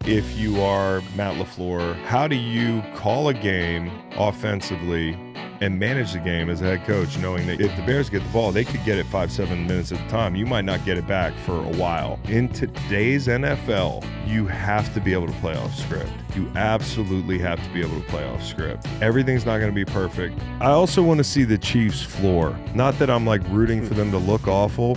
if you are Matt LaFleur, how do you call a game offensively and manage the game as a head coach, knowing that if the Bears get the ball, they could get it 5-7 minutes at a time. You might not get it back for a while. In today's NFL, you have to be able to play off script. You absolutely have to be able to play off script. Everything's not going to be perfect. I also want to see the Chiefs' floor. Not that I'm like rooting for them to look awful,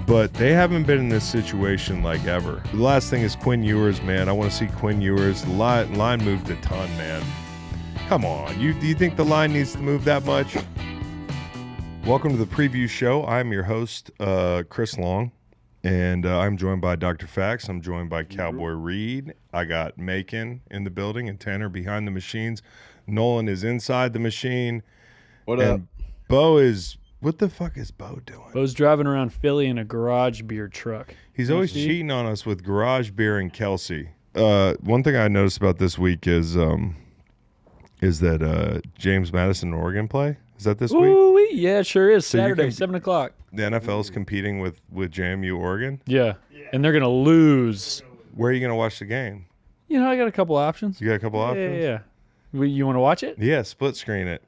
but they haven't been in this situation like ever. The last thing is Quinn Ewers, man. I want to see Quinn Ewers. The line moved a ton, man. Come on. Do you think the line needs to move that much? Welcome to the preview show. I'm your host, Chris Long, and I'm joined by Dr. Fax. I'm joined by Cowboy Reed. I got Macon in the building and Tanner behind the machines. Nolan is inside the machine. What up? Bo is... What the fuck is Bo doing? Bo's driving around Philly in a garage beer truck. He's always cheating on us with garage beer and Kelsey. One thing I noticed about this week is that James Madison and Oregon play. Is that this week? Yeah, it sure is. So Saturday, 7 o'clock. The NFL is competing with JMU Oregon? Yeah, and they're going to lose. Where are you going to watch the game? You know, I got a couple options. You got a couple options? Yeah. You want to watch it? Yeah, split screen it.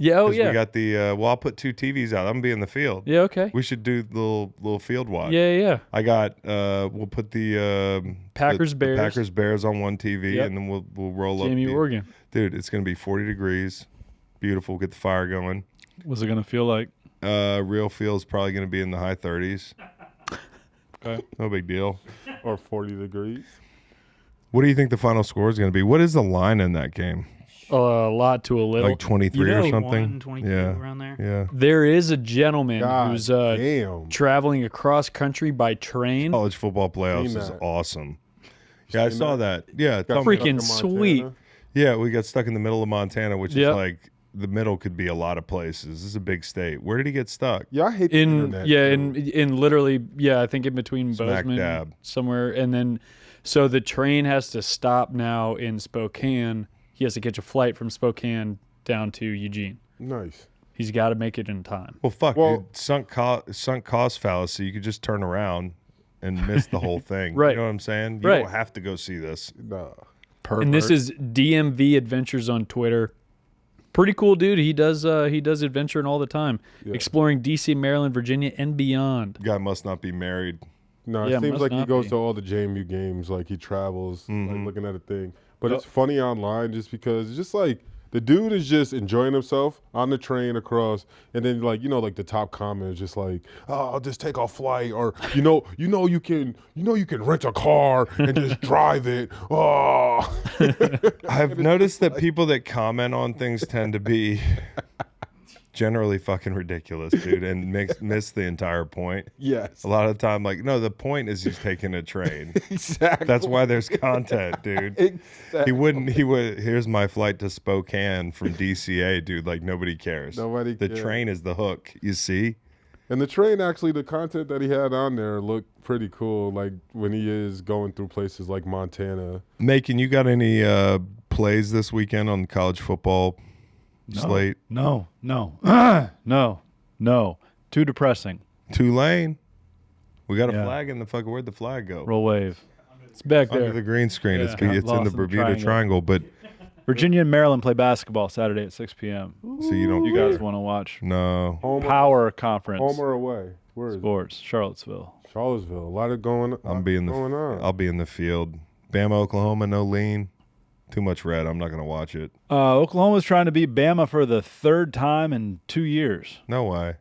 Yeah, We got the I'll put 2 TVs out. I'm gonna be in the field. Yeah, okay. We should do the little field watch. Yeah. I got we'll put the Packers Bears. The Packers Bears on one TV, Yep. and then we'll roll up. JMU Oregon. Dude, it's gonna be 40 degrees. Beautiful. Get the fire going. What's it going to feel like? Real feel's probably gonna be in the high 30s. Okay. No big deal. Or 40 degrees. What do you think the final score is gonna be? What is the line in that game? A lot to a little. Like 23 or something? 22 Yeah. around there. Yeah. There is a gentleman God who's damn. traveling across country by train. College football playoffs Seen is that. awesome. Yeah, I Seen saw that. Yeah, tell me. Freaking sweet. Yeah, we got stuck in the middle of Montana, which Yep. is like the middle could be a lot of places. This is a big state. Where did he get stuck? Yeah, I hate the internet. in literally, I think in between Smack Bozeman dab. somewhere, and then so the train has to stop now in Spokane. He has to catch a flight from Spokane down to Eugene. Nice. He's got to make it in time. Well, fuck, Well- dude. Sunk cost fallacy. You could just turn around and miss the whole thing. Right. You know what I'm saying? You Right. don't have to go see this. Nah. And this is DMV Adventures on Twitter. Pretty cool dude. He does adventuring all the time, Yeah. exploring DC, Maryland, Virginia, and beyond. Guy must not be married. No, Yeah, it seems must like he not goes be. to all the JMU games. Like he travels, like looking at a thing. But Yep. it's funny online just because it's just like the dude is just enjoying himself on the train across, and then like the top comment is just like, "Oh, I'll just take a flight," or you can rent a car and just drive it. Oh, I've noticed that people that comment on things tend to be generally fucking ridiculous, dude, and miss the entire point. yes, A lot of the time, like, no, the point is he's taking a train. exactly. That's why there's content, dude. Exactly. He would, here's my flight to Spokane from DCA, dude. Like, nobody cares. Nobody The cares. train is the hook, you see? And the train, actually, the content that he had on there looked pretty cool. Like when he is going through places like Montana. Macon, you got any plays this weekend on college football slate? No. Too depressing. Tulane. We got a Yeah. flag in the fucking, where'd the flag go? Roll wave. It's back Under there. the green screen. Yeah. It's Got in lost the in the Bermuda Triangle, but Virginia and Maryland play basketball Saturday at 6 p.m. so you don't. You guys want to watch No. Power Conference Home or away? Where is it? Sports, Charlottesville. Charlottesville. A lot of going on. I'll be in the field. Bama, Oklahoma, no lean. Too much red. I'm not going to watch it. Oklahoma's trying to beat Bama for the third time in 2 years. No way.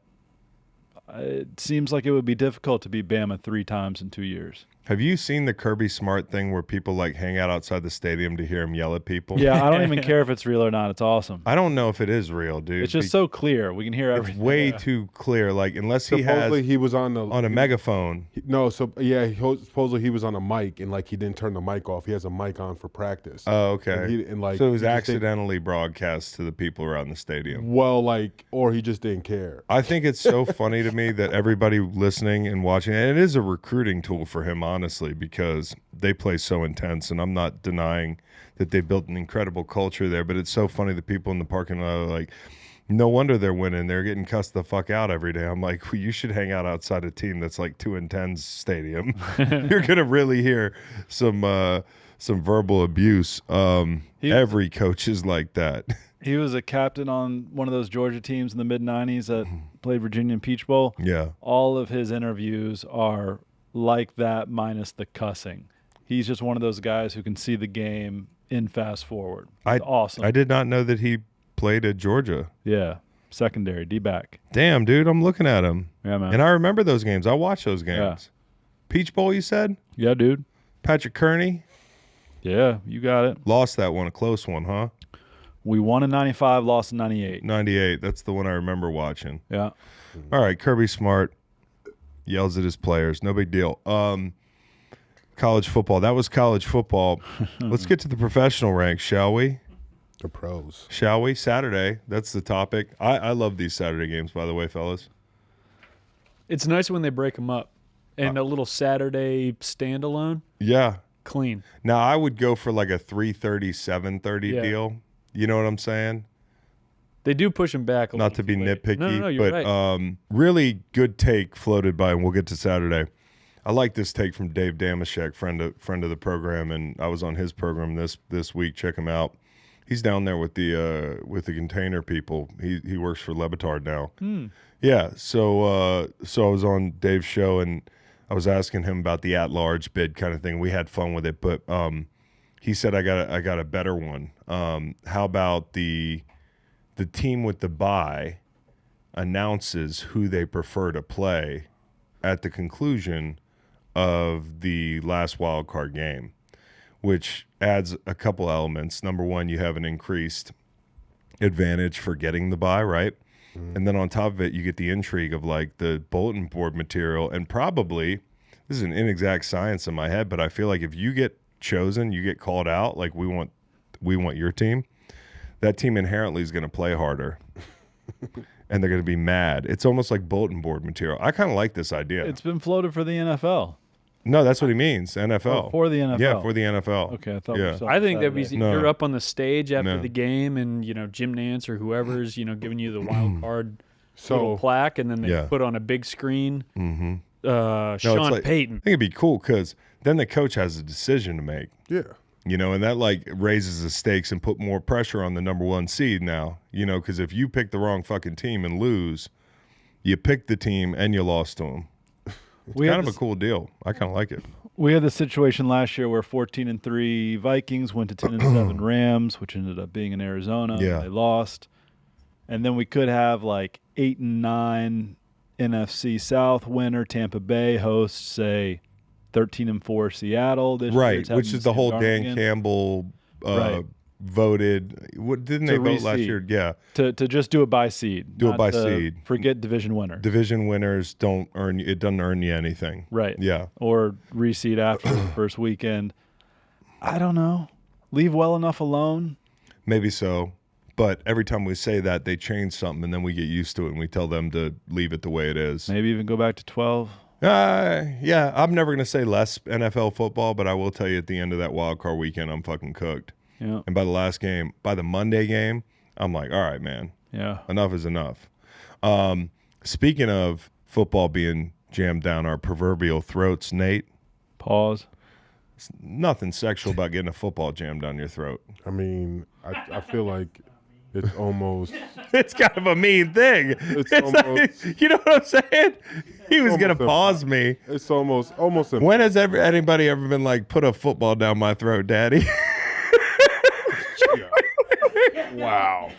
It seems like it would be difficult to beat Bama 3 times in 2 years. Have you seen the Kirby Smart thing where people like hang out outside the stadium to hear him yell at people? Yeah, I don't even care if it's real or not. It's awesome. I don't know if it is real, dude. It's just so clear. We can hear it's everything. way too clear. Like unless he Supposedly has he was on a megaphone. Supposedly he was on a mic and like he didn't turn the mic off. He has a mic on for practice. Oh, okay. And So it was he just didn't- accidentally broadcast to the people around the stadium. Well, or he just didn't care. I think it's so funny to me that everybody listening and watching, and it is a recruiting tool for him, honestly, because they play so intense, and I'm not denying that they built an incredible culture there, but it's so funny the people in the parking lot are like, no wonder they're winning. They're getting cussed the fuck out every day. I'm like, well, you should hang out outside a team that's like 2-10's stadium. You're going to really hear some some verbal abuse. Every coach is like that. He was a captain on one of those Georgia teams in the mid-'90s that played Virginia and Peach Bowl. Yeah. All of his interviews are like that minus the cussing. He's just one of those guys who can see the game in fast forward. It's awesome. I did not know that he played at Georgia. Yeah. Secondary, D-back. Damn, dude, I'm looking at him. Yeah, man. And I remember those games. I watched those games. Yeah. Peach Bowl, you said? Yeah, dude. Patrick Kearney? Yeah, you got it. Lost that one, a close one, huh? We won in 95, lost in 98. 98. That's the one I remember watching. Yeah. All right, Kirby Smart yells at his players. No big deal. College football. That was college football. Let's get to the professional ranks, shall we? The pros. Shall we? Saturday. That's the topic. I love these Saturday games, by the way, fellas. It's nice when they break them up. And a little Saturday standalone, Yeah. clean. Now, I would go for like a 3:30, 7:30 Yeah. deal. You know what I'm saying? They do push them back a Not little to be too late. nitpicky, No, you're but right. really good take floated by, and we'll get to Saturday. I like this take from Dave Damashek, friend of the program, and I was on his program this week. Check him out. He's down there with the container people. He works for Lebitard now. Yeah. So I was on Dave's show, and I was asking him about the at-large bid kind of thing. We had fun with it, but he said I got a better one. How about the team with the bye announces who they prefer to play at the conclusion of the last wild card game, which adds a couple elements. Number one, you have an increased advantage for getting the bye, right? And then on top of it, you get the intrigue of like the bulletin board material, and probably, this is an inexact science in my head, but I feel like if you get chosen, you get called out, like we want your team, that team inherently is going to play harder. And they're going to be mad. It's almost like bulletin board material. I kind of like this idea. It's been floated for the NFL. No, that's what he means. NFL. Oh, for the NFL. Yeah, for the NFL. Okay, I thought Yeah. we saw I think that Saturday. you're up on the stage after No. the game, and Jim Nance or whoever's giving you the wild card little So plaque, and then they Yeah. put on a big screen. No, Sean it's like, Payton. I think it'd be cool because then the coach has a decision to make. yeah. And that like raises the stakes and put more pressure on the number one seed now. Because if you pick the wrong fucking team and lose, you picked the team and you lost to them. We Kind had of a cool deal. I kind of like it. We had the situation last year where 14-3 Vikings went to 10-7 Rams, which ended up being in Arizona. Yeah. They lost. And then we could have like 8-9 NFC South winner, Tampa Bay hosts, say 13-4 Seattle this year. Right, It's which having is the Sam whole Darnold Dan again. Campbell Right. voted. What didn't they To vote last reseed. year? Yeah. To just do it by seed. Do it not by to seed. Forget division winner. Division winners doesn't earn you anything. Right. Yeah. Or reseed after the first weekend. I don't know. Leave well enough alone. Maybe so. But every time we say that, they change something, and then we get used to it, and we tell them to leave it the way it is. Maybe even go back to 12. Yeah, I'm never going to say less NFL football, but I will tell you at the end of that wild card weekend, I'm fucking cooked. Yeah. And by the last game, by the Monday game, I'm like, all right, man, Yeah. enough is enough. Speaking of football being jammed down our proverbial throats, Nate, Pause. nothing sexual about getting a football jammed down your throat. I mean, I feel like it's almost It's kind of a mean thing. It's You know what I'm saying? He was going to almost pause me. it's almost When has anybody ever been like, put a football down my throat, daddy? wow.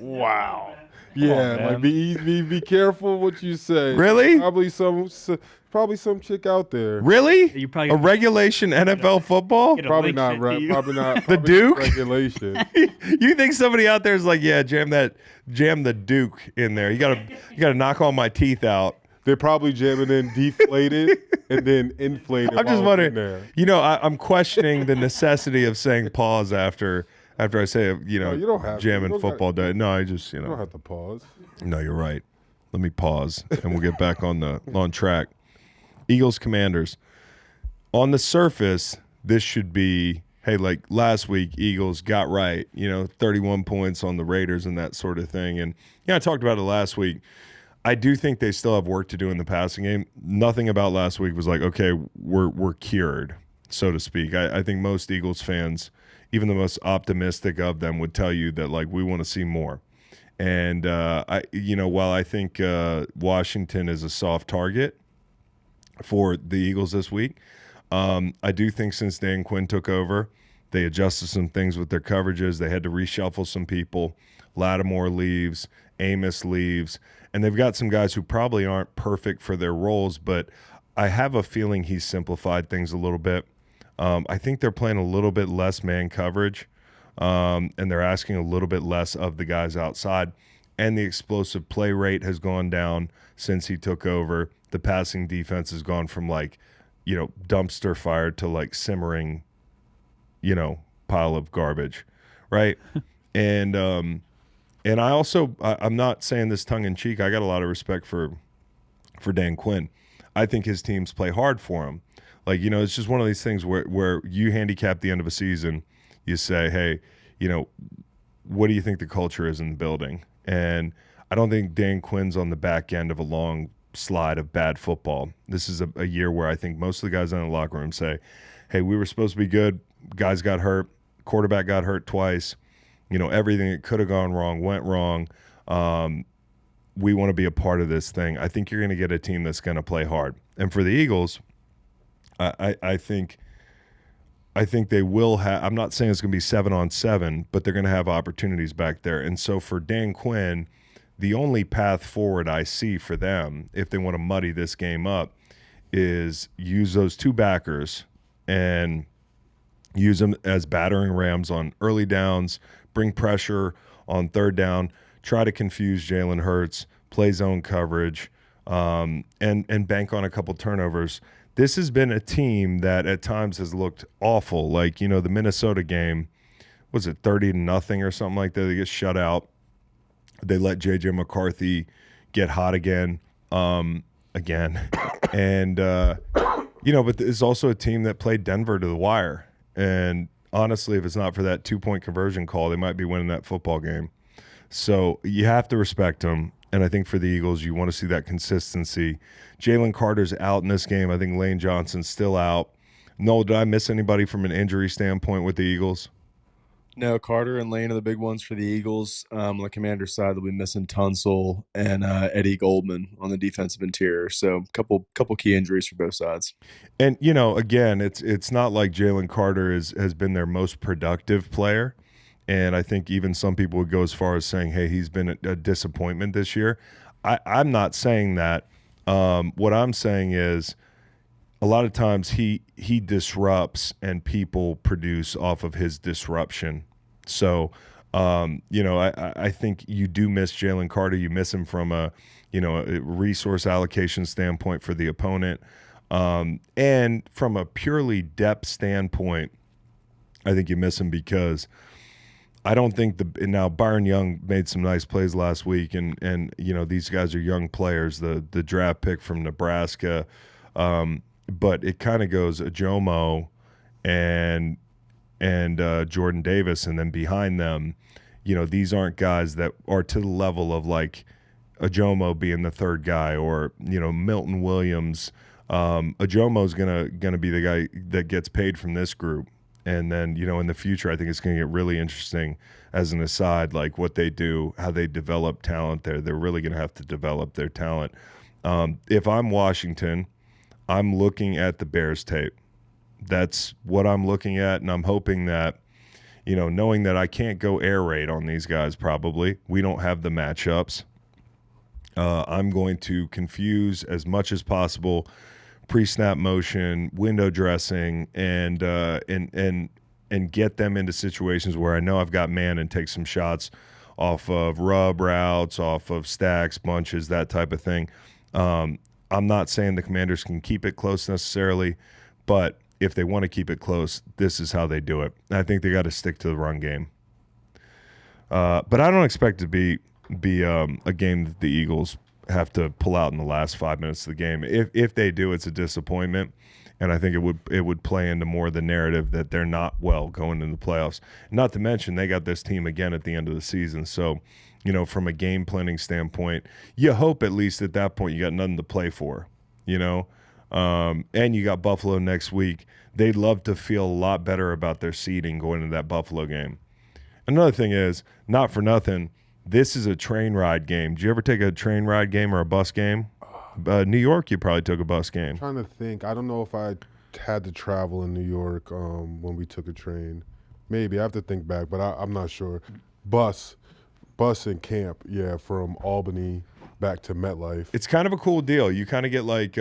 on, Yeah, man. like be careful what you say. Really? Probably some chick out there. Really? You probably A regulation NFL football? Get a Probably link not sent to you. probably not The probably Duke? regulation. You think somebody out there is like, yeah, jam the Duke in there. You gotta knock all my teeth out. They're probably jamming in deflated and then inflated. I'm just while it's in wondering. there. I'm questioning the necessity of saying pause after I say, you don't have to. jamming You don't football day. No, I just, You don't have to pause. No, you're right. Let me pause, and we'll get back on track. Eagles Commanders. On the surface, this should be, hey, like last week, Eagles got right, 31 points on the Raiders and that sort of thing. And I talked about it last week. I do think they still have work to do in the passing game. Nothing about last week was like, okay, we're cured. so to speak. I think most Eagles fans, even the most optimistic of them, would tell you that, like, we want to see more. And, while I think Washington is a soft target for the Eagles this week, I do think since Dan Quinn took over, they adjusted some things with their coverages. They had to reshuffle some people. Lattimore leaves, Amos leaves, and they've got some guys who probably aren't perfect for their roles, but I have a feeling he's simplified things a little bit. I think they're playing a little bit less man coverage, and they're asking a little bit less of the guys outside, and the explosive play rate has gone down since he took over. The passing defense has gone from, like, dumpster fire to, like, simmering, pile of garbage, right? And I also, I'm not saying this tongue in cheek. I got a lot of respect for Dan Quinn. I think his teams play hard for him. Like, it's just one of these things where you handicap the end of a season. You say, hey, what do you think the culture is in the building? And I don't think Dan Quinn's on the back end of a long slide of bad football. This is a year where I think most of the guys in the locker room say, hey, we were supposed to be good. Guys got hurt. Quarterback got hurt twice. Everything that could have gone wrong went wrong. We want to be a part of this thing. I think you're going to get a team that's going to play hard. And for the Eagles, I think they will have – I'm not saying it's going to be 7-on-7, but they're going to have opportunities back there. And so for Dan Quinn, the only path forward I see for them, if they want to muddy this game up, is use those two backers and use them as battering rams on early downs, bring pressure on third down, try to confuse Jalen Hurts, play zone coverage, and bank on a couple turnovers. This has been a team that at times has looked awful. Like, the Minnesota game, was it 30-0 or something like that? They get shut out. They let J.J. McCarthy get hot again. And, but it's also a team that played Denver to the wire. And honestly, if it's not for that 2-point conversion call, they might be winning that football game. So you have to respect them. And I think for the Eagles, you want to see that consistency. Jalen Carter's out in this game. I think Lane Johnson's still out. Noel, did I miss anybody from an injury standpoint with the Eagles? No, Carter and Lane are the big ones for the Eagles. On the Commanders' side, they'll be missing Tunsil and Eddie Goldman on the defensive interior. So couple key injuries for both sides. And, again, it's not like Jalen Carter has been their most productive player. And I think even some people would go as far as saying, hey, he's been a disappointment this year. I'm not saying that. What I'm saying is a lot of times he disrupts and people produce off of his disruption. So, I think you do miss Jalen Carter. You miss him from a resource allocation standpoint for the opponent. And from a purely depth standpoint, I think you miss him because I don't think now Byron Young made some nice plays last week, and these guys are young players. The draft pick from Nebraska, but it kind of goes Ajomo and Jordan Davis, and then behind them, these aren't guys that are to the level of like Ajomo being the third guy, or Milton Williams. Ajomo's gonna be the guy that gets paid from this group. And then, in the future, I think it's going to get really interesting as an aside, like what they do, how they develop talent there. They're really going to have to develop their talent. If I'm Washington, I'm looking at the Bears tape. That's what I'm looking at, and I'm hoping that, knowing that I can't go air raid on these guys probably. We don't have the matchups. I'm going to confuse as much as possible pre-snap motion, window dressing, and get them into situations where I know I've got man and take some shots off of rub routes, off of stacks, bunches, that type of thing. I'm not saying the Commanders can keep it close necessarily, but if they want to keep it close, this is how they do it. I think they got to stick to the run game. But I don't expect it to be a game that the Eagles have to pull out in the last 5 minutes of the game. If they do, it's a disappointment, and I think it would play into more of the narrative that they're not well going into the playoffs. Not to mention they got this team again at the end of the season, so from a game planning standpoint, you hope at least at that point you got nothing to play for. And you got Buffalo next week. They'd love to feel a lot better about their seeding going into that Buffalo game. Another thing is, not for nothing, this is a train ride game. Did you ever take a train ride game or a bus game? New York, you probably took a bus game. I'm trying to think. I don't know if I had to travel in New York when we took a train. Maybe. I have to think back, but I'm not sure. Bus and camp, yeah, from Albany back to MetLife. It's kind of a cool deal. You kind of get like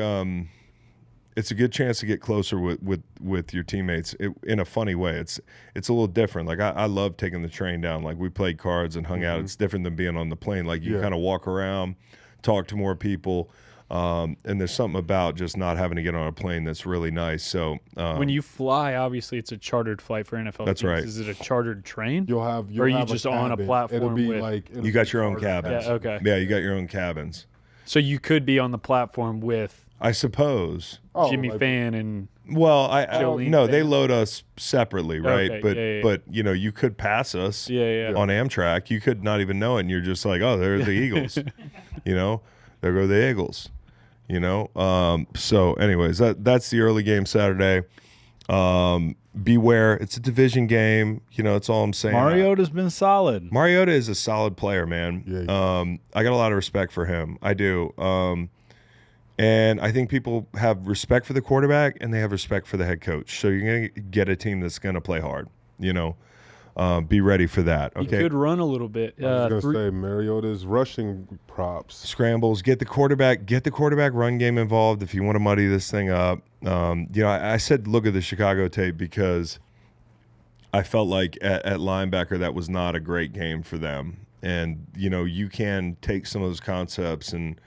it's a good chance to get closer with your teammates in a funny way. It's a little different. Like I love taking the train down. Like we played cards and hung out. It's different than being on the plane. Like you kind of walk around, talk to more people. And there's something about just not having to get on a plane that's really nice. So when you fly, obviously it's a chartered flight for NFL That's teams. right. Is it a chartered train? You'll have or are you have just a on a cabin. platform It'll be with- like you got your own cabins. Yeah, okay. Yeah, you got your own cabins. So you could be on the platform with I suppose. Jimmy like- Fan and Well, Jolene no, they Fan. load us separately, right? Okay, But you know, you could pass us yeah. on Amtrak. You could not even know it, and you're just like, oh, there's the Eagles. You know, there go the Eagles. You know. So, anyways, that's the early game Saturday. Beware, it's a division game. You know, that's all I'm saying. Mariota's been solid. Mariota is a solid player, man. Yeah, I got a lot of respect for him. I do. And I think people have respect for the quarterback and they have respect for the head coach. So you're going to get a team that's going to play hard. You know, be ready for that. he Okay. could run a little bit. I was gonna say Mariota's rushing props. Scrambles, get the quarterback run game involved if you want to muddy this thing up. You know, I said look at the Chicago tape because I felt like at linebacker that was not a great game for them. And, you know, you can take some of those concepts and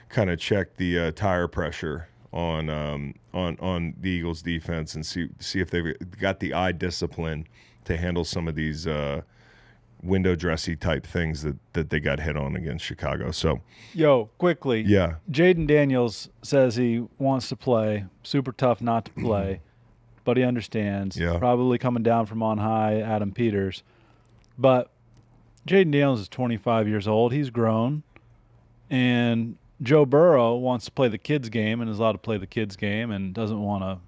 kind of check the tire pressure on the Eagles defense and see if they've got the eye discipline to handle some of these window dressy type things that they got hit on against Chicago. So, Yo, quickly. yeah. Jaden Daniels says he wants to play. Super tough not to play, but he understands. Yeah. Probably coming down from on high, Adam Peters. But Jaden Daniels is 25 years old. He's grown. And Joe Burrow wants to play the kids game and is allowed to play the kids game and doesn't want to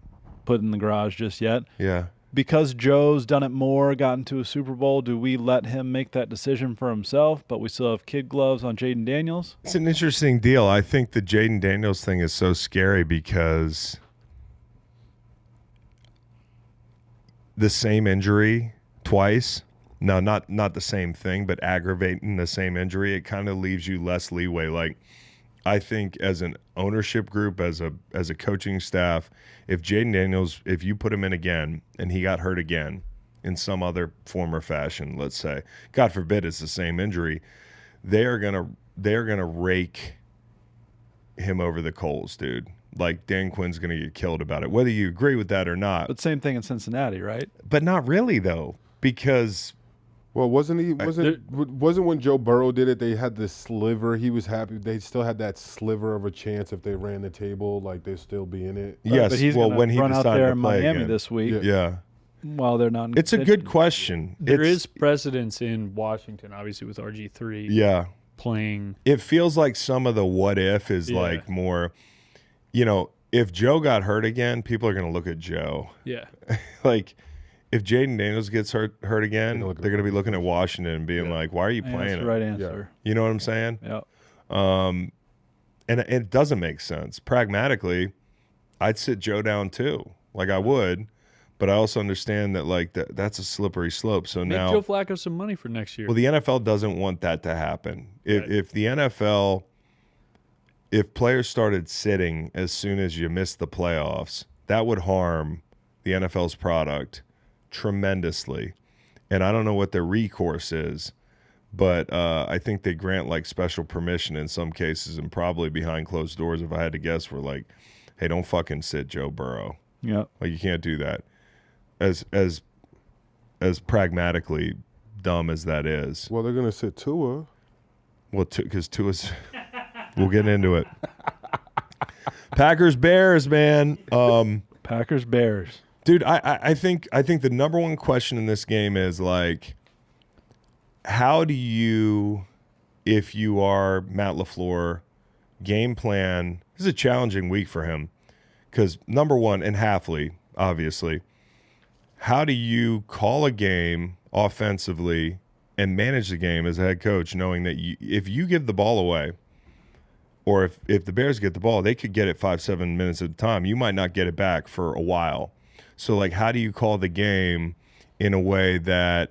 put it in the garage just yet. Yeah. Because Joe's done it more, gotten to a Super Bowl, do we let him make that decision for himself, but we still have kid gloves on Jaden Daniels? It's an interesting deal. I think the Jaden Daniels thing is so scary because the same injury twice. No, not the same thing, but aggravating the same injury. It kind of leaves you less leeway. Like, I think as an ownership group, as a coaching staff, if Jaden Daniels, if you put him in again and he got hurt again in some other form or fashion, let's say, God forbid it's the same injury, they are gonna rake him over the coals, dude. Like Dan Quinn's gonna get killed about it, whether you agree with that or not. But same thing in Cincinnati, right? But not really though, because Well, wasn't when Joe Burrow did it, they had this sliver. He was happy. They still had that sliver of a chance if they ran the table, like they'd still be in it. yes, But he's well, gonna when he run out decided there to in play Miami again. this week Yeah, while they're not. it's a good question. There It's- is precedence in Washington, obviously, with RG3 yeah. playing. It feels like some of the what if is Yeah. like more, you know, if Joe got hurt again, people are going to look at Joe. Yeah. Like, if Jaden Daniels gets hurt again, They're gonna look at they're going to be looking at Washington and being like, why are you Yeah, playing that's him? the right answer. You know what I'm saying? Yeah. And it doesn't make sense. Pragmatically, I'd sit Joe down too. Like I would, but I also understand that like that's a slippery slope. So Make now, Joe Flacco some money for next year. well, the NFL doesn't want that to happen. Right. If the NFL, if players started sitting as soon as you missed the playoffs, that would harm the NFL's product tremendously. And I don't know what their recourse is, but I think they grant like special permission in some cases, and probably behind closed doors, if I had to guess, we're like, hey, don't fucking sit Joe Burrow. Yeah. Like you can't do that. As pragmatically dumb as that is. Well, they're gonna sit Tua. Well, because Tua's. We'll get into it. Packers Bears, man. Packers Bears. Dude, I think the number one question in this game is like, how do you, if you are Matt LaFleur, game plan? This is a challenging week for him. because number one, and Halfley, obviously, how do you call a game offensively and manage the game as a head coach, knowing that if you give the ball away, or if the Bears get the ball, they could get it 5-7 minutes at a time. You might not get it back for a while. So, like, how do you call the game in a way that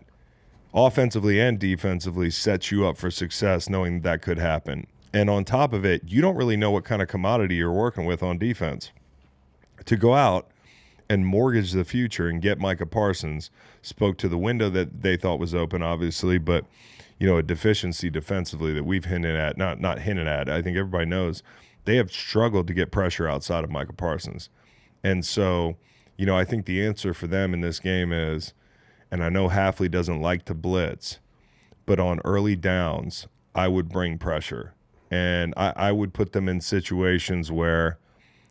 offensively and defensively sets you up for success, knowing that could happen? And on top of it, you don't really know what kind of commodity you're working with on defense. To go out and mortgage the future and get Micah Parsons spoke to the window that they thought was open, obviously, but a deficiency defensively that we've hinted at, not hinted at. I think everybody knows they have struggled to get pressure outside of Micah Parsons. And so, I think the answer for them in this game is, and I know Halfley doesn't like to blitz, but on early downs, I would bring pressure. And I would put them in situations where,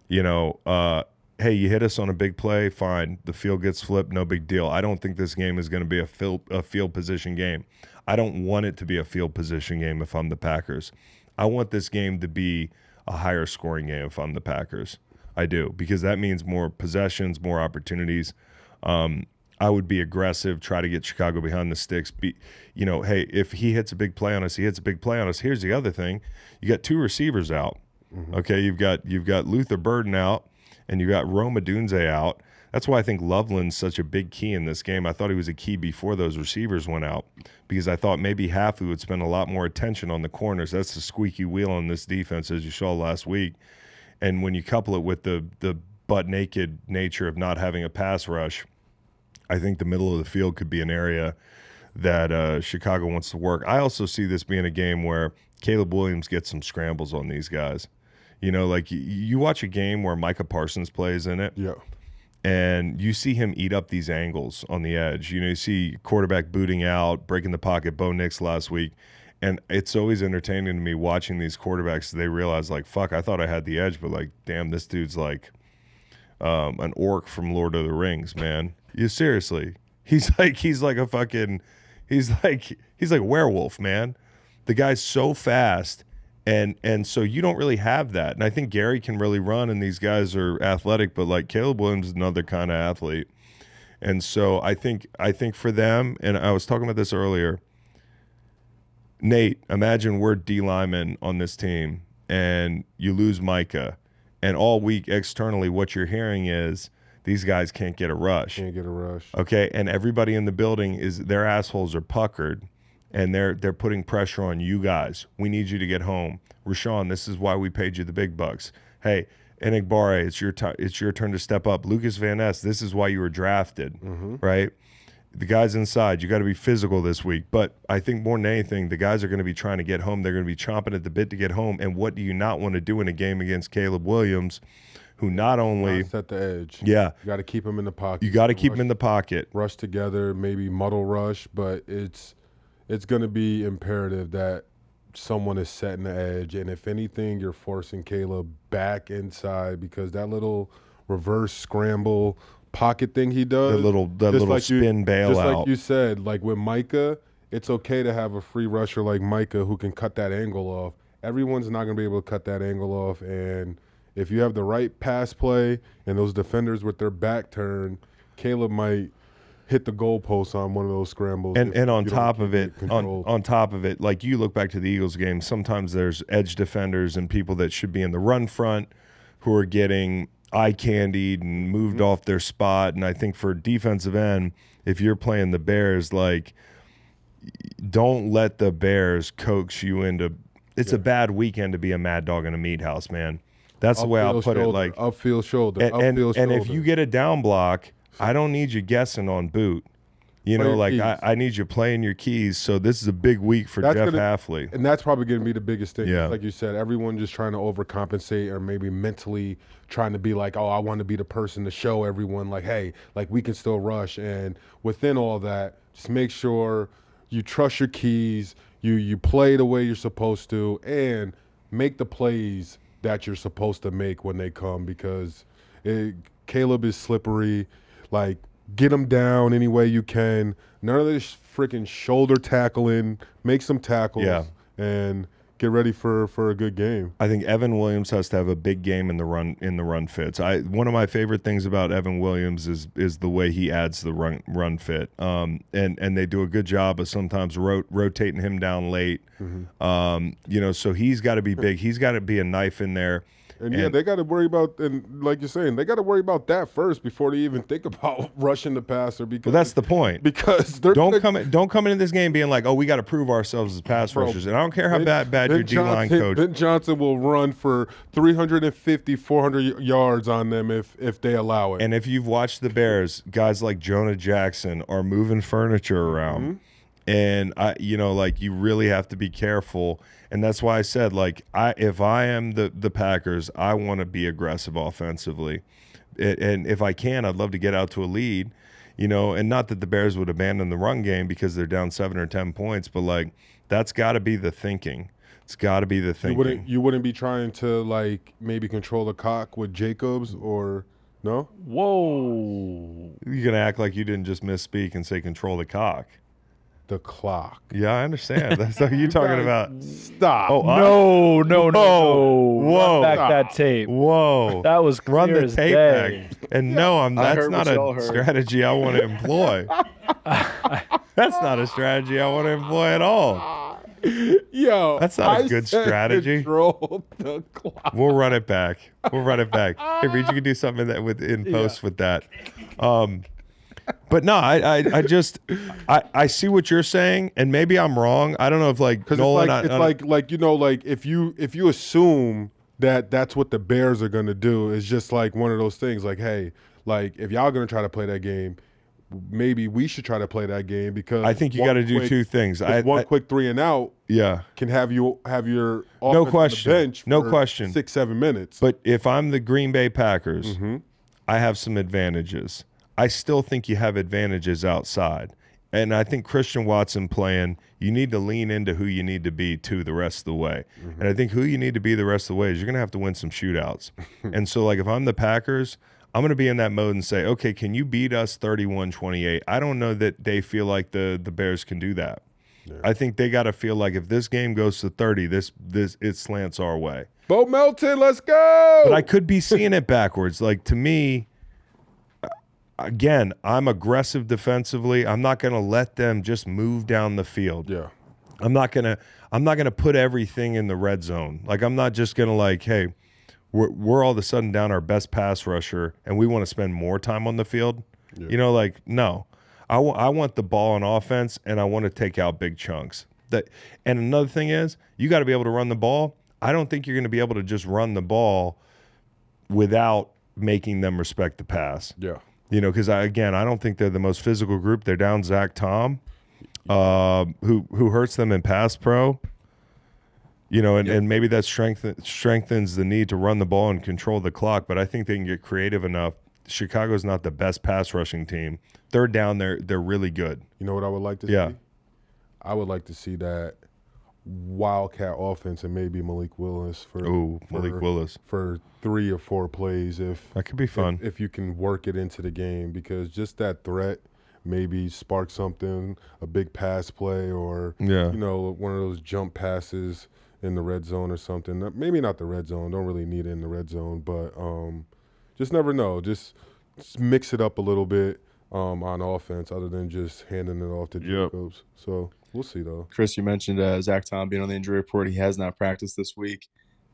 hey, you hit us on a big play, fine. The field gets flipped, no big deal. I don't think this game is going to be a field position game. I don't want it to be a field position game if I'm the Packers. I want this game to be a higher scoring game if I'm the Packers. I do, because that means more possessions, more opportunities. I would be aggressive, try to get Chicago behind the sticks. Hey, if he hits a big play on us, he hits a big play on us. Here's the other thing. You got two receivers out. Mm-hmm. Okay, you've got Luther Burden out, and you got Rome Odunze out. That's why I think Loveland's such a big key in this game. I thought he was a key before those receivers went out, because I thought maybe Halfley would spend a lot more attention on the corners. That's the squeaky wheel on this defense, as you saw last week. And when you couple it with the butt-naked nature of not having a pass rush, I think the middle of the field could be an area that Chicago wants to work. I also see this being a game where Caleb Williams gets some scrambles on these guys. Like you watch a game where Micah Parsons plays in it, yeah, and you see him eat up these angles on the edge. You see quarterback booting out, breaking the pocket, Bo Nix last week. And it's always entertaining to me watching these quarterbacks. They realize, like, fuck, I thought I had the edge, but, like, damn, this dude's like an orc from Lord of the Rings, man. Seriously. He's like a fucking he's like werewolf, man. The guy's so fast, and so you don't really have that. And I think Gary can really run, and these guys are athletic, but like Caleb Williams is another kind of athlete. And so I think for them, and I was talking about this earlier, Nate, imagine we're D linemen on this team and you lose Micah, and all week externally what you're hearing is these guys can't get a rush. Okay, and everybody in the building their assholes are puckered, and they're putting pressure on you guys. We need you to get home. Rashawn, this is why we paid you the big bucks. Hey, Enigbare, it's your turn to step up. Lucas Van Ness, this is why you were drafted, right? The guys inside, you got to be physical this week. But I think more than anything, the guys are going to be trying to get home. They're going to be chomping at the bit to get home. And what do you not want to do in a game against Caleb Williams, who not only set the edge. Yeah. You got to keep him in the pocket. You got to keep him in the pocket. Rush together, maybe muddle rush, but it's going to be imperative that someone is setting the edge. And if anything, you're forcing Caleb back inside, because that little reverse scramble pocket thing he does, that little spin bailout. Just like you said, like with Micah, it's okay to have a free rusher like Micah who can cut that angle off. Everyone's not going to be able to cut that angle off, and if you have the right pass play and those defenders with their back turned, Caleb might hit the goalpost on one of those scrambles. And on top of it, like you look back to the Eagles game, sometimes there's edge defenders and people that should be in the run front who are getting eye candied and moved off their spot. And I think for defensive end, if you're playing the Bears, like, don't let the Bears coax you into – it's a bad weekend to be a mad dog in a meat house, man. That's the way I'll put it. Like upfield shoulder, and if you get a down block, I don't need you guessing on boot. I need you playing your keys. So this is a big week for Jeff Halfley. And that's probably going to be the biggest thing. Yeah. Like you said, everyone just trying to overcompensate, or maybe mentally trying to be like, oh, I want to be the person to show everyone, like, hey, like, we can still rush. And within all that, just make sure you trust your keys, you play the way you're supposed to, and make the plays that you're supposed to make when they come, because Caleb is slippery. Like, get him down any way you can. None of this freaking shoulder tackling. Make some tackles. Yeah. And get ready for a good game. I think Evan Williams has to have a big game in the run fits. One of my favorite things about Evan Williams is the way he adds the run fit. And they do a good job of sometimes rotating him down late. So he's got to be big. He's got to be a knife in there. And they got to worry about, and like you're saying, they got to worry about that first before they even think about rushing the passer. Because that's the point. Because they're don't come into this game being like, oh, we got to prove ourselves as pass rushers. And I don't care how bad your D-line coach. Ben Johnson will run for 350, 400 yards on them if they allow it. And if you've watched the Bears, guys like Jonah Jackson are moving furniture around. And you really have to be careful. And that's why I said, if I am the Packers, I want to be aggressive offensively. And if I can, I'd love to get out to a lead, and not that the Bears would abandon the run game because they're down 7 or 10 points, but that's got to be the thinking. It's got to be the thinking. You wouldn't be trying to maybe control the clock with Jacobs or no? Whoa. You're going to act like you didn't just misspeak and say control the cock. The clock. Yeah, I understand. That's what you're talking about. Stop. Oh, No. Whoa. Run back that tape. Whoa. That was clear Run the as tape day. back. And no, that's not a strategy I want to employ. That's not a strategy I want to employ at all. Yo, that's not a good strategy. Control the clock. We'll run it back. Hey, Reed, you can do something in post with that. But no, I see what you're saying, and maybe I'm wrong. I don't know if Nolan. If you assume that that's what the Bears are gonna do, it's just one of those things. Hey, if y'all gonna try to play that game, maybe we should try to play that game because I think you got to do two things. One quick 3 and out, can have your offense no question, on the bench no for question, 6-7 minutes. But if I'm the Green Bay Packers, I have some advantages. I still think you have advantages outside. And I think Christian Watson playing, you need to lean into who you need to be the rest of the way. And I think who you need to be the rest of the way is you're going to have to win some shootouts. And so, if I'm the Packers, I'm going to be in that mode and say, okay, can you beat us 31-28? I don't know that they feel like the Bears can do that. Yeah. I think they got to feel like if this game goes to 30, it slants our way. Bo Melton, let's go! But I could be seeing it backwards. To me, again, I'm aggressive defensively. I'm not going to let them just move down the field. Yeah. I'm not going to put everything in the red zone. I'm not just going to hey, we're all of a sudden down our best pass rusher and we want to spend more time on the field. Yeah. No. I want the ball on offense and I want to take out big chunks. And another thing is, you got to be able to run the ball. I don't think you're going to be able to just run the ball without making them respect the pass. Yeah. Because I don't think they're the most physical group. They're down Zach Tom, who hurts them in pass pro. And maybe that strengthens the need to run the ball and control the clock. But I think they can get creative enough. Chicago's not the best pass rushing team. They're down there. They're really good. You know what I would like to see? I would like to see that wildcat offense and maybe Malik Willis for 3 or 4 plays that could be fun if you can work it into the game, because just that threat maybe spark something, a big pass play or one of those jump passes in the red zone or something. Maybe not the red zone, don't really need it in the red zone, but just never know. Just mix it up a little bit on offense other than just handing it off to Jacobs. So we'll see, though. Chris, you mentioned Zach Tom being on the injury report. He has not practiced this week.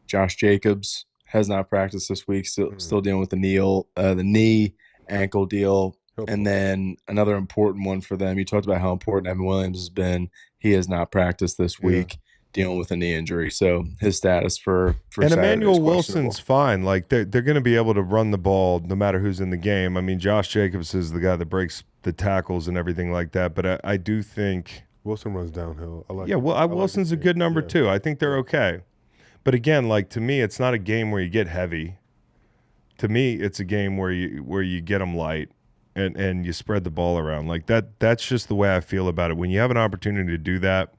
Josh Jacobs has not practiced this week. Still dealing with the knee ankle deal. And then another important one for them. You talked about how important Evan Williams has been. He has not practiced this week, dealing with a knee injury. So his status for and Saturday Emmanuel Wilson's fine. They're going to be able to run the ball no matter who's in the game. I mean, Josh Jacobs is the guy that breaks the tackles and everything like that. But I do think Wilson runs downhill. Wilson's a good number too. I think they're okay. But again, to me, it's not a game where you get heavy. To me, it's a game where you get them light and you spread the ball around. That's just the way I feel about it. When you have an opportunity to do that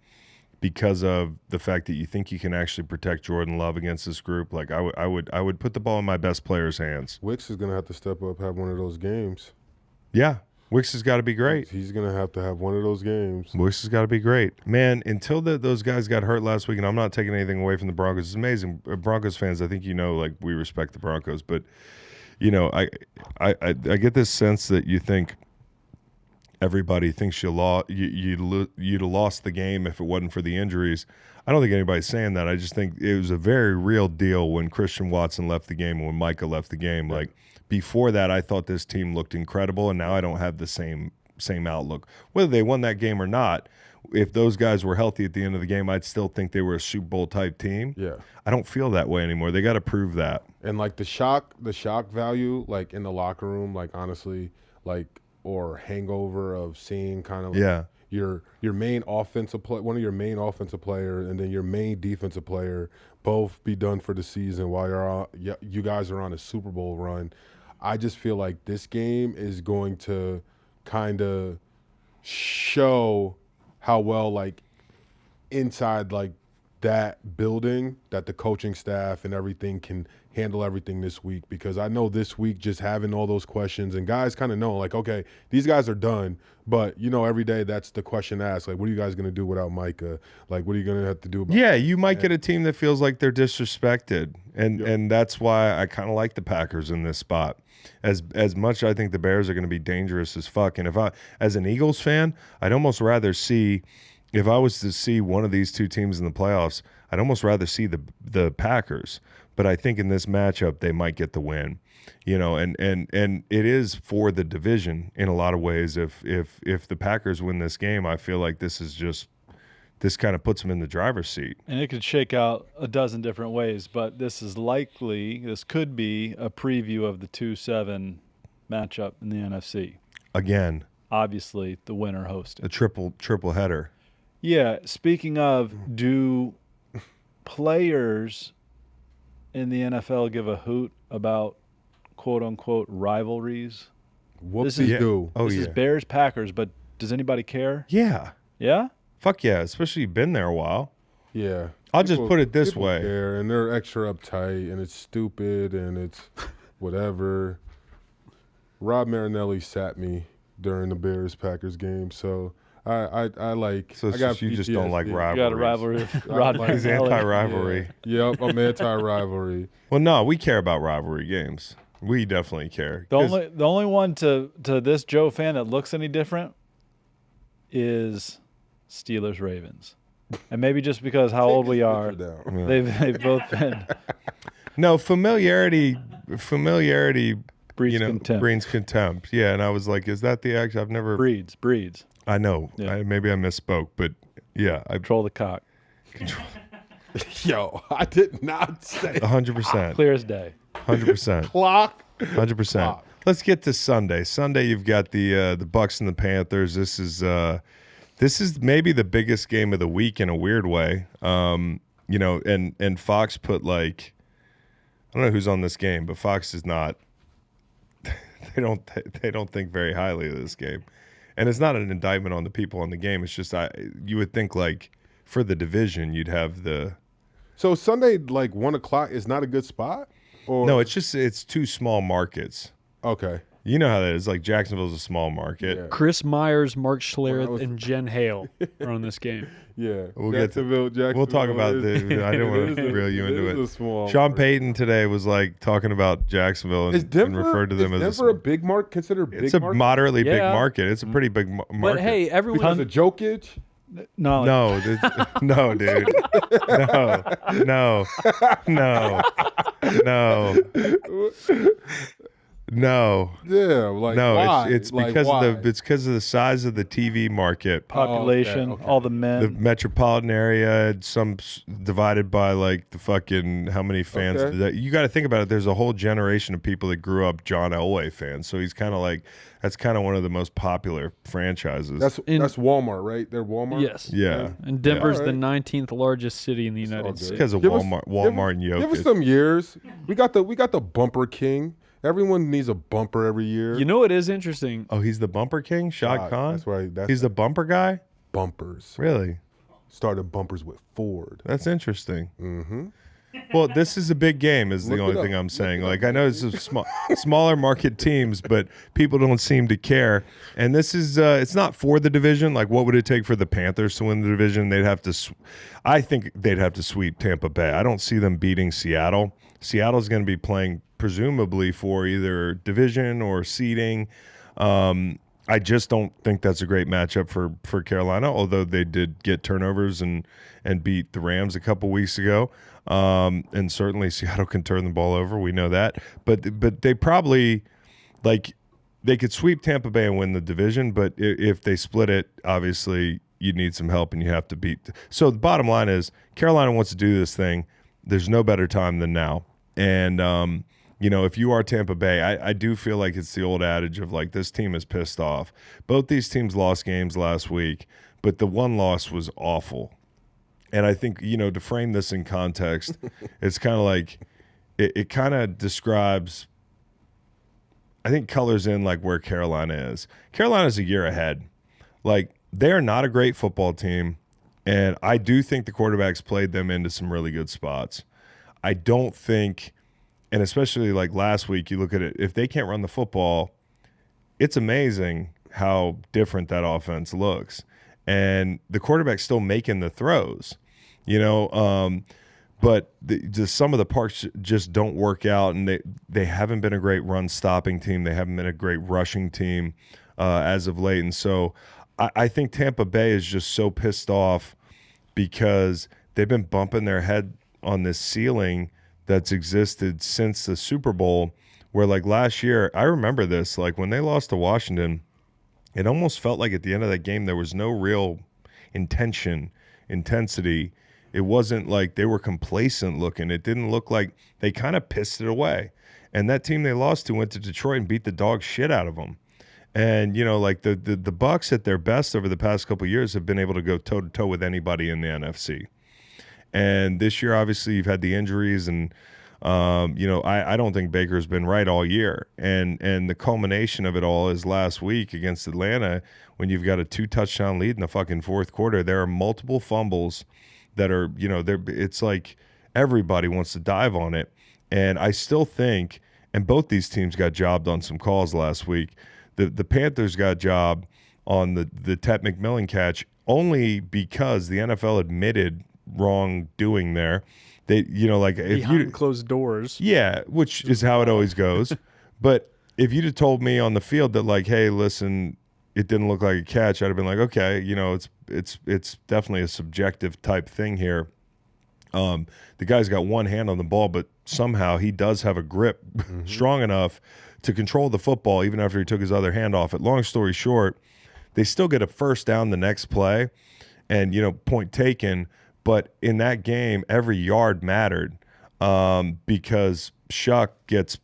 because of the fact that you think you can actually protect Jordan Love against this group, I would put the ball in my best player's hands. Wicks is going to have to step up, have one of those games. Yeah. Wicks has got to be great. He's going to have one of those games. Wicks has got to be great. Man, until those guys got hurt last week, and I'm not taking anything away from the Broncos. It's amazing. Broncos fans, I think like we respect the Broncos, but I get this sense that you think everybody thinks you'd have lost the game if it wasn't for the injuries. I don't think anybody's saying that. I just think it was a very real deal when Christian Watson left the game and when Micah left the game. Like before that, I thought this team looked incredible, and now I don't have the same outlook. Whether they won that game or not, if those guys were healthy at the end of the game, I'd still think they were a Super Bowl type team. Yeah. I don't feel that way anymore. They got to prove that. And like the shock value, like in the locker room, like honestly, like or hangover of seeing kind of like your main offensive play, one of your main offensive players, and then your main defensive player both be done for the season while you guys are on a Super Bowl run. I just feel like this game is going to kind of show how well like inside like that building that the coaching staff and everything can handle everything this week, because I know this week just having all those questions and guys kind of know like, okay, these guys are done, but every day that's the question asked, like, what are you guys going to do without Micah? Like, what are you going to have to do about you might get a team that feels like they're disrespected, and that's why I kind of like the Packers in this spot. As much I think the Bears are going to be dangerous as fuck, and if I, as an Eagles fan, I'd almost rather see, if I was to see one of these two teams in the playoffs, I'd almost rather see the Packers. But I think in this matchup they might get the win, and it is for the division in a lot of ways. If the Packers win this game, I feel like this kind of puts them in the driver's seat. And it could shake out a dozen different ways, but this could be a preview of the 2-7 matchup in the NFC. Again, obviously the winner hosting. A triple header. Yeah, speaking of, do players in the NFL give a hoot about quote-unquote rivalries? This is Bears Packers, but does anybody care? Yeah. Yeah? Fuck yeah, especially you've been there a while. Yeah. I'll just put it this way. Care, and they're extra uptight, and it's stupid, and it's whatever. Rob Marinelli sat me during the Bears-Packers game, so I like. So I got you just don't like rivalries. You got a rivalry. Rod He's anti-rivalry. Yeah. Yep, I'm anti-rivalry. Well, no, we care about rivalry games. We definitely care. The only one to this Joe fan that looks any different is Steelers Ravens, and maybe just because how old we are, they've both been. No, familiarity breeds contempt. Yeah, and I was like, is that the act? I've never breeds. I know. Yeah. Maybe I misspoke, but yeah, I control the cock. Yo, I did not say 100%. Clear as day. 100%. Clock. 100%. Let's get to Sunday. Sunday, you've got the Bucs and the Panthers. This is maybe the biggest game of the week in a weird way. And Fox put like, I don't know who's on this game, but Fox is not. They don't think very highly of this game, and it's not an indictment on the people on the game. It's just you would think like for the division you'd have the. So Sunday like 1:00 is not a good spot. Or? No, it's two small markets. Okay. You know how that is. Like Jacksonville's a small market. Yeah. Chris Myers, Mark Schlereth, and Jen Hale are on this game. Yeah. We'll Jacksonville. talk about this. I didn't want to reel you into it. Sean Payton today was like talking about Jacksonville and referred to them as Denver a big market. Considered a big It's a market? moderately big market. It's a pretty big market. But hey, everyone. Because of Jokic? No, no, dude. No. Yeah, like no. why? It's like, because why? of the size of the TV market, population, okay. all the men, the metropolitan area, some divided by like the fucking how many fans. Okay. You got to think about it. There's a whole generation of people that grew up John Elway fans, so he's kind of like that's kind of one of the most popular franchises. That's Walmart, right? They're Walmart. Yes. Yeah. And Denver's Yeah. the 19th largest city in the United States. because of Walmart and Jokic. Give us some years. We got the bumper king. Everyone needs a bumper every year. You know what is interesting? Oh, he's the bumper king, Shad Khan. That's right. He's the bumper guy. bumpers. Really? Started bumpers with Ford. That's interesting. Mm-hmm. Well, this is a big game is the Look it only up. thing I'm saying. Look it Like, up. I know it's a smaller market teams, but people don't seem to care. And this is it's not for the division. Like, what would it take for the Panthers to win the division? They'd have to I think they'd have to sweep Tampa Bay. I don't see them beating Seattle. Seattle's going to be playing presumably for either division or seeding. I just don't think that's a great matchup for Carolina, although they did get turnovers and beat the Rams a couple weeks ago. And certainly Seattle can turn the ball over. We know that. But they probably, like, they could sweep Tampa Bay and win the division, but if they split it, obviously you need some help and you have to beat. So the bottom line is Carolina wants to do this thing. There's no better time than now. And, if you are Tampa Bay, I do feel like it's the old adage of, like, this team is pissed off. Both these teams lost games last week, but the one loss was awful. And I think, to frame this in context, it's kind of like it kind of describes, I think, colors in, like, where Carolina is. Carolina's a year ahead. Like, they're not a great football team, and I do think the quarterbacks played them into some really good spots. I don't think, and especially like last week, you look at it, if they can't run the football, it's amazing how different that offense looks. And the quarterback's still making the throws, but just some of the parts just don't work out, and they haven't been a great run-stopping team. They haven't been a great rushing team as of late. And so I think Tampa Bay is just so pissed off because they've been bumping their head on this ceiling that's existed since the Super Bowl, where, like, last year, I remember this, like, when they lost to Washington, it almost felt like at the end of that game there was no real intensity. It wasn't like they were complacent looking. It didn't look like they kind of pissed it away. And that team they lost to went to Detroit and beat the dog shit out of them. And, like the Bucs at their best over the past couple of years have been able to go toe-to-toe with anybody in the NFC. And this year, obviously, you've had the injuries, and I don't think Baker's been right all year. And the culmination of it all is last week against Atlanta, when you've got a 2-touchdown lead in the fucking fourth quarter. There are multiple fumbles that are, it's like everybody wants to dive on it. And I still think, and both these teams got jobbed on some calls last week. The Panthers got jobbed on the Ted McMillan catch only because the NFL admitted wrongdoing there. They, like, if Behind closed doors. Yeah, which is how it always goes. But if you'd have told me on the field that, like, hey, listen, it didn't look like a catch, I'd have been like, okay, it's definitely a subjective type thing here. The guy's got one hand on the ball, but somehow he does have a grip strong enough to control the football even after he took his other hand off it. Long story short, they still get a first down the next play, and, point taken. But in that game, every yard mattered because Shuck gets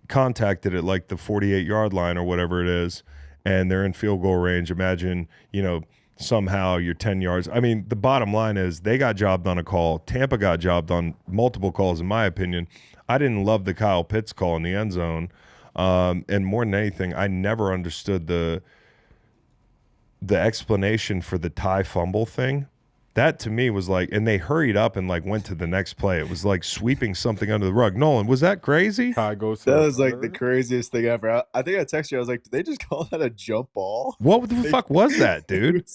contacted at, like, the 48-yard line or whatever it is, and they're in field goal range. Imagine, somehow you're 10 yards. I mean, the bottom line is they got jobbed on a call. Tampa got jobbed on multiple calls, in my opinion. I didn't love the Kyle Pitts call in the end zone. And more than anything, I never understood the explanation for the tie fumble thing. That to me was like, and they hurried up and, like, went to the next play. It was like sweeping something under the rug. Nolan, was that crazy? That was like the craziest thing ever. I think I texted you. I was like, did they just call that a jump ball? What the fuck was that, dude?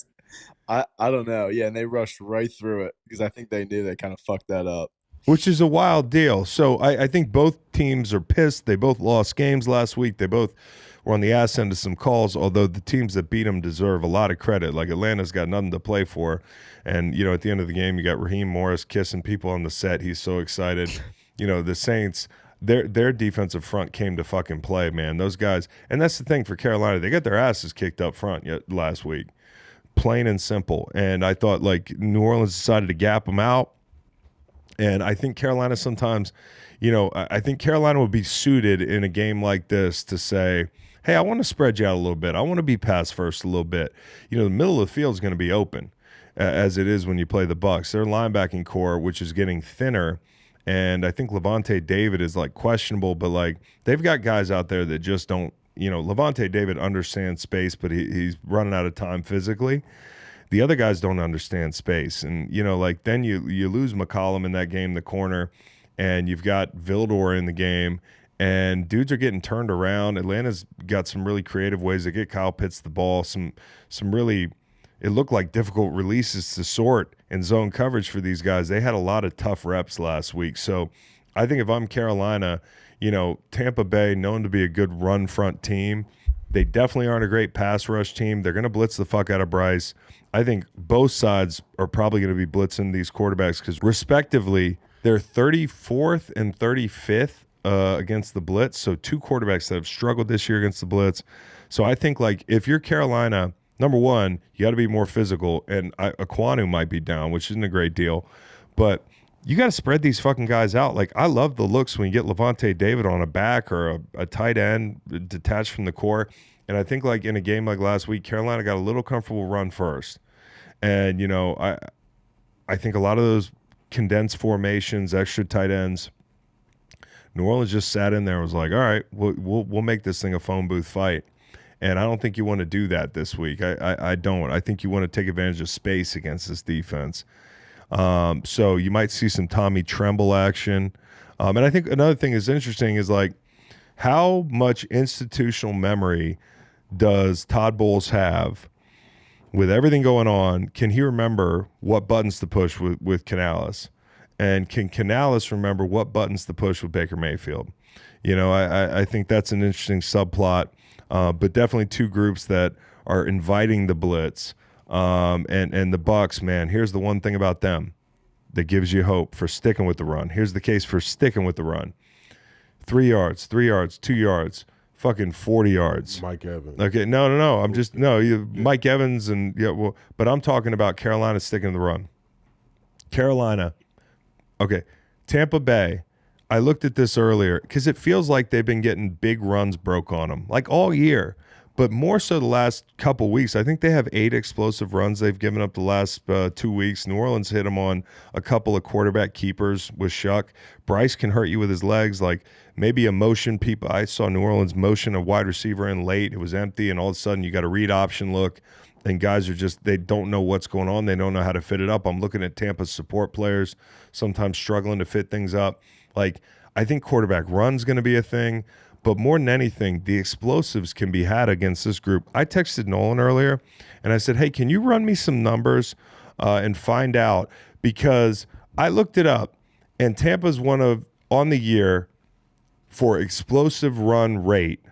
I don't know. Yeah, and they rushed right through it because I think they knew they kind of fucked that up. Which is a wild deal. So I think both teams are pissed. They both lost games last week. They both were on the ass end of some calls, although the teams that beat them deserve a lot of credit. Like, Atlanta's got nothing to play for. And, at the end of the game, you got Raheem Morris kissing people on the set. He's so excited. The Saints, their defensive front came to fucking play, man. Those guys, and that's the thing for Carolina. They got their asses kicked up front last week. Plain and simple. And I thought, like, New Orleans decided to gap them out. And I think Carolina sometimes, I think Carolina would be suited in a game like this to say, hey, I want to spread you out a little bit. I want to be pass first a little bit. The middle of the field is going to be open, as it is when you play the Bucs. Their linebacking core, which is getting thinner, and I think Levante David is, like, questionable, but, like, they've got guys out there that just don't, Levante David understands space, but he's running out of time physically. the other guys don't understand space. And, like then you lose McCollum in that game, the corner, and you've got Vildor in the game, and dudes are getting turned around. Atlanta's got some really creative ways to get Kyle Pitts the ball, some really – it looked like difficult releases to sort in zone coverage for these guys. They had a lot of tough reps last week. So I think if I'm Carolina, Tampa Bay, known to be a good run front team, they definitely aren't a great pass rush team. They're going to blitz the fuck out of Bryce. I think both sides are probably going to be blitzing these quarterbacks because respectively, they're 34th and 35th against the blitz. So two quarterbacks that have struggled this year against the blitz. So I think like if you're Carolina – number one, you got to be more physical, and Aquanu might be down, which isn't a great deal, but you got to spread these fucking guys out. Like, I love the looks when you get Levante David on a back or a tight end detached from the core, and I think, like, in a game like last week, Carolina got a little comfortable run first, and, I think a lot of those condensed formations, extra tight ends, New Orleans just sat in there and was like, all right, we'll make this thing a phone booth fight. And I don't think you want to do that this week. I don't. I think you want to take advantage of space against this defense. So you might see some Tommy Tremble action. And I think another thing is interesting is like how much institutional memory does Todd Bowles have with everything going on? Can he remember what buttons to push with Canales? And can Canales remember what buttons to push with Baker Mayfield? I think that's an interesting subplot. But definitely two groups that are inviting the blitz. And the Bucs, man, here's the one thing about them that gives you hope for sticking with the run. Here's the case for sticking with the run. 3 yards, 2 yards, fucking 40 yards. Mike Evans. Okay, no. I'm just Mike Evans but I'm talking about Carolina sticking to the run. Carolina. Okay, Tampa Bay. I looked at this earlier because it feels like they've been getting big runs broke on them, like all year, but more so the last couple weeks. I think they have 8 explosive runs they've given up the last 2 weeks. New Orleans hit them on a couple of quarterback keepers with Shuck. Bryce can hurt you with his legs, like maybe a motion. I saw New Orleans motion a wide receiver in late. It was empty, and all of a sudden you got a read option look, and guys are just, they don't know what's going on. They don't know how to fit it up. I'm looking at Tampa's support players sometimes struggling to fit things up. Like, I think quarterback run's going to be a thing, but more than anything, the explosives can be had against this group. I texted Nolan earlier, and I said, hey, can you run me some numbers and find out? Because I looked it up, and Tampa's on the year for explosive run rate.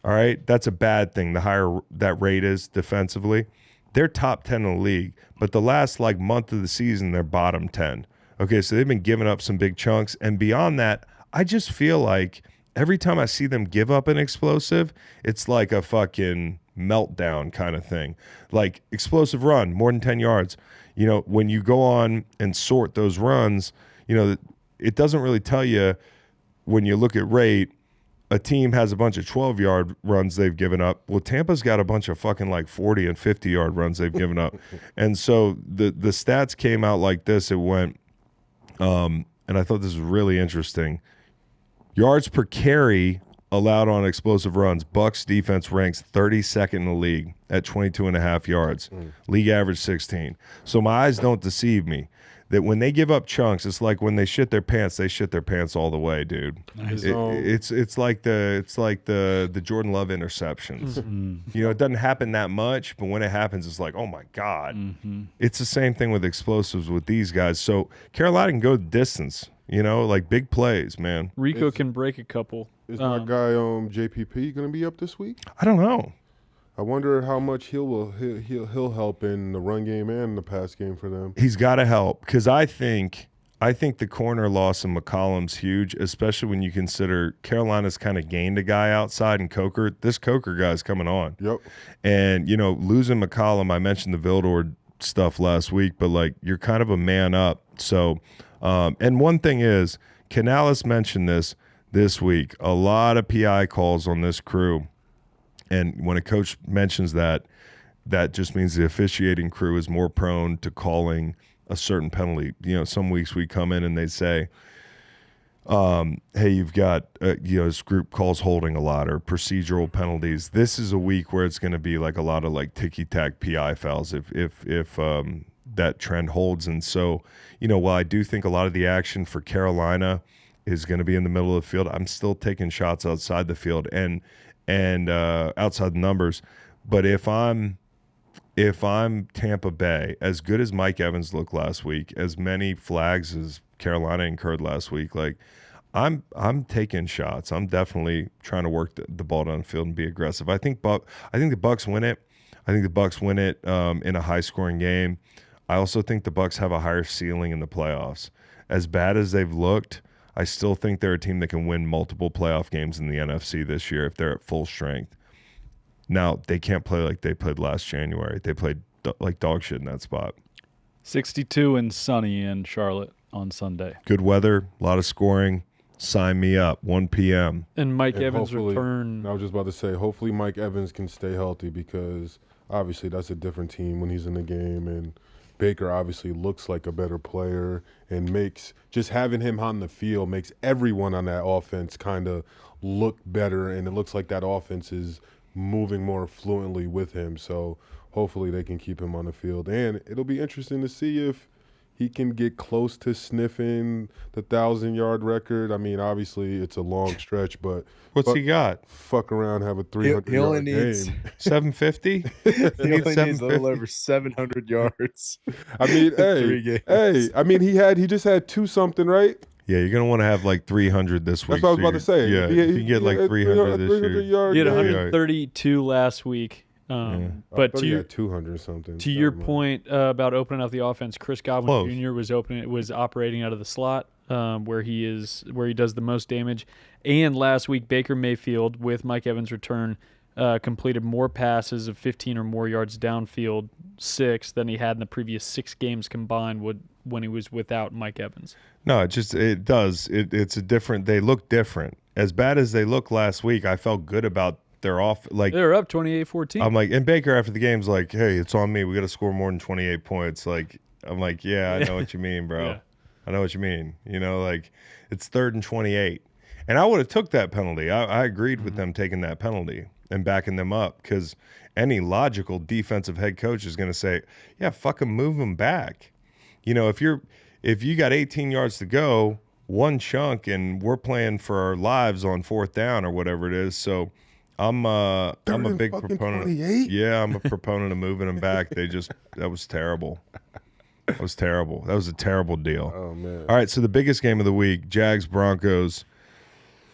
All right? That's a bad thing, the higher that rate is defensively. They're top 10 in the league, but the last, month of the season, they're bottom 10. Okay, so they've been giving up some big chunks. And beyond that, I just feel like every time I see them give up an explosive, it's like a fucking meltdown kind of thing. Like explosive run, more than 10 yards. When you go on and sort those runs, it doesn't really tell you when you look at rate, a team has a bunch of 12-yard runs they've given up. Well, Tampa's got a bunch of fucking 40 and 50-yard runs they've given up. And so the stats came out like this. It went and I thought this was really interesting. Yards per carry allowed on explosive runs. Bucs defense ranks 32nd in the league at 22.5 yards. League average 16. So my eyes don't deceive me. That when they give up chunks, it's like when they shit their pants, they shit their pants all the way, dude. Nice. It's like the Jordan Love interceptions. It doesn't happen that much, but when it happens, it's like, oh my God. Mm-hmm. It's the same thing with explosives with these guys. So Carolina can go the distance, big plays, man. Rico can break a couple. Is my guy JPP going to be up this week? I don't know. I wonder how much he'll help in the run game and the pass game for them. He's got to help because I think the corner loss in McCollum's huge, especially when you consider Carolina's kind of gained a guy outside in Coker. This Coker guy's coming on. Yep. And losing McCollum, I mentioned the Vildor stuff last week, but you're kind of a man up. So, and one thing is, Canales mentioned this week. A lot of PI calls on this crew. And when a coach mentions that just means the officiating crew is more prone to calling a certain penalty. Some weeks we come in and they say, hey, you've got this group calls holding a lot or procedural penalties. This is a week where it's going to be like a lot of like ticky-tack PI fouls if that trend holds. And so, while I do think a lot of the action for Carolina is going to be in the middle of the field, I'm still taking shots outside the field and outside the numbers. But if I'm Tampa Bay, as good as Mike Evans looked last week, as many flags as Carolina incurred last week, like I'm taking shots. I'm definitely trying to work the ball down the field and be aggressive. I think the Bucs win it. I think the Bucs win it in a high-scoring game. I also think the Bucs have a higher ceiling in the playoffs. As bad as they've looked, I still think they're a team that can win multiple playoff games in the NFC this year if they're at full strength. Now, they can't play like they played last January. They played like dog shit in that spot. 62 and sunny in Charlotte on Sunday. Good weather, a lot of scoring. Sign me up, 1 p.m. And Mike Evans hopefully- return. I was just about to say, hopefully Mike Evans can stay healthy because obviously that's a different team when he's in the game, and Baker obviously looks like a better player and makes just having him on the field makes everyone on that offense kind of look better, and it looks like that offense is moving more fluently with him. So hopefully they can keep him on the field, and it'll be interesting to see if he can get close to sniffing the 1,000-yard record. I mean, obviously it's a long stretch, but What's he got? fuck around, have a He only 300-yard needs game. 750? he only needs a little over 700 yards. I mean, Three games. he just had 2 something, right? Yeah, you're going to want to have like 300 this week. That's what I was about to say. Yeah, if you get like 300 this year. Yard He had game. 132 last week. I But thought to he your, had 200 something. to your point about opening up the offense, Chris Godwin Close. Jr. was operating out of the slot where he does the most damage. And last week, Baker Mayfield, with Mike Evans' return, completed more passes of 15 or more yards downfield, 6, than he had in the previous 6 games combined when he was without Mike Evans. No, it does. It's a different. They look different. As bad as they looked last week, I felt good about their off. Like They were up 28-14. I'm like, and Baker after the game's like, hey, it's on me. We got to score more than 28 points. Like I'm like, yeah, I know what you mean, bro. Yeah. I know what you mean. Like it's 3rd and 28, and I would have took that penalty. I agreed with them taking that penalty and backing them up because any logical defensive head coach is going to say, yeah, fucking move them back. If you got 18 yards to go, one chunk, and we're playing for our lives on 4th down or whatever it is. So I'm a big proponent. 28? Yeah, I'm a proponent of moving them back. That was terrible. That was terrible. That was a terrible deal. Oh, man. All right, so the biggest game of the week, Jags Broncos.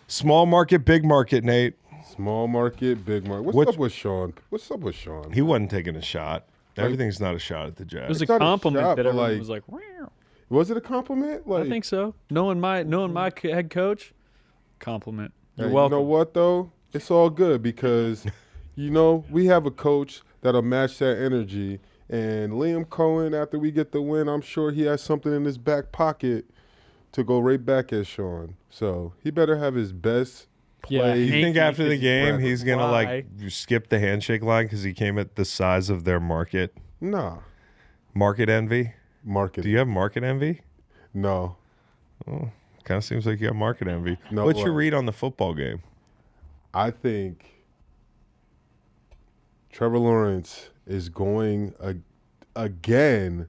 Small market, big market, Nate. Small market, big market. What's up with Sean? He wasn't taking a shot. Everything's not a shot at the It Jags. was a It's not a compliment shot, that but, everyone like, was like, wow. Was it a compliment? Like, I think so. Knowing my head coach, compliment. You're hey, welcome. You know what, though? It's all good because, we have a coach that'll match that energy. And Liam Cohen, after we get the win, I'm sure he has something in his back pocket to go right back at Sean. So he better have his best Yeah, play. You think after the Hank game breath. he's going to Why? skip the handshake line because he came at the size of their market? Nah. Market envy? Market. Do you have market envy? No. Kind of seems like you have market envy. No, What's your well- read on the football game? I think Trevor Lawrence is going again.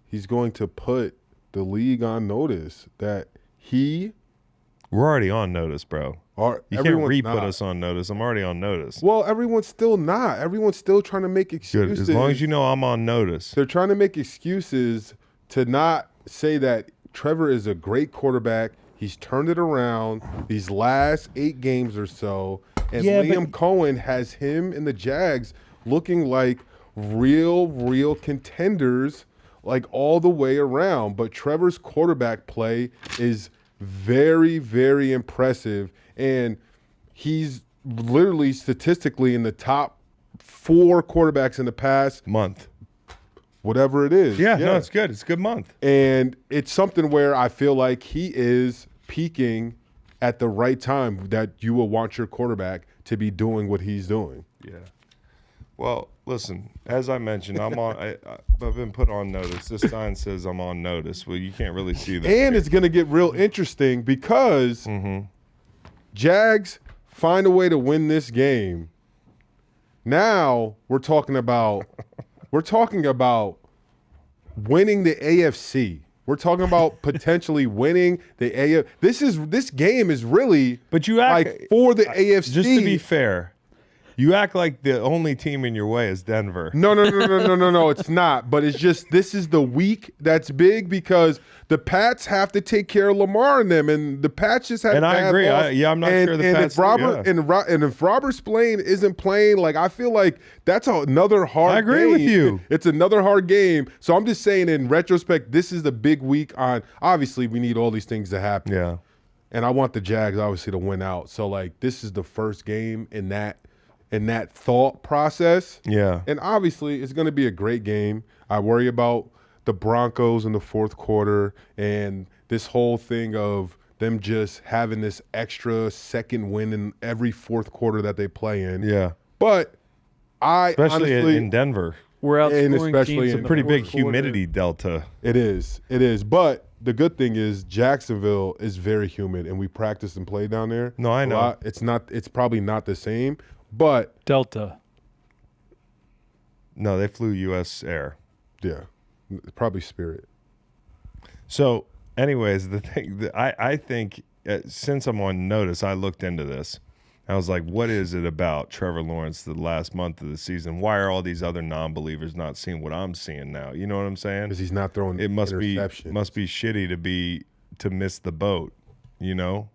He's going to put the league on notice that We're already on notice, bro. You can't everyone's re-put not. us on notice. I'm already on notice. Well, everyone's still not. Everyone's still trying to make Good. excuses. As long as you know I'm on notice. They're trying to make excuses to not say that Trevor is a great quarterback. He's turned it around these last 8 games or so. And Yeah, Liam Cohen has him and the Jags looking like real contenders, like all the way around. But Trevor's quarterback play is very, very impressive. And he's literally statistically in the top 4 quarterbacks in the past Month. whatever it is. Yeah, no, it's good. It's a good month. And it's something where I feel like he is peaking at the right time that you will want your quarterback to be doing what he's doing. Yeah. Well, listen, as I mentioned, I've been put on notice. This sign says I'm on notice. Well, you can't really see that. And it's going to get real interesting because Jags find a way to win this game. Now we're talking about winning the AFC. We're talking about potentially winning the AFC. This game is really But you act like for the AFC. Just to be fair, you act like the only team in your way is Denver. No, it's not. But it's just this is the week that's big because the Pats have to take care of Lamar and them, and the Pats just have. And I agree. I'm not sure the Pats. If Robert Spillane isn't playing, like I feel like that's another hard game. I agree with you. It's another hard game. So I'm just saying, in retrospect, this is the big week. Obviously, we need all these things to happen. Yeah. And I want the Jags obviously to win out. So like this is the first game in that thought process. Yeah. And obviously, it's going to be a great game. I worry about the Broncos in the fourth quarter and this whole thing of them just having this extra second win in every fourth quarter that they play in. Yeah. But especially honestly, in Denver. We're outscoring teams It's a pretty big humidity delta. It is. But the good thing is Jacksonville is very humid, and we practice and play down there. No, I know. It's probably not the same, but Delta. No, they flew U.S. Air. Yeah, probably Spirit. So, anyways, the thing that I think since I'm on notice, I looked into this. I was like, what is it about Trevor Lawrence the last month of the season? Why are all these other non-believers not seeing what I'm seeing now? You know what I'm saying? Because he's not throwing interceptions. It must be shitty to miss the boat, you know?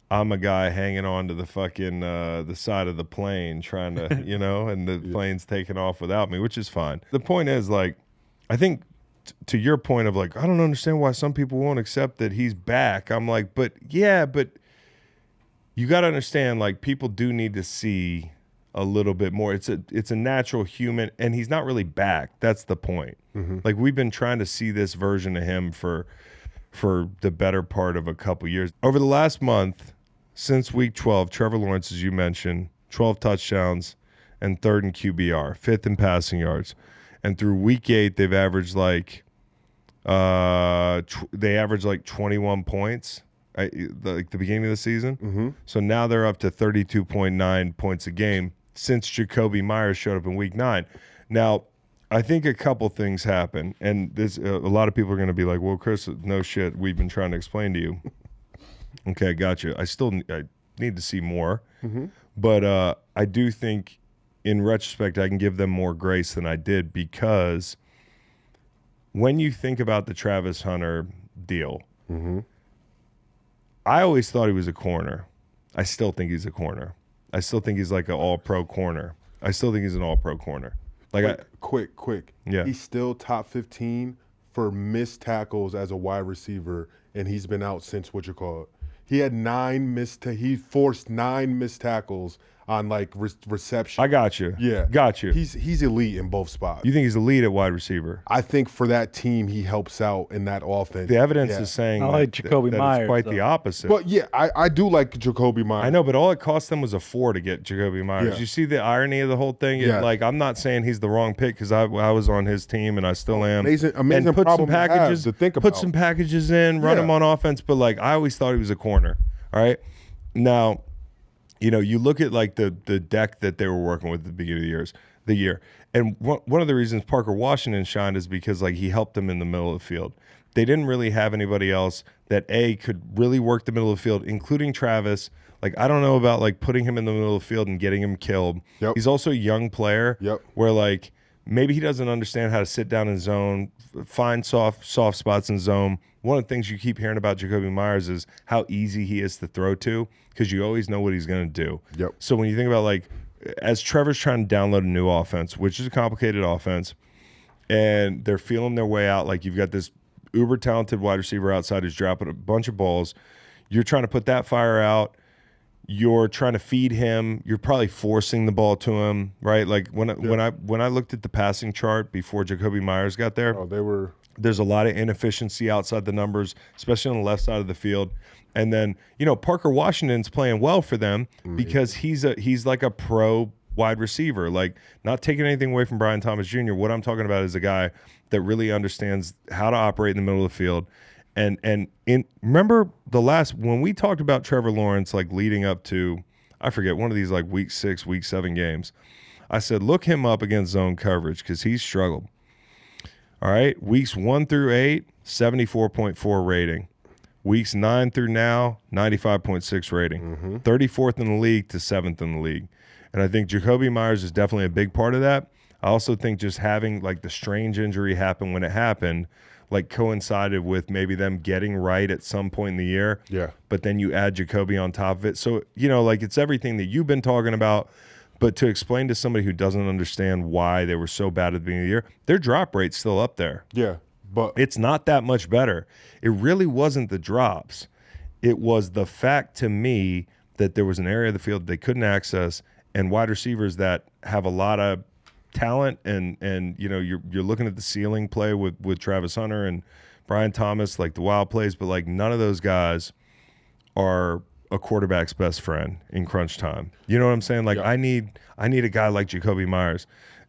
I'm a guy hanging on to the fucking the side of the plane trying to, you know, and the plane's taking off without me, which is fine. The point is, like, I think to your point of like, I don't understand why some people won't accept that he's back. I'm like, but you got to understand, like, people do need to see a little bit more. It's a natural human, and he's not really back. That's the point. Mm-hmm. Like, we've been trying to see this version of him for the better part of a couple years. Over the last month, since week 12, Trevor Lawrence, as you mentioned, 12 touchdowns and third in QBR, fifth in passing yards. And through week 8, they've averaged like 21 points at the beginning of the season. Mm-hmm. So now they're up to 32.9 points a game since Jacoby Myers showed up in week 9. Now, I think a couple things happen, and this a lot of people are going to be like, well, Chris, no shit, we've been trying to explain to you. Okay, gotcha. I need to see more. Mm-hmm. But I do think in retrospect I can give them more grace than I did, because when you think about the Travis Hunter deal, mm-hmm. I always thought he was a corner. I still think he's a corner. I still think he's like an all-pro corner. I still think he's an all-pro corner. Like quick. Yeah. He's still top 15 for missed tackles as a wide receiver, and he's been out since He had 9 he forced 9 missed tackles on like reception. I got you. Yeah. Got you. He's elite in both spots. You think he's elite at wide receiver? I think for that team, he helps out in that offense. The evidence is saying I like Jacoby Myers, it's quite the opposite. But yeah, I do like Jacoby Myers. I know, but all it cost them was a 4 to get Jacoby Myers. Yeah. You see the irony of the whole thing? Yeah. Like, I'm not saying he's the wrong pick, because I was on his team and I still am. Amazing and put problem some packages, to think about. Put some packages in, run him on offense, but like I always thought he was a corner. All right. Now, you know, you look at like the deck that they were working with at the beginning of the year. And one of the reasons Parker Washington shined is because like he helped them in the middle of the field. They didn't really have anybody else that could really work the middle of the field, including Travis. Like, I don't know about like putting him in the middle of the field and getting him killed. Yep. He's also a young player. Yep. Where like maybe he doesn't understand how to sit down in zone, find soft spots in zone. One of the things you keep hearing about Jacoby Myers is how easy he is to throw to, because you always know what he's going to do. Yep. So when you think about, like, as Trevor's trying to download a new offense, which is a complicated offense, and they're feeling their way out, like you've got this uber talented wide receiver outside who's dropping a bunch of balls. You're trying to put that fire out. You're trying to feed him. You're probably forcing the ball to him, right? Like when I looked at the passing chart before Jacoby Myers got there, there's a lot of inefficiency outside the numbers, especially on the left side of the field. And then, you know, Parker Washington's playing well for them because he's like a pro wide receiver. Like, not taking anything away from Brian Thomas Jr. What I'm talking about is a guy that really understands how to operate in the middle of the field. And remember when we talked about Trevor Lawrence, like leading up to, I forget, one of these like week 6, week 7 games, I said, look him up against zone coverage because he's struggled. All right, weeks 1 through 8, 74.4 rating. Weeks 9 through now, 95.6 rating. 34th in the league to 7th in the league. And I think Jakobi Meyers is definitely a big part of that. I also think just having like the strange injury happen when it happened, like coincided with maybe them getting right at some point in the year. Yeah. But then you add Jakobi on top of it. So, like it's everything that you've been talking about. But to explain to somebody who doesn't understand why they were so bad at the beginning of the year, their drop rate's still up there. Yeah, but it's not that much better. It really wasn't the drops. It was the fact to me that there was an area of the field they couldn't access, and wide receivers that have a lot of talent, and you're looking at the ceiling play with Travis Hunter and Brian Thomas, like the wild plays, but like none of those guys are a quarterback's best friend in crunch time. You know what I'm saying? Like, yeah. I need a guy like Jakobi Meyers,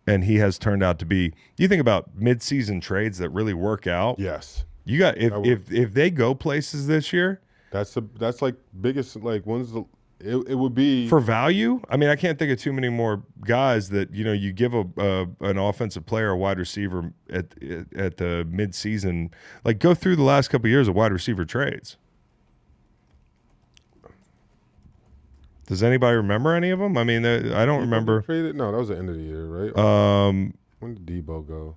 and he has turned out to be. You think about midseason trades that really work out. Yes, you got if they go places this year. That's like biggest, like, when's the it would be for value. I mean, I can't think of too many more guys that you give an offensive player, a wide receiver at the midseason. Like, go through the last couple of years of wide receiver trades. Does anybody remember any of them? I mean, I don't remember. Traded? No, that was the end of the year, right? When did Debo go?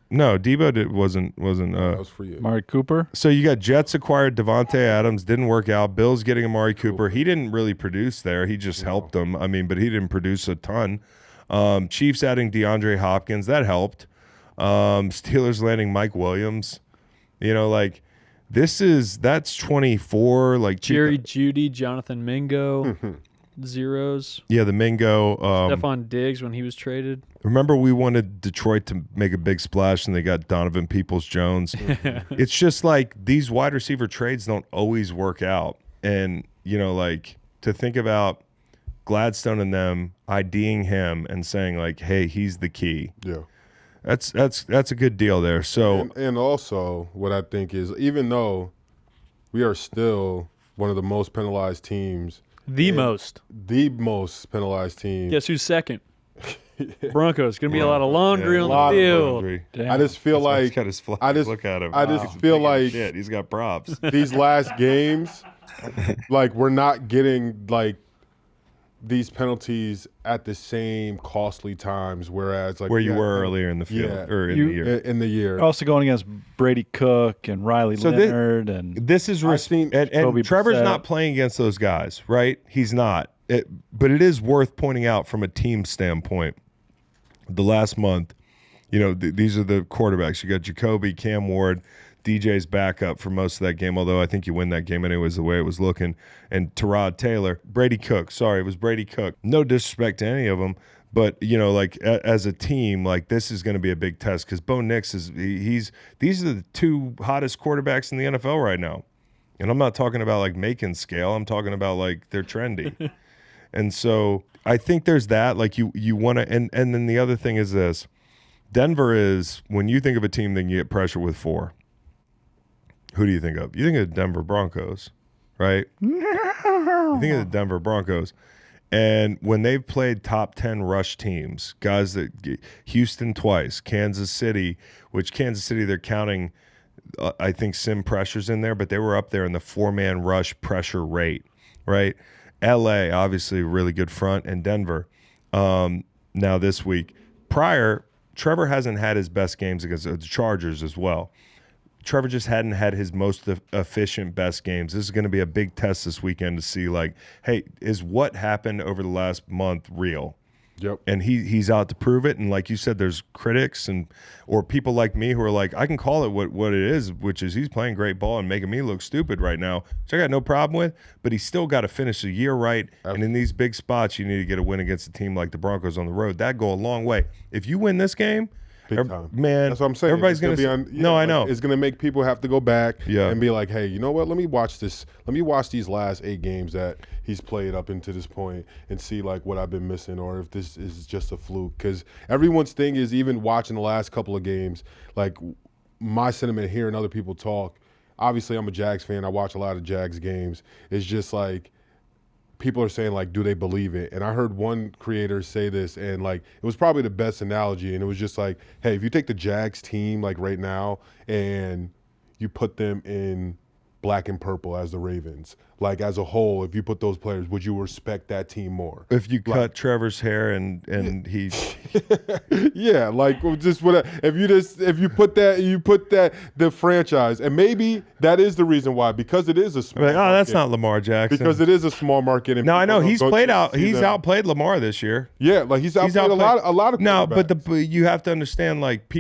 No, Debo wasn't. That was for you. Amari Cooper. So you got Jets acquired Devontae Adams, didn't work out. Bills getting Amari Cooper. He didn't really produce there. He just helped them. I mean, but he didn't produce a ton. Chiefs adding DeAndre Hopkins, that helped. Steelers landing Mike Williams. Like, that's 24. Like Jerry Jeudy, Jonathan Mingo. Zeros. Yeah, the Mingo. Stephon Diggs when he was traded. Remember, we wanted Detroit to make a big splash, and they got Donovan Peoples-Jones. It's just like these wide receiver trades don't always work out. And, like, to think about Gladstone and them IDing him and saying, like, hey, he's the key. Yeah. That's a good deal there. So and also what I think is, even though we are still one of the most penalized teams, the most penalized team. Guess who's second? Broncos. Going to be a lot of laundry on the field. I just feel like got his flag. Look at him. I just feel like shit. He's got props. These last games, like, we're not getting like these penalties at the same costly times, whereas like where you were earlier in the field or in the year. In the year, also going against Brady Cook and Riley Leonard, and this is and Trevor's not playing against those guys, right? He's not. But it is worth pointing out from a team standpoint. The last month, these are the quarterbacks. You got Jacoby, Cam Ward, DJ's backup for most of that game, although I think you win that game anyways the way it was looking. And Tyrod Taylor, Brady Cook. Sorry, it was Brady Cook. No disrespect to any of them, but, like, as a team, like, this is going to be a big test because Bo Nix these are the two hottest quarterbacks in the NFL right now. And I'm not talking about, like, Macon scale. I'm talking about, like, they're trendy. And so I think there's that. Like, you want to – and then the other thing is this. Denver is – when you think of a team that you get pressure with 4, who do you think of? You think of the Denver Broncos, right? You think of the Denver Broncos. And when they've played top 10 rush teams, guys that Houston twice, Kansas City, which Kansas City they're counting, I think, sim pressures in there, but they were up there in the 4-man rush pressure rate, right? LA, obviously, a really good front, and Denver. Now this week. Prior, Trevor hasn't had his best games against the Chargers as well. Trevor just hadn't had his most efficient, best games. This is going to be a big test this weekend to see, like, hey, is what happened over the last month real? Yep. And he's out to prove it. And like you said, there's critics or people like me who are like, I can call it what it is, which is he's playing great ball and making me look stupid right now, which I got no problem with. But he's still got to finish the year right. Absolutely. And in these big spots, you need to get a win against a team like the Broncos on the road. That go a long way. If you win this game, Big time. Man, that's what I'm saying. Everybody's going to be on. No, I know. It's going to make people have to go back Yeah. and be like, hey, you know what? Let me watch this. Let me watch these last 8 games that he's played up into this point and see like what I've been missing or if this is just a fluke. Because everyone's thing is, even watching the last couple of games, like my sentiment hearing other people talk. Obviously, I'm a Jags fan. I watch a lot of Jags games. It's just like, people are saying, like, do they believe it? And I heard one creator say this, and, like, it was probably the best analogy. And it was just like, hey, if you take the Jags team, like, right now, and you put them in black and purple as the Ravens, like, as a whole, if you put those players, would you respect that team more? If you cut Trevor's hair and he yeah, like just what if you put that the franchise, and maybe that is the reason why, because it is a small like, oh, that's market. not Lamar Jackson. Because it is a small market. And no, I know he's played outplayed Lamar this year. Yeah, like he's outplayed a lot of no, quarterbacks. but you have to understand, like,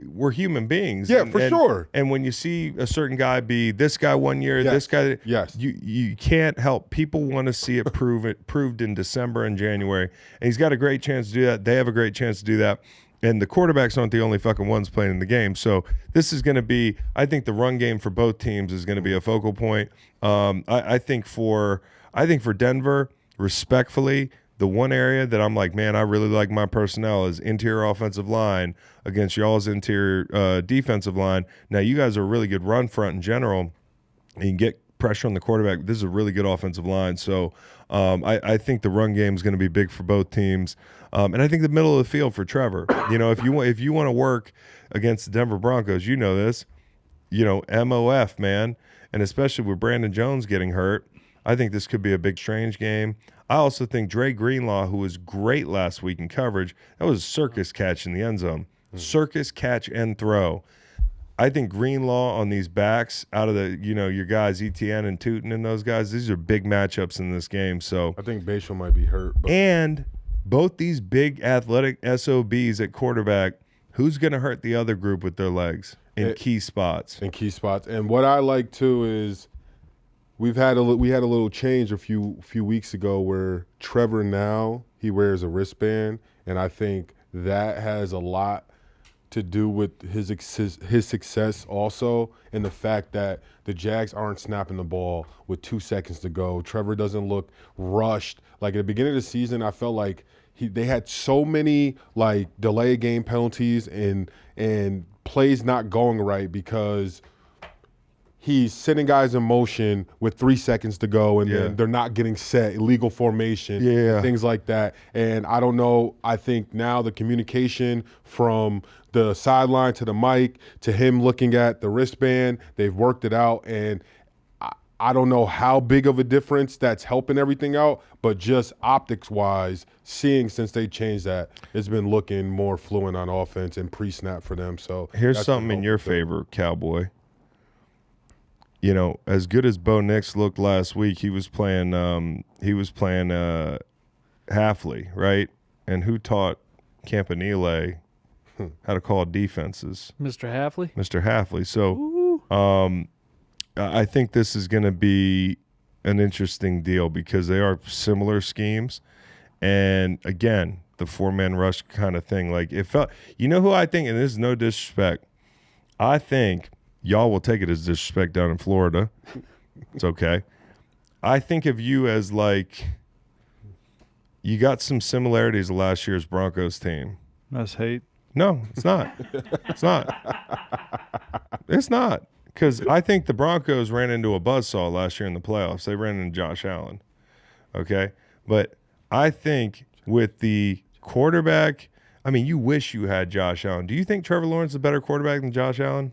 we're human beings. Yeah, for sure. And when you see a certain guy be this guy one year, this guy, yes, you can't help. People want to see it proved in December and January, and he's got a great chance to do that. They have a great chance to do that. And the quarterbacks aren't the only fucking ones playing in the game. So this is going to be, I think the run game for both teams is going to be a focal point. I think for Denver, respectfully, the one area that I'm like, man, I really like my personnel is interior offensive line against y'all's interior defensive line. Now, you guys are a really good run front in general, and you can get pressure on the quarterback. This is a really good offensive line. So I think the run game is going to be big for both teams. And I think the middle of the field for Trevor. You know, if you want to work against the Denver Broncos, you know this, MOF, man. And especially with Brandon Jones getting hurt, I think this could be a big strange game. I also think Dre Greenlaw, who was great last week in coverage, that was a circus catch in the end zone. Circus catch and throw. I think Greenlaw on these backs out of the, your guys, ETN and Tootin and those guys, these are big matchups in this game. So I think Basham might be hurt. And both these big athletic SOBs at quarterback, who's going to hurt the other group with their legs in key spots? And what I like, too, is we had a little change a few weeks ago where Trevor now, he wears a wristband, and I think that has a lot to do with his success also, and the fact that the Jags aren't snapping the ball with 2 seconds to go. Trevor doesn't look rushed. Like at the beginning of the season, I felt like they had so many like delay game penalties and plays not going right because he's sending guys in motion with 3 seconds to go, and then they're not getting set, illegal formation, things like that. And I don't know, I think now the communication from the sideline to the mic to him looking at the wristband, they've worked it out. And I don't know how big of a difference that's helping everything out, but just optics-wise, seeing since they changed that, it's been looking more fluent on offense and pre-snap for them. So here's something in your favor, Cowboy. As good as Bo Nix looked last week, he was playing Halfley, right? And who taught Campanile how to call defenses? Mr. Halfley. Mr. Halfley. So I think this is going to be an interesting deal because they are similar schemes. And, again, the four-man rush kind of thing. Like, it felt – who I think – and this is no disrespect. I think – y'all will take it as disrespect down in Florida. It's okay. I think of you as like you got some similarities to last year's Broncos team. That's hate. No, it's not. It's not. It's not. Because I think the Broncos ran into a buzzsaw last year in the playoffs. They ran into Josh Allen. Okay? But I think with the quarterback – you wish you had Josh Allen. Do you think Trevor Lawrence is a better quarterback than Josh Allen?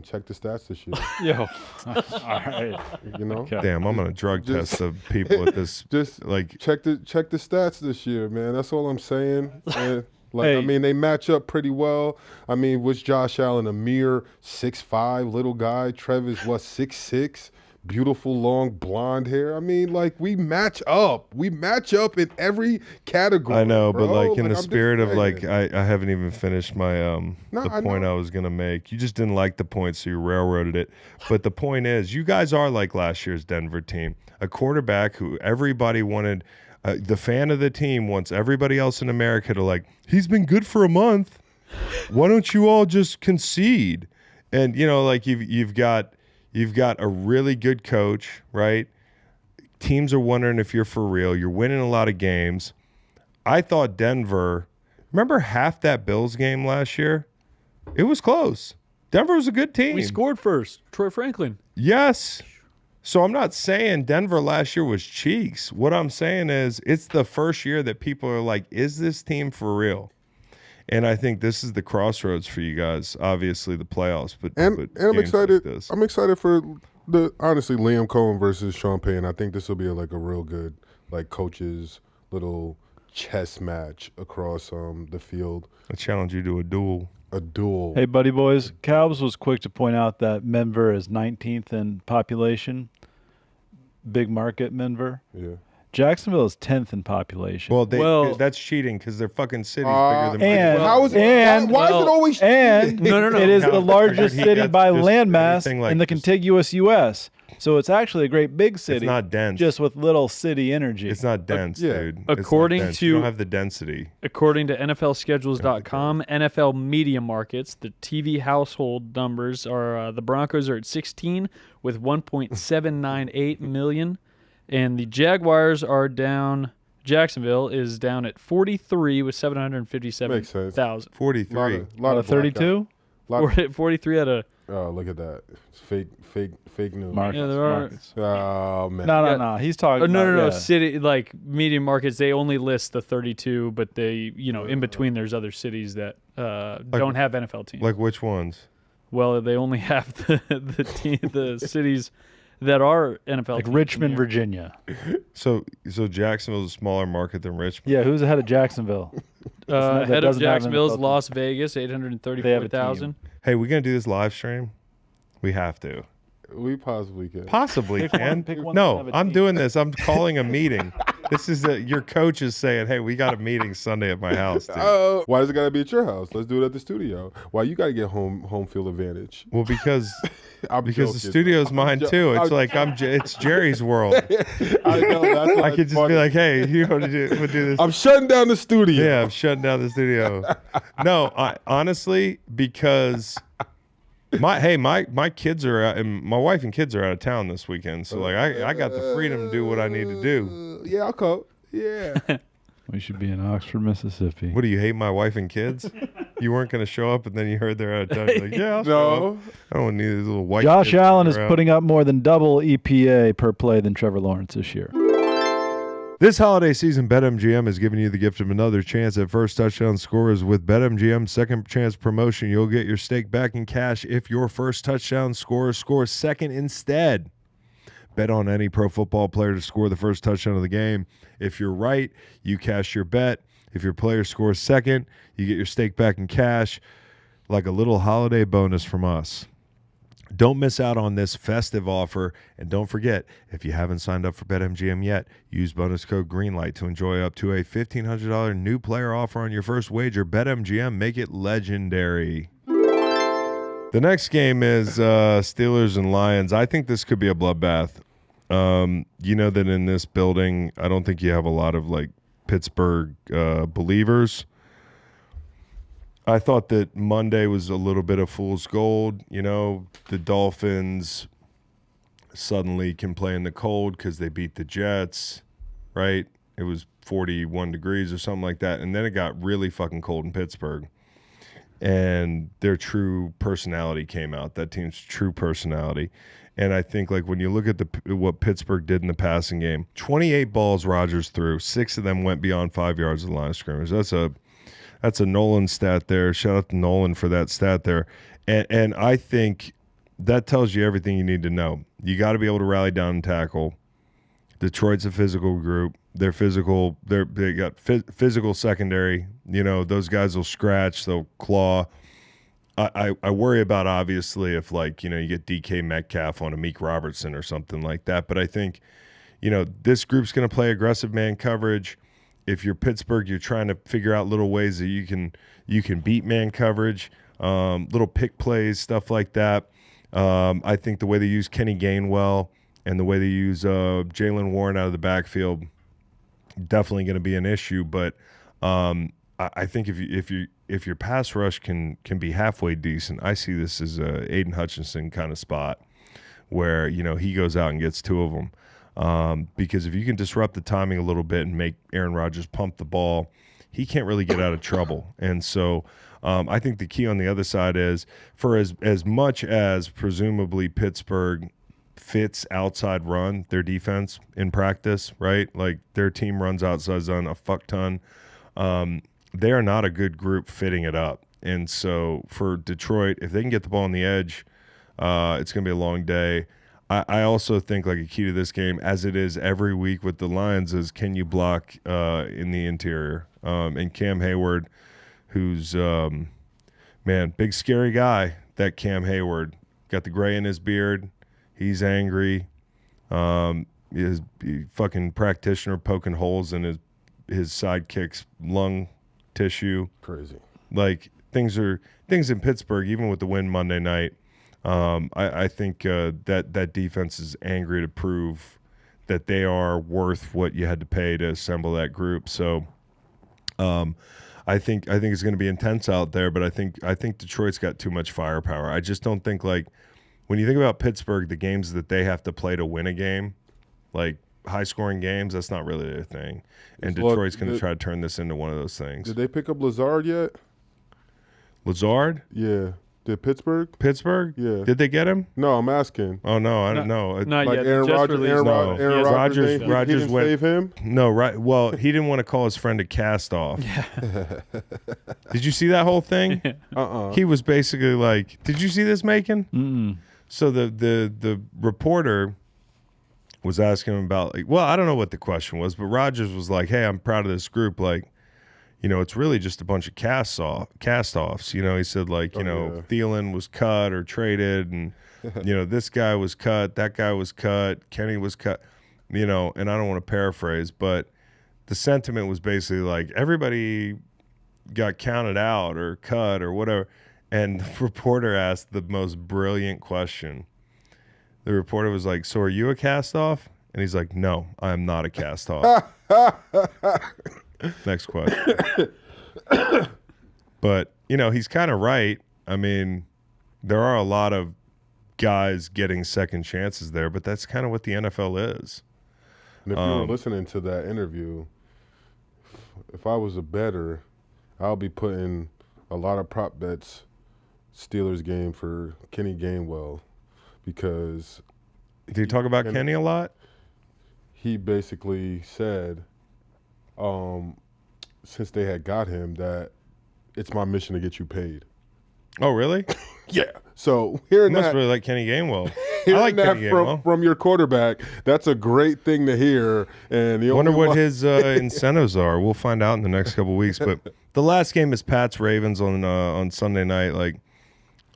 Check the stats this year. Yo. All right. Okay. Damn, I'm going to drug test the people at this. Just check the stats this year, man. That's all I'm saying. And, they match up pretty well. Was Josh Allen a mere 6'5" little guy? Trevor's 6'6"? Beautiful long blonde hair. We match up. We match up in every category. I know, bro. but in the spirit of I haven't even finished my the point I was gonna make. You just didn't like the point, so you railroaded it. But the point is, you guys are like last year's Denver team, a quarterback who everybody wanted. The fan of the team wants everybody else in America to he's been good for a month. Why don't you all just concede? And like you've got a really good coach, right? Teams are wondering if you're for real. You're winning a lot of games. I thought Denver. Remember half that Bills game last year? It was close. Denver was a good team. We scored first. Troy Franklin. Yes. So I'm not saying Denver last year was cheeks. What I'm saying is it's the first year that people are like, is this team for real? And I think this is the crossroads for you guys. Obviously, the playoffs, but I'm games excited. like this. I'm excited for honestly Liam Cohen versus Sean Payton. I think this will be a real good coaches little chess match across the field. I challenge you to a duel. A duel. Hey, buddy boys. Calves was quick to point out that Denver is 19th in population. Big market, Denver. Yeah. Jacksonville is 10th in population. Well, that's cheating because their fucking city's bigger than and How is it? Why is it always and No. it is the largest city by just landmass anything like in the just- contiguous U.S. So it's actually a great big city. It's not dense. Just with little city energy. It's not dense, yeah. dude. It's not According dense. to- you don't have the density. According to NFLschedules.com, NFL media markets, the TV household numbers are the Broncos are at 16 with 1.798 million, and the Jaguars are down. Jacksonville is down at 43 with 757,000. 43. Out of 32 43 out of. Oh, look at that! It's fake news. markets. Yeah, there are- markets. Oh man. No. He's talking. Oh, no. about, yeah. City media markets. They only list the 32, but they in between there's other cities that don't have NFL teams. Like which ones? Well, they only have the cities that are NFL Like teams Richmond, in there. Virginia. So Jacksonville's a smaller market than Richmond. Yeah, who's ahead of Jacksonville? that Head of doesn't have Jacksonville is NFL Las Vegas, They have a 834,000. Hey, we gonna do this live stream? We have to. We possibly could. Possibly Pick one- can. pick one that No, have a I'm team. doing this. I'm calling a meeting. This is your coach is saying, "Hey, we got a meeting Sunday at my house, dude." Why does it gotta be at your house? Let's do it at the studio. Why you gotta get home field advantage? Well, because I'm the joking. studio's mine too. It's like it's Jerry's world. I know. That's why I could it's just funny. be like, "Hey, you want to do this?" I'm shutting down the studio. Yeah, I'm shutting down the studio. No, honestly, because my kids are out, and my wife and kids are out of town this weekend, so like I got the freedom to do what I need to do. Yeah, I'll come. Yeah. We should be in Oxford, Mississippi. What do you hate my wife and kids? You weren't going to show up, and then you heard they're out of town. You're like, yeah, I'll show up. No. I don't need these little white. Josh kids Allen is around. putting up more than double EPA per play than Trevor Lawrence this year. This holiday season, BetMGM is giving you the gift of another chance at first touchdown scorers with BetMGM's second chance promotion. You'll get your stake back in cash if your first touchdown scorer scores second instead. Bet on any pro football player to score the first touchdown of the game. If you're right, you cash your bet. If your player scores second, you get your stake back in cash, like a little holiday bonus from us. Don't miss out on this festive offer, and don't forget, if you haven't signed up for BetMGM yet, use bonus code GREENLIGHT to enjoy up to a $1,500 new player offer on your first wager. BetMGM, make it legendary. The next game is Steelers and Lions. I think this could be a bloodbath. You know that in this building, I don't think you have a lot of like Pittsburgh believers. I thought that Monday was a little bit of fool's gold. You know, the Dolphins suddenly can play in the cold because they beat the Jets, right? It was 41 degrees or something like that. And then it got really fucking cold in Pittsburgh. And their true personality came out, that team's true personality. And I think, like, when you look at what Pittsburgh did in the passing game, 28 balls Rodgers threw, 6 of them went beyond 5 yards of the line of scrimmage. That's a Nolan stat there. Shout out to Nolan for that stat there. And I think that tells you everything you need to know. You got to be able to rally down and tackle. Detroit's a physical group. They're physical. They got physical secondary. You know, those guys will scratch, they'll claw. I worry about, obviously, if, like, you know, you get DK Metcalf on a Meek Robertson or something like that. But I think, you know, this group's going to play aggressive man coverage. If you're Pittsburgh, you're trying to figure out little ways that you can beat man coverage, little pick plays, stuff like that. I think the way they use Kenny Gainwell and the way they use Jaylen Warren out of the backfield, definitely going to be an issue. But I think if your pass rush can be halfway decent, I see this as a Aiden Hutchinson kind of spot where he goes out and gets 2 of them. Because if you can disrupt the timing a little bit and make Aaron Rodgers pump the ball, he can't really get out of trouble. And so I think the key on the other side is for as much as presumably Pittsburgh fits outside run their defense in practice, right? Like their team runs outside zone a fuck ton. They are not a good group fitting it up. And so for Detroit, if they can get the ball on the edge, it's going to be a long day. I also think like a key to this game, as it is every week with the Lions, is can you block in the interior? And Cam Hayward, who's, big scary guy, that Cam Hayward. Got the gray in his beard. He's angry. His fucking practitioner poking holes in his sidekick's lung tissue. Crazy. Like things in Pittsburgh, even with the win Monday night. I think that defense is angry to prove that they are worth what you had to pay to assemble that group. So I think it's going to be intense out there, but I think Detroit's got too much firepower. I just don't think, like, when you think about Pittsburgh, the games that they have to play to win a game, like high-scoring games, that's not really their thing. And Detroit's going to try to turn this into one of those things. Did they pick up Lazard yet? Lazard? Yeah. Did Pittsburgh? Yeah. Did they get him? No, I'm asking. Oh no, I don't know. Not like yet. Aaron Just Rodgers. released. Aaron Rodgers. He didn't went, save him. No, right. Well, he didn't want to call his friend a cast off. Yeah. Did you see that whole thing? He was basically like, "Did you see this, Macon?" Mm-mm. So the reporter was asking him about, like, well, I don't know what the question was, but Rodgers was like, "Hey, I'm proud of this group. Like, it's really just a bunch of cast-offs. He said, like, Thielen was cut or traded, and, this guy was cut, that guy was cut, Kenny was cut, and I don't want to paraphrase, but the sentiment was basically like everybody got counted out or cut or whatever. And the reporter asked the most brilliant question. The reporter was like, "So are you a cast-off?" And he's like, "No, I am not a cast-off." Next question. But, he's kind of right. I mean, there are a lot of guys getting second chances there, but that's kind of what the NFL is. And if you were listening to that interview, if I was a bettor, I'll be putting a lot of prop bets Steelers game for Kenny Gainwell, because do you talk about Kenny a lot? He basically said, since they had got him, that it's my mission to get you paid. Oh, really? Yeah. So hearing you must that, really like Kenny Gainwell. I hearing like that Kenny Gainwell. from your quarterback, that's a great thing to hear. And the wonder only what his incentives are. We'll find out in the next couple of weeks. But the last game is Pats Ravens on Sunday night. Like,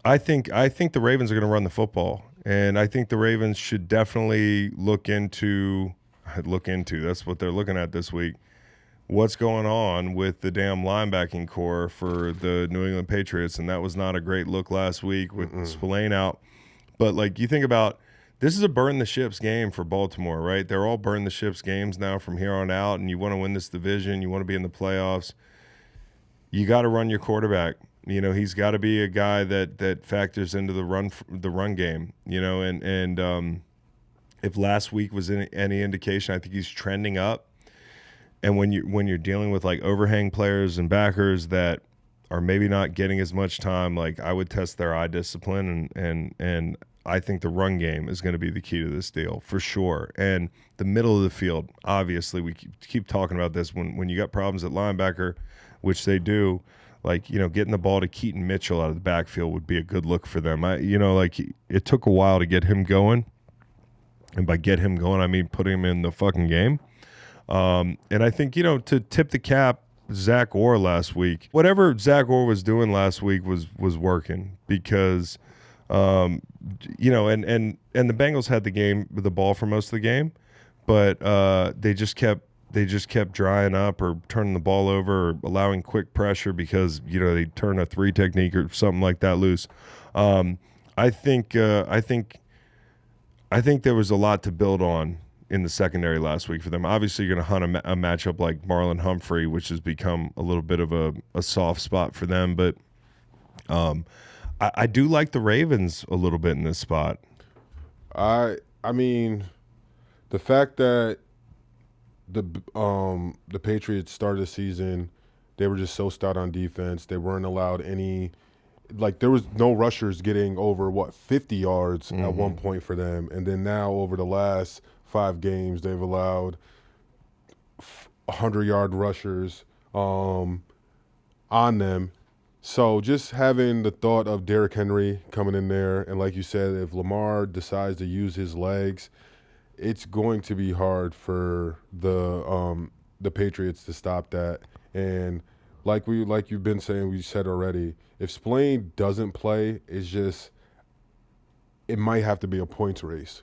I think the Ravens are going to run the football, and I think the Ravens should definitely look into. That's what they're looking at this week. What's going on with the damn linebacking core for the New England Patriots? And that was not a great look last week with Spillane out. But, like, you think about, this is a burn the ships game for Baltimore, right? They're all burn the ships games now from here on out, and you want to win this division. You want to be in the playoffs. You got to run your quarterback. He's got to be a guy that factors into the run game. And if last week was any indication, I think he's trending up. And when you're dealing with, like, overhang players and backers that are maybe not getting as much time, like, I would test their eye discipline, and I think the run game is going to be the key to this deal for sure. And the middle of the field, obviously, we keep talking about this. When you got problems at linebacker, which they do, like, getting the ball to Keaton Mitchell out of the backfield would be a good look for them. It took a while to get him going. And by get him going, I mean putting him in the fucking game. And I think, to tip the cap, Zach Orr last week, whatever Zach Orr was doing last week was working, because, and the Bengals had the ball for most of the game, but they just kept drying up or turning the ball over or allowing quick pressure because, they turn a 3 technique or something like that loose. I think there was a lot to build on in the secondary last week for them. Obviously, you're going to hunt a matchup like Marlon Humphrey, which has become a little bit of a soft spot for them. But I do like the Ravens a little bit in this spot. I mean, the fact that the Patriots started the season, they were just so stout on defense. They weren't allowed any, like there was no rushers getting over 50 yards at one point for them, and then now over the last 5 games they've allowed 100-yard rushers on them. So just having the thought of Derrick Henry coming in there, and like you said, if Lamar decides to use his legs, it's going to be hard for the Patriots to stop that. And like you've been saying, we said already, if Spillane doesn't play, it might have to be a points race.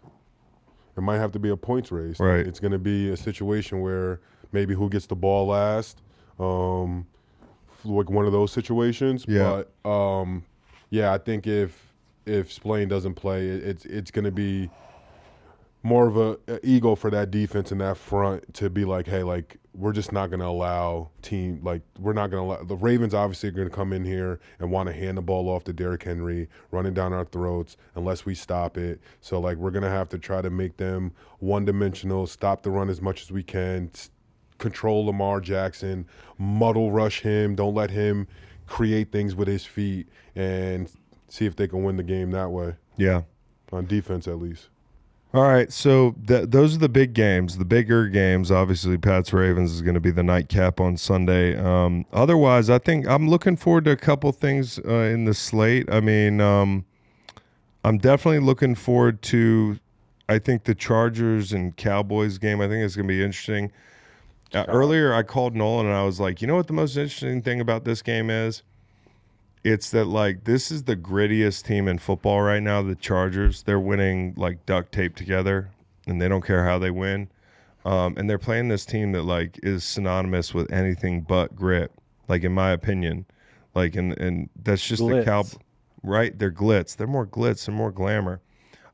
It might have to be a points race. Right. It's going to be a situation where maybe who gets the ball last, like one of those situations. Yeah. But I think if Spillane doesn't play, it's going to be more of a ego for that defense in that front to be like, hey, like we're just not going to allow the Ravens obviously are going to come in here and want to hand the ball off to Derrick Henry, running down our throats unless we stop it. So like we're going to have to try to make them one-dimensional, stop the run as much as we can, control Lamar Jackson, muddle rush him, don't let him create things with his feet, and see if they can win the game that way. Yeah. On defense at least. All right, so those are the big games. The bigger games, obviously, Pats Ravens is going to be the nightcap on Sunday. Otherwise, I think I'm looking forward to a couple things in the slate. I mean, I'm definitely looking forward to, I think, the Chargers and Cowboys game. I think it's going to be interesting. Earlier, I called Nolan and I was like, you know what the most interesting thing about this game is? It's that, like, this is the grittiest team in football right now, the Chargers. They're winning, like, duct tape together, and they don't care how they win. And they're playing this team that, like, is synonymous with anything but grit, like, in my opinion. Like, and that's just Glitz. the Cowboys, right? They're glitz. They're more glitz and more glamour.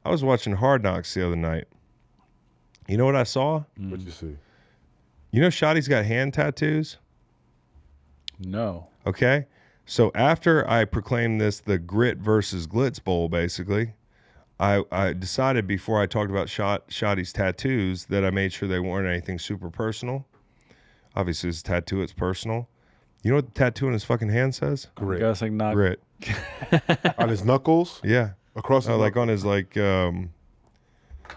I was watching Hard Knocks the other night. You know what I saw? What'd you see? You know Shotty's got hand tattoos? No. Okay. So after I proclaimed this the grit versus glitz bowl, basically, I decided before I talked about Shotty's tattoos that I made sure they weren't anything super personal. Obviously, his tattoo, it's personal. You know what the tattoo on his fucking hand says? Grit. I'm guessing not. Grit. On his knuckles? Yeah. Across the Like on his, like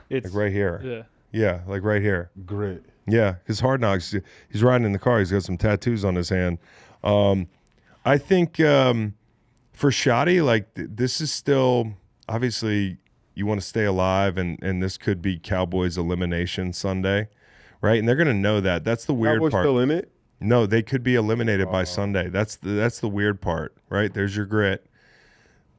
It's right here. Yeah. Yeah, like right here. Grit. Yeah, his Hard Knocks, he's riding in the car. He's got some tattoos on his hand. I think for Shotty, like this is still, obviously you want to stay alive, and this could be Cowboys elimination Sunday, right? And they're going to know that. That's the weird Cowboys part. still in it? No, they could be eliminated by Sunday. That's the weird part, right? There's your grit.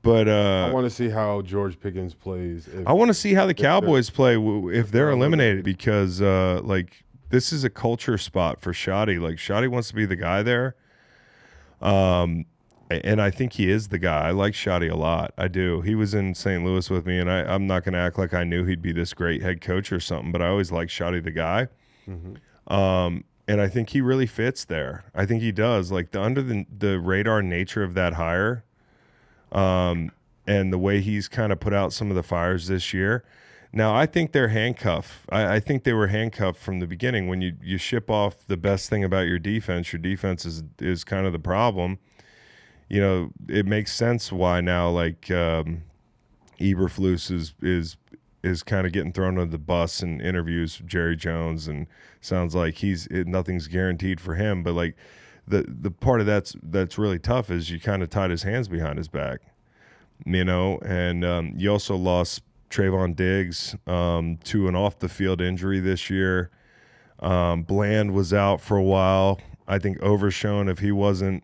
But I want to see how George Pickens plays. I want to see how the Cowboys play if they're eliminated, because like this is a culture spot for Shotty. Like Shotty wants to be the guy there. And I think he is the guy. I like Shotty a lot. I do. He was in St. Louis with me, and I'm not going to act like I knew he'd be this great head coach or something, but I always liked Shotty the guy. Mm-hmm. And I think he really fits there. I think he does. Like under the radar nature of that hire, and the way he's kind of put out some of the fires this year. Now, I think they're handcuffed. I think they were handcuffed from the beginning. When you ship off the best thing about your defense is kind of the problem. You know, it makes sense why now, like, Eberflus is kind of getting thrown under the bus in interviews with Jerry Jones, and sounds like nothing's guaranteed for him. But, like, the part of that's really tough is you kind of tied his hands behind his back, you know, and you also lost Trayvon Diggs to an off-the-field injury this year. Bland was out for a while. I think Overshown, if he wasn't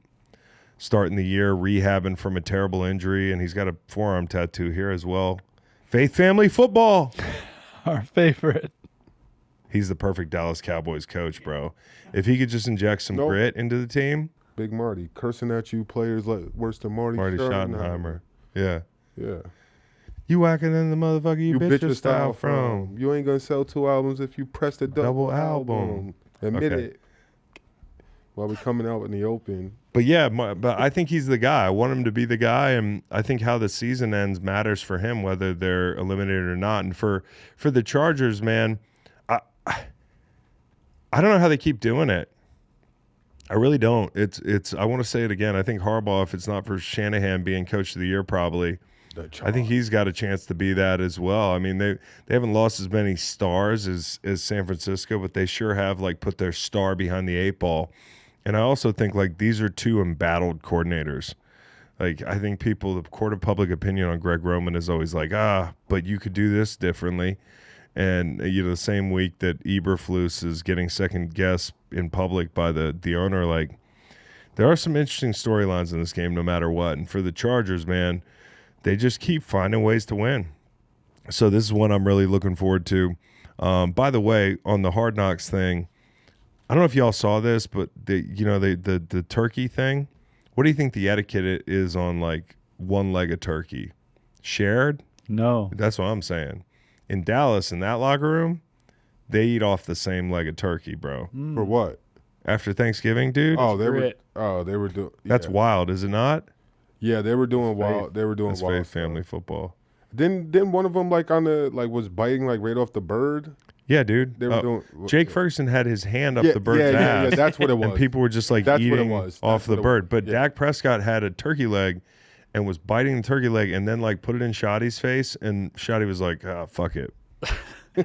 starting the year rehabbing from a terrible injury, and he's got a forearm tattoo here as well. Faith Family Football. Our favorite. He's the perfect Dallas Cowboys coach, bro. If he could just inject some grit into the team. Big Marty cursing at you, players like worse than Marty Schottenheimer. Yeah. Yeah. You whacking in the motherfucker you bitch your style from. You ain't gonna sell 2 albums if you press the double album. Admit Okay. it. While we coming out in the open. But yeah, but I think he's the guy. I want him to be the guy, and I think how the season ends matters for him, whether they're eliminated or not. And for the Chargers, man, I don't know how they keep doing it. I really don't. It's. I want to say it again. I think Harbaugh, if it's not for Shanahan being coach of the year, probably, I think he's got a chance to be that as well. I mean, they haven't lost as many stars as San Francisco, but they sure have like put their star behind the 8 ball. And I also think like these are 2 embattled coordinators. Like I think the court of public opinion on Greg Roman is always like, but you could do this differently. And the same week that Eberflus is getting second guessed in public by the owner, like there are some interesting storylines in this game no matter what. And for the Chargers, man, they just keep finding ways to win. So this is one I'm really looking forward to. By the way, on the Hard Knocks thing, I don't know if y'all saw this, but the turkey thing. What do you think the etiquette is on like one leg of turkey? Shared? No. That's what I'm saying. In Dallas, in that locker room, they eat off the same leg of turkey, bro. For what? After Thanksgiving, dude. Oh, they were doing. That's wild, is it not? Yeah, they were doing wild. They were doing That's wild. faith family football. Didn't one of them like on the was biting like right off the bird? Yeah, dude. They were doing. Jake Ferguson had his hand up the bird's ass. Yeah, that's what it was. And people were just like eating off the bird. But Dak Prescott had a turkey leg and was biting the turkey leg and then like put it in Shoddy's face. And Shoddy was like, fuck it.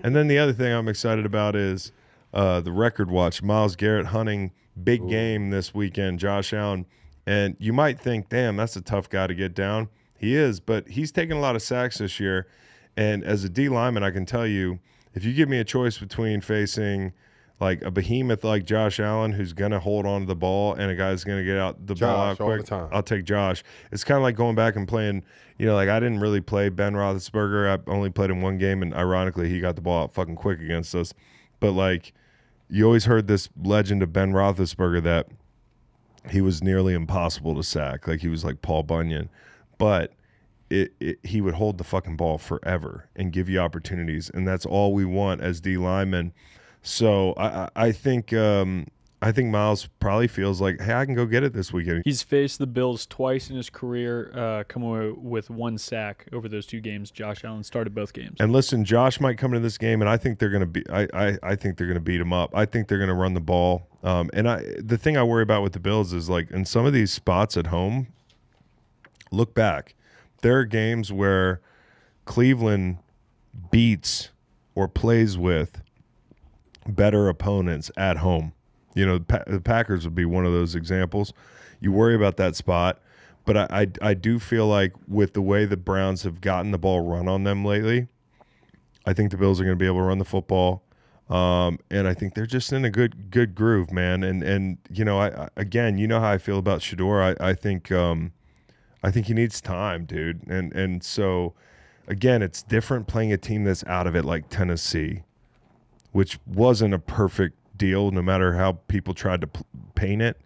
And then the other thing I'm excited about is the record watch. Myles Garrett hunting big game this weekend, Josh Allen. And you might think, damn, that's a tough guy to get down. He is, but he's taken a lot of sacks this year. And as a D lineman, I can tell you, if you give me a choice between facing like a behemoth like Josh Allen, who's going to hold on to the ball, and a guy that's going to get out the ball out quick, the time. I'll take Josh. It's kind of like going back and playing, like I didn't really play Ben Roethlisberger. I only played in one game, and ironically, he got the ball out fucking quick against us. But like, you always heard this legend of Ben Roethlisberger that he was nearly impossible to sack. Like he was like Paul Bunyan. But he would hold the fucking ball forever and give you opportunities, and that's all we want as D linemen. So I think Myles probably feels like, hey, I can go get it this weekend. He's faced the Bills twice in his career, come away with 1 sack over those 2 games. Josh Allen started both games. And listen, Josh might come into this game, and I think they're going to be. I think they're going to beat him up. I think they're going to run the ball. The thing I worry about with the Bills is like in some of these spots at home. Look back. There are games where Cleveland beats or plays with better opponents at home. The Packers would be one of those examples. You worry about that spot, but I do feel like with the way the Browns have gotten the ball run on them lately, I think the Bills are going to be able to run the football. And I think they're just in a good groove, man. And again, you know how I feel about Shedeur. I think he needs time, dude. And so, again, it's different playing a team that's out of it like Tennessee, which wasn't a perfect deal no matter how people tried to paint it.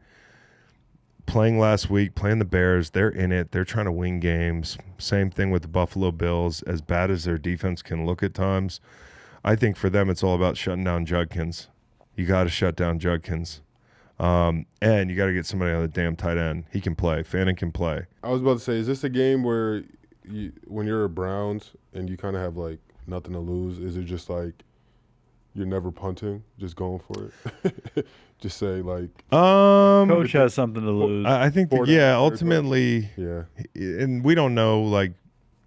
Playing last week, playing the Bears, they're in it. They're trying to win games. Same thing with the Buffalo Bills. As bad as their defense can look at times, I think for them it's all about shutting down Judkins. You got to shut down Judkins. And you got to get somebody on the damn tight end. He can play. Fannin can play. I was about to say, is this a game where when you're a Browns and you kind of have like nothing to lose, is it just like you're never punting, just going for it? Just say like, coach has something to lose. I think ultimately, yeah. And we don't know, like,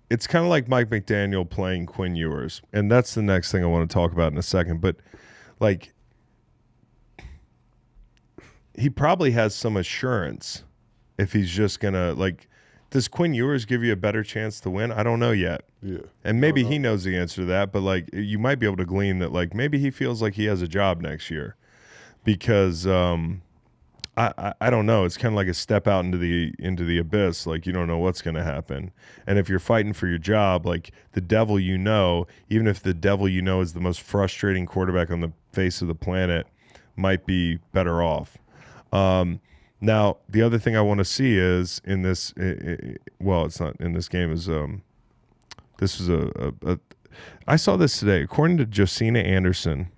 it's kind of like Mike McDaniel playing Quinn Ewers, and that's the next thing I want to talk about in a second. But like, he probably has some assurance if he's just gonna like. Does Quinn Ewers give you a better chance to win? I don't know yet. Yeah, and maybe he knows the answer to that, but like, you might be able to glean that like maybe he feels like he has a job next year, because I don't know. It's kind of like a step out into the abyss. Like, you don't know what's going to happen. And if you're fighting for your job, like the devil, even if the devil is the most frustrating quarterback on the face of the planet, might be better off. Now, the other thing I want to see is in this, well, it's not in this game, is This was I saw this today. According to Josina Anderson.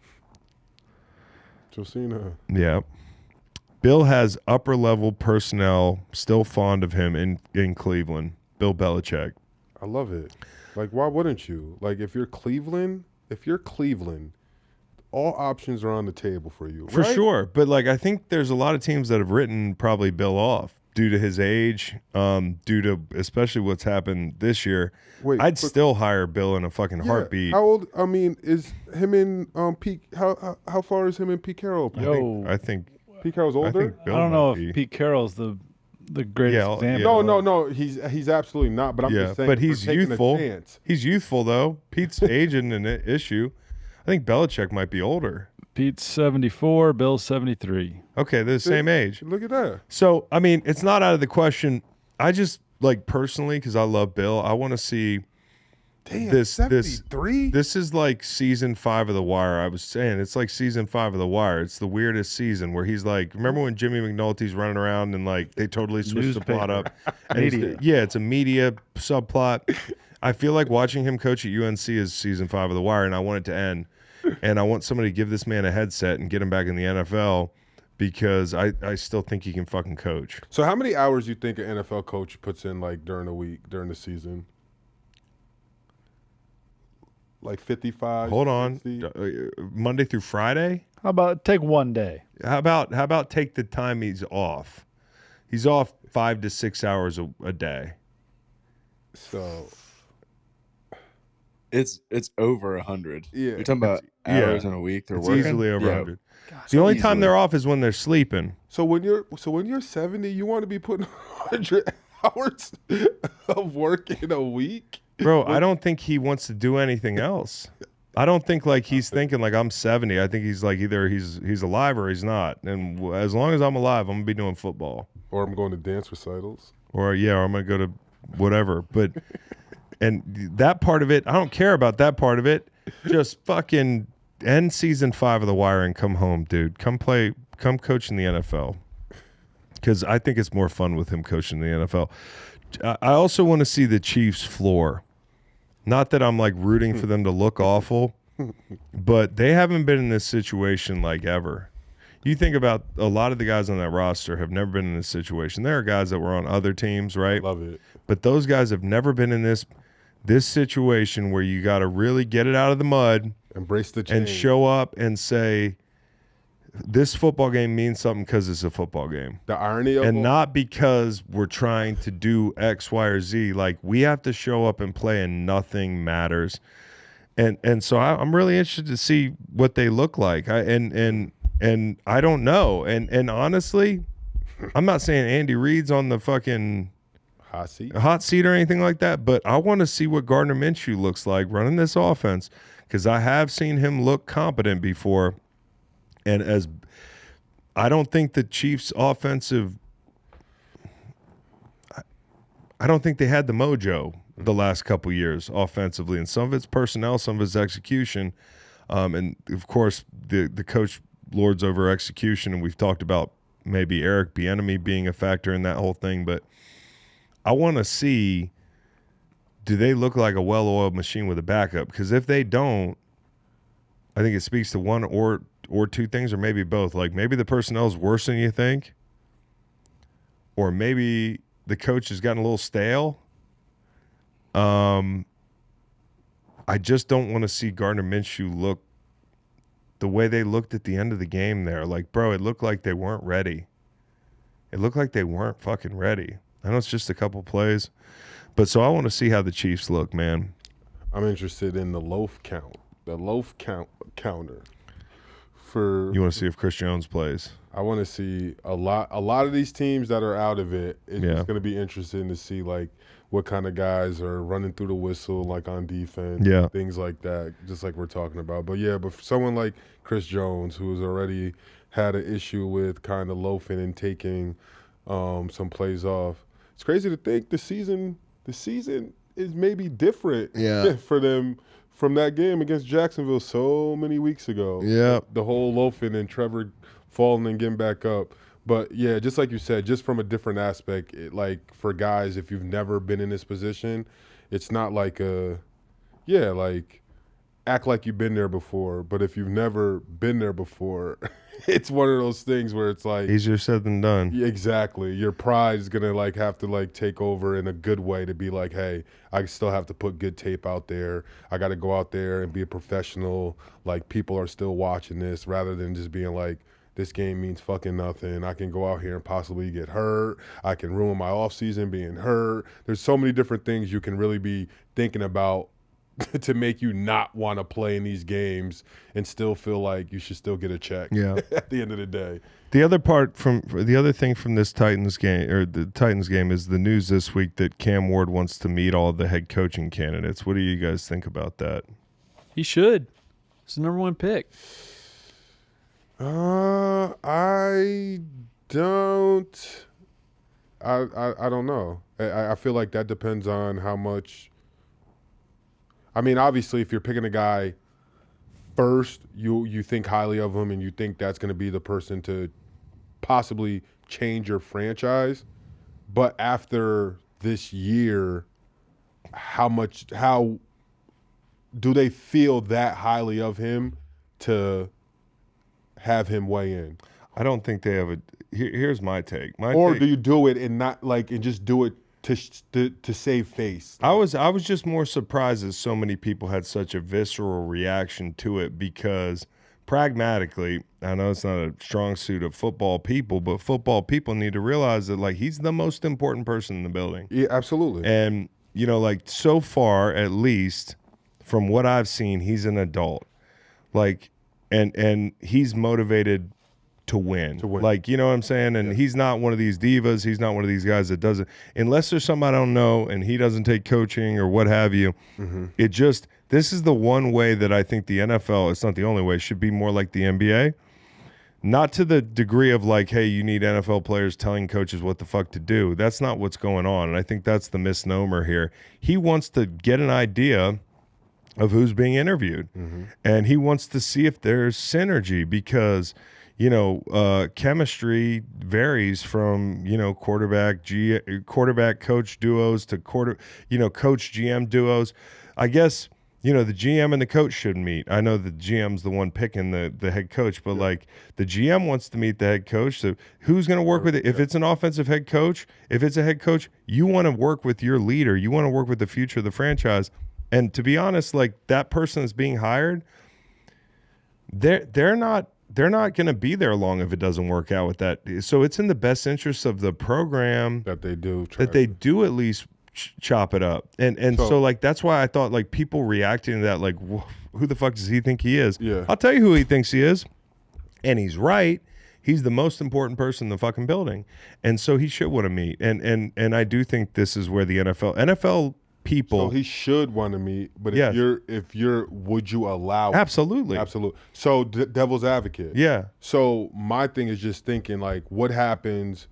Josina. Yeah. Bill has upper-level personnel still fond of him in Cleveland. Bill Belichick. I love it. Like, why wouldn't you? Like, if you're Cleveland, all options are on the table for you. For right? sure. But, like, I think there's a lot of teams that have written probably Bill off due to his age, due to especially what's happened this year. Wait, I'd still hire Bill in a fucking heartbeat. How old? I mean, is him and Pete? How far is him and Pete Carroll? I think Pete Carroll's older. I think Bill I don't know might be. if Pete Carroll's the greatest example. No. He's absolutely not. But I'm just saying. But he's we're taking a youthful. chance. He's youthful though. Pete's age isn't an issue. I think Belichick might be older. Pete's 74, Bill's 73. Okay, they're the same age. Look at that. So, I mean, it's not out of the question. I just, like, personally, because I love Bill, I want to see this. 73? This is like season 5 of The Wire. I was saying, it's like season 5 of The Wire. It's the weirdest season where he's like, remember when Jimmy McNulty's running around and, like, they totally switched the plot up? And it's a media subplot. I feel like watching him coach at UNC is season 5 of The Wire, and I want it to end. And I want somebody to give this man a headset and get him back in the NFL because I still think he can fucking coach. So how many hours do you think an NFL coach puts in, like, during the week, during the season? Like 55? Hold on. 60? Monday through Friday? How about take one day? How about take the time he's off? He's off 5 to 6 hours a day. So It's over 100. Yeah. You're talking about hours in a week they're It's working? easily over Yeah. 100. The only time they're off is when they're sleeping. So when you're 70, you want to be putting 100 hours of work in a week? Bro, I don't think he wants to do anything else. I don't think like he's thinking like I'm 70. I think he's like either he's alive or he's not. And as long as I'm alive, I'm going to be doing football. Or I'm going to dance recitals. Or I'm going to go to whatever. But and that part of it, I don't care about that part of it. Just fucking end season 5 of The Wire and come home, dude. Come coach in the NFL. Because I think it's more fun with him coaching the NFL. I also want to see the Chiefs floor. Not that I'm like rooting for them to look awful, but they haven't been in this situation like ever. You think about a lot of the guys on that roster have never been in this situation. There are guys that were on other teams, right? Love it. But those guys have never been in this situation where you got to really get it out of the mud, Embrace the change. and show up and say, this football game means something because it's a football game. The irony of And not because we're trying to do X, Y, or Z. Like, we have to show up and play and nothing matters. And so I'm really interested to see what they look like. And I don't know. And honestly, I'm not saying Andy Reid's on the fucking hot seat or anything like that, but I want to see what Gardner Minshew looks like running this offense because I have seen him look competent before. And as I don't think the Chiefs' offensive, I don't think they had the mojo the last couple years offensively, and some of it's personnel, some of it's execution, and of course the coach lords over execution. And we've talked about maybe Eric Bieniemy being a factor in that whole thing, but I want to see, do they look like a well-oiled machine with a backup? Because if they don't, I think it speaks to one or two things, or maybe both. Like maybe the personnel is worse than you think, or maybe the coach has gotten a little stale. I just don't want to see Gardner Minshew look the way they looked at the end of the game there. Like, bro, it looked like they weren't ready. It looked like they weren't fucking ready. I know it's just a couple plays, but so I want to see how the Chiefs look, man. I'm interested in the loaf count. The loaf counter. For You want to see if Chris Jones plays? I want to see a lot of these teams that are out of it. It's Yeah. going to be interesting to see like what kind of guys are running through the whistle, like on defense, Yeah. things like that, just like we're talking about. But yeah, but for someone like Chris Jones, who has already had an issue with kind of loafing and taking some plays off, it's crazy to think the season is maybe different for them from that game against Jacksonville so many weeks ago. Yeah. The whole loafing and Trevor falling and getting back up. But yeah, just like you said, just from a different aspect, like for guys, if you've never been in this position, it's not like like act like you've been there before. But if you've never been there before, it's one of those things where it's like Easier said than done. yeah, exactly. Your pride is gonna like have to like take over in a good way to be like, hey, I still have to put good tape out there. I got to go out there and be a professional. Like people are still watching this, rather than just being like, this game means fucking nothing. I can go out here and possibly get hurt. I can ruin my offseason being hurt. There's so many different things you can really be thinking about to make you not want to play in these games and still feel like you should still get a check at the end of the day. The other thing from this Titans game or the Titans game is the news this week that Cam Ward wants to meet all the head coaching candidates. What do you guys think about that? He should. It's the number 1 pick. I don't. I don't know. I feel like that depends on how much. I mean, obviously, if you're picking a guy first, you think highly of him and you think that's going to be the person to possibly change your franchise. But after this year, how do they feel that highly of him to have him weigh in? I don't think they have a. Here's my take. Do you do it and not like and just do it to save face? I was just more surprised that so many people had such a visceral reaction to it because pragmatically, I know it's not a strong suit of football people, but football people need to realize that like he's the most important person in the building. Yeah, absolutely. And like so far at least from what I've seen, he's an adult. Like and he's motivated to win. Like, you know what I'm saying? And he's not one of these divas. He's not one of these guys that doesn't, unless there's something I don't know and he doesn't take coaching or what have you. This is the one way that I think the NFL, it's not the only way, should be more like the NBA. Not to the degree of like, hey, you need NFL players telling coaches what the fuck to do. That's not what's going on. And I think that's the misnomer here. He wants to get an idea of who's being interviewed. And he wants to see if there's synergy because chemistry varies from, quarterback coach duos to coach GM duos. I guess, the GM and the coach shouldn't meet. I know the GM's the one picking the head coach, but like the GM wants to meet the head coach. So who's going to work with it? If it's an offensive head coach, if it's a head coach, you want to work with your leader. You want to work with the future of the franchise. And to be honest, like that person that's being hired, they're not going to be there long if it doesn't work out with that. So it's in the best interest of the program that they do at least chop it up. And so like that's why I thought like people reacting to that like who the fuck does he think he is? Yeah. I'll tell you who he thinks he is. And he's right. He's the most important person in the fucking building. And so he should want to meet. And I do think this is where the NFL people. So he should want to meet, but yes. if you're, would you allow it? Absolutely. So devil's advocate. Yeah. So my thing is just thinking like, what happens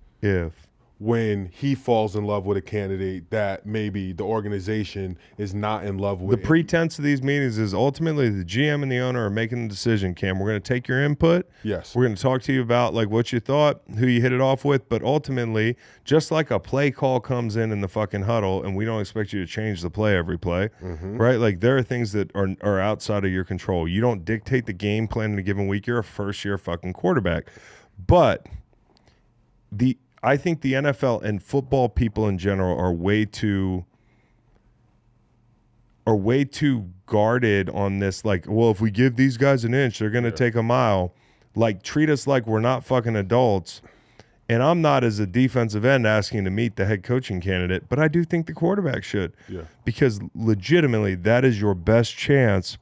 when he falls in love with a candidate that maybe the organization is not in love with? The pretense of these meetings is ultimately the GM and the owner are making the decision. Cam, we're going to take your input. Yes. We're going to talk to you about like what you thought, who you hit it off with, but ultimately, just like a play call comes in the fucking huddle, and we don't expect you to change the play every play, right? Like there are things that are outside of your control. You don't dictate the game plan in a given week. You're a first-year fucking quarterback, but I think the NFL and football people in general are way too guarded on this. Like, well, if we give these guys an inch, they're going to take a mile. Like, treat us like we're not fucking adults. And I'm not, as a defensive end, asking to meet the head coaching candidate, but I do think the quarterback should. Yeah. Because legitimately, that is your best chance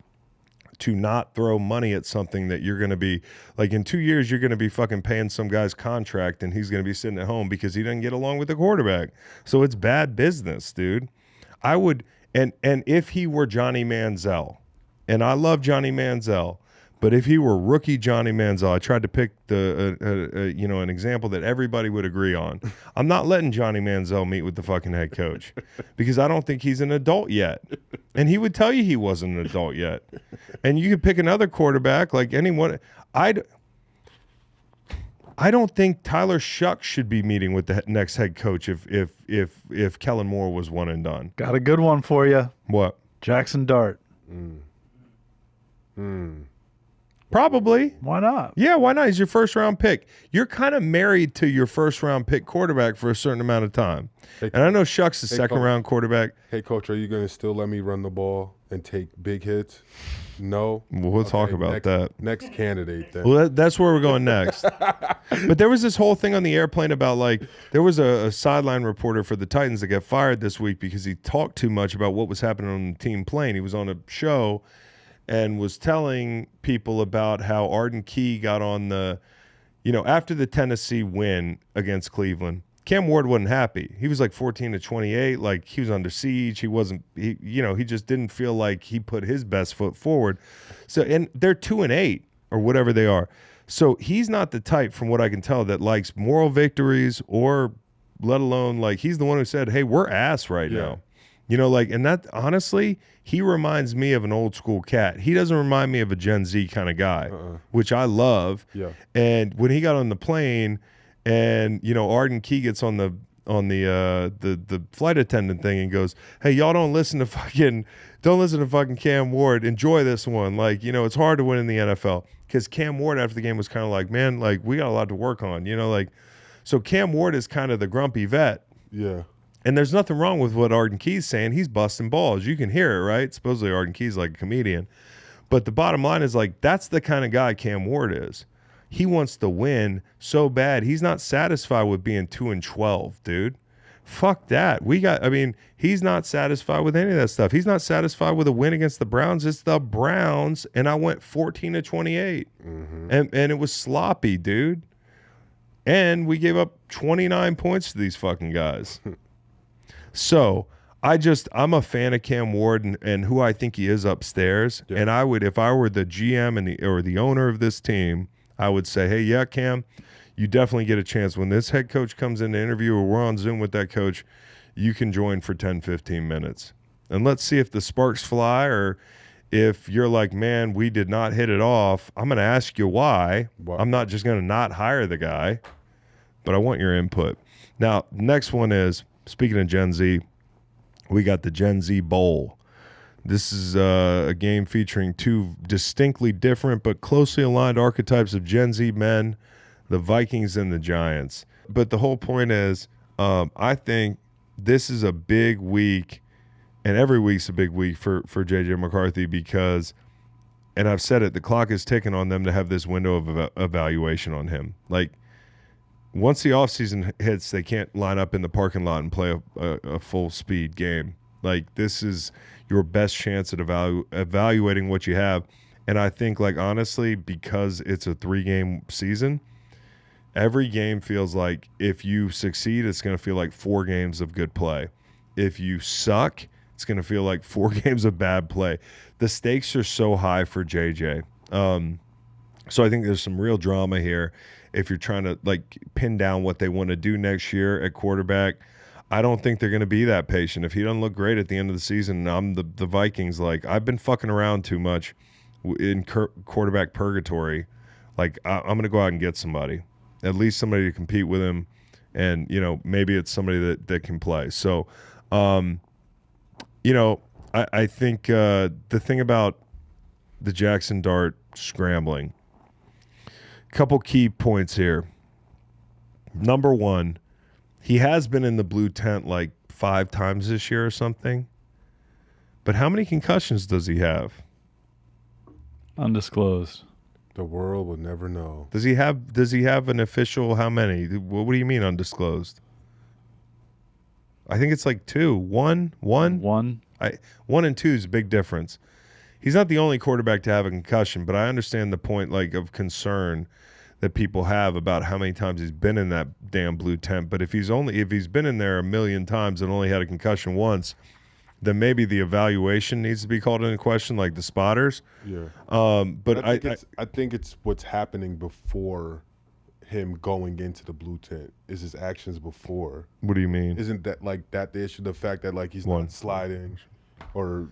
to not throw money at something that you're going to be like in 2 years, you're going to be fucking paying some guy's contract and he's going to be sitting at home because he didn't get along with the quarterback. So it's bad business, dude. I would, and if he were Johnny Manziel, and I love Johnny Manziel, but if he were rookie Johnny Manziel, I tried to pick an example that everybody would agree on. I'm not letting Johnny Manziel meet with the fucking head coach because I don't think he's an adult yet. And he would tell you he wasn't an adult yet. And you could pick another quarterback like anyone. I don't think Tyler Shuck should be meeting with the next head coach if Kellen Moore was one and done. Got a good one for you. What? Jackson Dart. Probably. Why not? Yeah, why not? He's your first round pick. You're kind of married to your first round pick quarterback for a certain amount of time. And I know Shuck's a second round quarterback. Hey, Coach, are you going to still let me run the ball and take big hits? No? Well, we'll talk about that. Next candidate, then. Well, that's where we're going next. But there was this whole thing on the airplane about, like, there was a sideline reporter for the Titans that got fired this week because he talked too much about what was happening on the team plane. He was on a show and was telling people about how Arden Key got on the, after the Tennessee win against Cleveland, Cam Ward wasn't happy. He was like 14-28, like he was under siege. He just didn't feel like he put his best foot forward. So, and they're 2-8 or whatever they are. So he's not the type, from what I can tell, that likes moral victories or let alone, like, he's the one who said, hey, we're ass right now. And that, honestly, he reminds me of an old school cat. He doesn't remind me of a Gen Z kind of guy, which I love. Yeah. And when he got on the plane and, Arden Key gets on the flight attendant thing and goes, hey, y'all don't listen to fucking Cam Ward. Enjoy this one. Like, it's hard to win in the NFL. Because Cam Ward after the game was kind of like, man, like, we got a lot to work on, so Cam Ward is kind of the grumpy vet. Yeah. And there's nothing wrong with what Arden Key's saying. He's busting balls. You can hear it, right? Supposedly Arden Key's like a comedian. But the bottom line is, like, that's the kind of guy Cam Ward is. He wants to win so bad. He's not satisfied with being 2-12, dude. Fuck that. He's not satisfied with any of that stuff. He's not satisfied with a win against the Browns. It's the Browns, and I went 14-28. And it was sloppy, dude. And we gave up 29 points to these fucking guys. So I'm a fan of Cam Ward and who I think he is upstairs. Yeah. And I would, if I were the GM or the owner of this team, I would say, hey, yeah, Cam, you definitely get a chance. When this head coach comes in to interview or we're on Zoom with that coach, you can join for 10, 15 minutes. And let's see if the sparks fly, or if you're like, man, we did not hit it off. I'm going to ask you why. Wow. I'm not just going to not hire the guy, but I want your input. Now, next one is, speaking of Gen Z, we got the Gen Z Bowl. This is a game featuring two distinctly different but closely aligned archetypes of Gen Z men, the Vikings and the Giants. But the whole point is, I think this is a big week, and every week's a big week for J.J. McCarthy because, and I've said it, the clock is ticking on them to have this window of evaluation on him. Like, once the offseason hits, they can't line up in the parking lot and play a full-speed game. Like, this is your best chance at evaluating what you have. And I think, like, honestly, because it's a 3-game season, every game feels like if you succeed, it's going to feel like 4 games of good play. If you suck, it's going to feel like 4 games of bad play. The stakes are so high for JJ. So I think there's some real drama here. If you're trying to, like, pin down what they want to do next year at quarterback, I don't think they're going to be that patient. If he doesn't look great at the end of the season, I'm the Vikings. Like, I've been fucking around too much in quarterback purgatory. Like, I'm going to go out and get somebody, at least somebody to compete with him. And, maybe it's somebody that can play. So, I think the thing about the Jackson Dart scrambling, couple key points here. Number one, he has been in the blue tent like 5 times this year or something. But how many concussions does he have? Undisclosed. The world will never know. Does he have an official how many? What do you mean undisclosed? I think it's like 2. One. 1 and 2 is a big difference. He's not the only quarterback to have a concussion, but I understand the point, like, of concern that people have about how many times he's been in that damn blue tent. But if he's been in there 1,000,000 times and only had a concussion once, then maybe the evaluation needs to be called into question, like the spotters. Yeah. But I think it's what's happening before him going into the blue tent is his actions before. What do you mean? Isn't that the issue? The fact that, like, he's not sliding or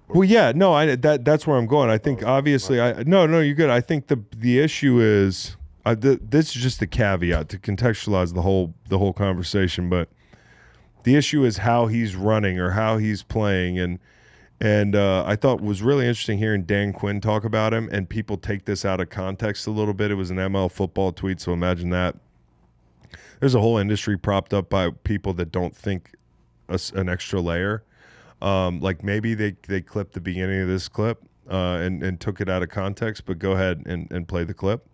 well, yeah, no, that's where I'm going. I think obviously, no, you're good. I think the issue is, this is just a caveat to contextualize the whole conversation, but the issue is how he's running or how he's playing, and I thought was really interesting hearing Dan Quinn talk about him, and people take this out of context a little bit. It was an ML football tweet, so imagine that. There's a whole industry propped up by people that don't think an extra layer. Like maybe they clipped the beginning of this clip and took it out of context, but go ahead and play the clip.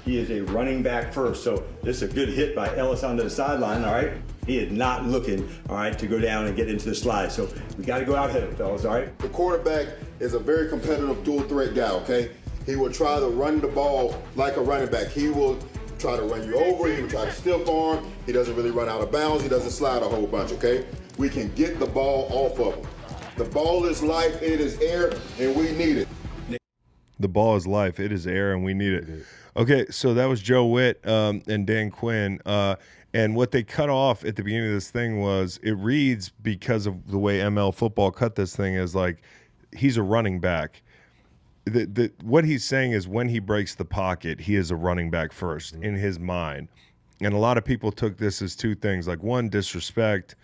He is a running back first, so this is a good hit by Ellis onto the sideline, all right? He is not looking, all right, to go down and get into the slide, so we got to go out ahead, fellas, all right? The quarterback is a very competitive dual threat guy, okay? He will try to run the ball like a running back. He will try to run you over, he will try to stiff arm. He doesn't really run out of bounds, he doesn't slide a whole bunch, okay? We can get the ball off of him. The ball is life, it is air, and we need it. The ball is life, it is air, and we need it. Okay, so that was Joe Witt and Dan Quinn. And what they cut off at the beginning of this thing was, it reads, because of the way ML football cut this thing, as like he's a running back. What he's saying is when he breaks the pocket, he is a running back first in his mind. And a lot of people took this as two things. Like, one, disrespect.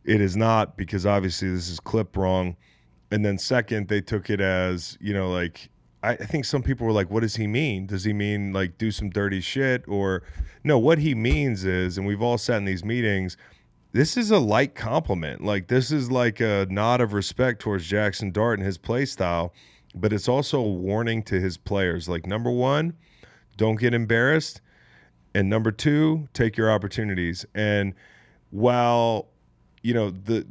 It is not, because obviously this is clipped wrong. And then second, they took it as, like, I think some people were like, what does he mean? Does he mean like do some dirty shit? Or no, what he means is, and we've all sat in these meetings, this is a light compliment. Like, this is like a nod of respect towards Jackson Dart and his play style, but it's also a warning to his players. Like, number one, don't get embarrassed. And number two, take your opportunities. And while, the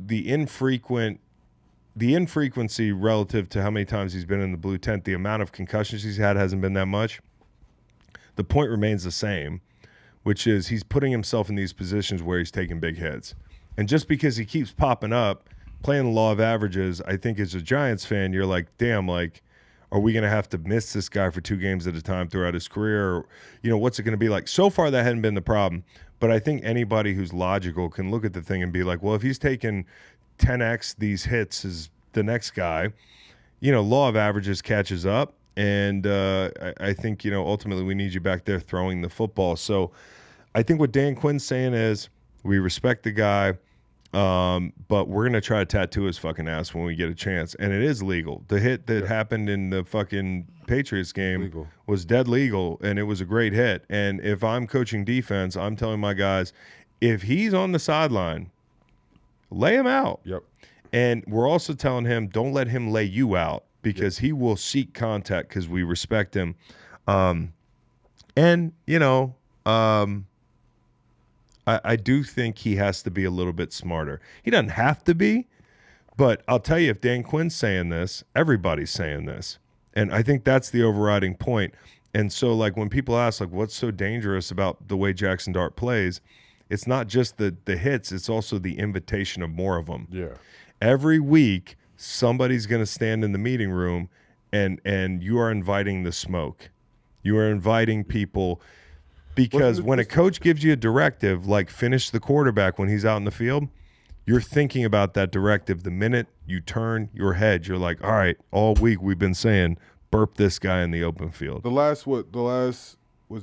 infrequency relative to how many times he's been in the blue tent, the amount of concussions he's had hasn't been that much. The point remains the same, which is he's putting himself in these positions where he's taking big hits. And just because he keeps popping up, playing the law of averages, I think as a Giants fan, you're like, damn, like, are we going to have to miss this guy for 2 games at a time throughout his career? Or, what's it going to be like? So far, that hadn't been the problem. But I think anybody who's logical can look at the thing and be like, well, if he's taking 10x these hits as the next guy, law of averages catches up, and I think ultimately we need you back there throwing the football. So I think what Dan Quinn's saying is, we respect the guy, but we're gonna try to tattoo his fucking ass when we get a chance, and it is legal. The hit that happened in the fucking Patriots game was dead legal, and it was a great hit. And if I'm coaching defense, I'm telling my guys, if he's on the sideline, lay him out. Yep. And we're also telling him, don't let him lay you out, because he will seek contact because we respect him. I do think he has to be a little bit smarter. He doesn't have to be, but I'll tell you, if Dan Quinn's saying this, everybody's saying this. And I think that's the overriding point. And so, like, when people ask, like, what's so dangerous about the way Jackson Dart plays, it's not just the hits, it's also the invitation of more of them. Yeah. Every week, somebody's going to stand in the meeting room and you are inviting the smoke. You are inviting people, because when a coach gives you a directive, like finish the quarterback when he's out in the field, you're thinking about that directive. The minute you turn your head, you're like, all right, all week we've been saying, burp this guy in the open field. The last was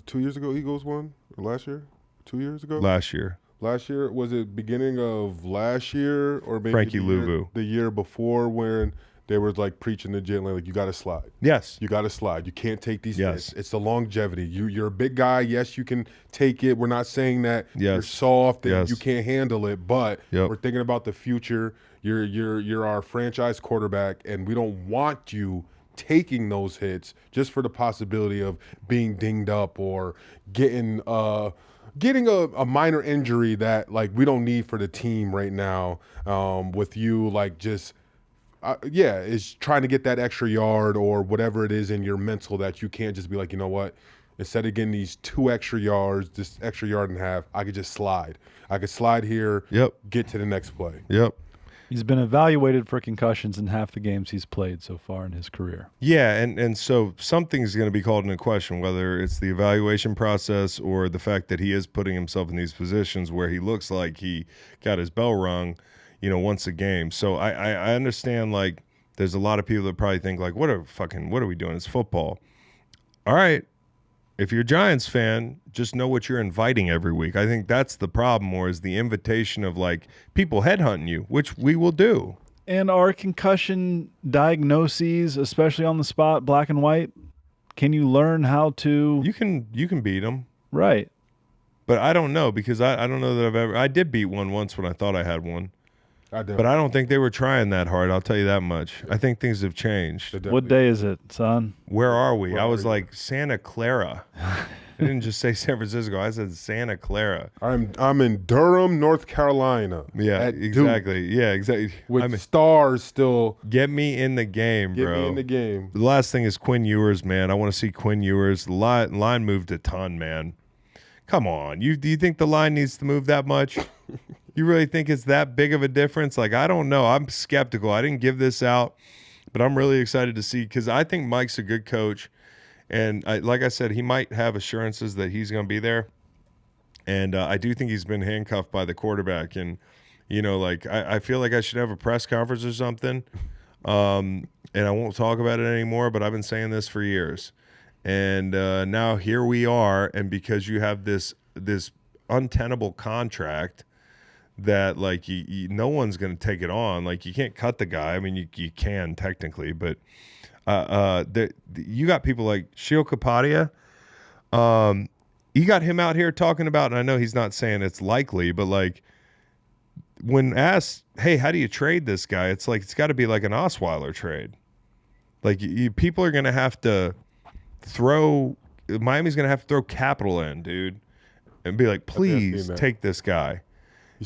2 years ago Eagles won? Or last year? 2 years ago? Last year. Last year? Was it beginning of last year, or maybe Frankie Louvu. The year before, when they were like preaching to Jalen, like, you got to slide. Yes. You got to slide. You can't take these Yes. hits. It's the longevity. You're a big guy. Yes, you can take it. We're not saying that Yes. you're soft and Yes. you can't handle it, but Yep. we're thinking about the future. You're our franchise quarterback, and we don't want you taking those hits just for the possibility of being dinged up or getting a minor injury that, like, we don't need for the team right now, with you, like, just is trying to get that extra yard or whatever it is in your mental, that you can't just be like, you know what, instead of getting these 2 extra yards, this extra yard and a half, I could just slide. I could slide here, get to the next play. Yep. He's been evaluated for concussions in half the games he's played so far in his career. Yeah, and so something's going to be called into question, whether it's the evaluation process or the fact that he is putting himself in these positions where he looks like he got his bell rung, once a game. So I understand, like, there's a lot of people that probably think, like, what are we doing? It's football. All right. if you're a Giants fan, just know what you're inviting every week. I think that's the problem, or is the invitation of like people headhunting you, which we will do. And are concussion diagnoses, especially on the spot, black and white? Can you learn how to? You can beat them. Right. But I don't know, because I don't know that I did beat one once when I thought I had one. But I don't think they were trying that hard. I'll tell you that much. I think things have changed. What day is it, son? Where are we? I was like Santa Clara. I didn't just say San Francisco. I said Santa Clara. I'm in Durham, North Carolina. Yeah, exactly. Duke, yeah, exactly. With stars still. Get me in the game, bro. Get me in the game. The last thing is Quinn Ewers, man. I want to see Quinn Ewers. The line moved a ton, man. Come on. Do you think the line needs to move that much? You really think it's that big of a difference? Like, I don't know. I'm skeptical. I didn't give this out, but I'm really excited to see, because I think Mike's a good coach. And like I said, he might have assurances that he's going to be there. And I do think he's been handcuffed by the quarterback. And, like I feel like I should have a press conference or something. And I won't talk about it anymore, but I've been saying this for years. And now here we are. And because you have this untenable contract that, like, no one's going to take it on. Like, you can't cut the guy. I mean, you can technically, but you got people like Shio Kapadia. You got him out here talking about, and I know he's not saying it's likely, but like when asked, hey, how do you trade this guy? It's like, it's got to be like an Osweiler trade. Like, people are going to have to Miami's going to have to throw capital in, dude, and be like, please take this guy.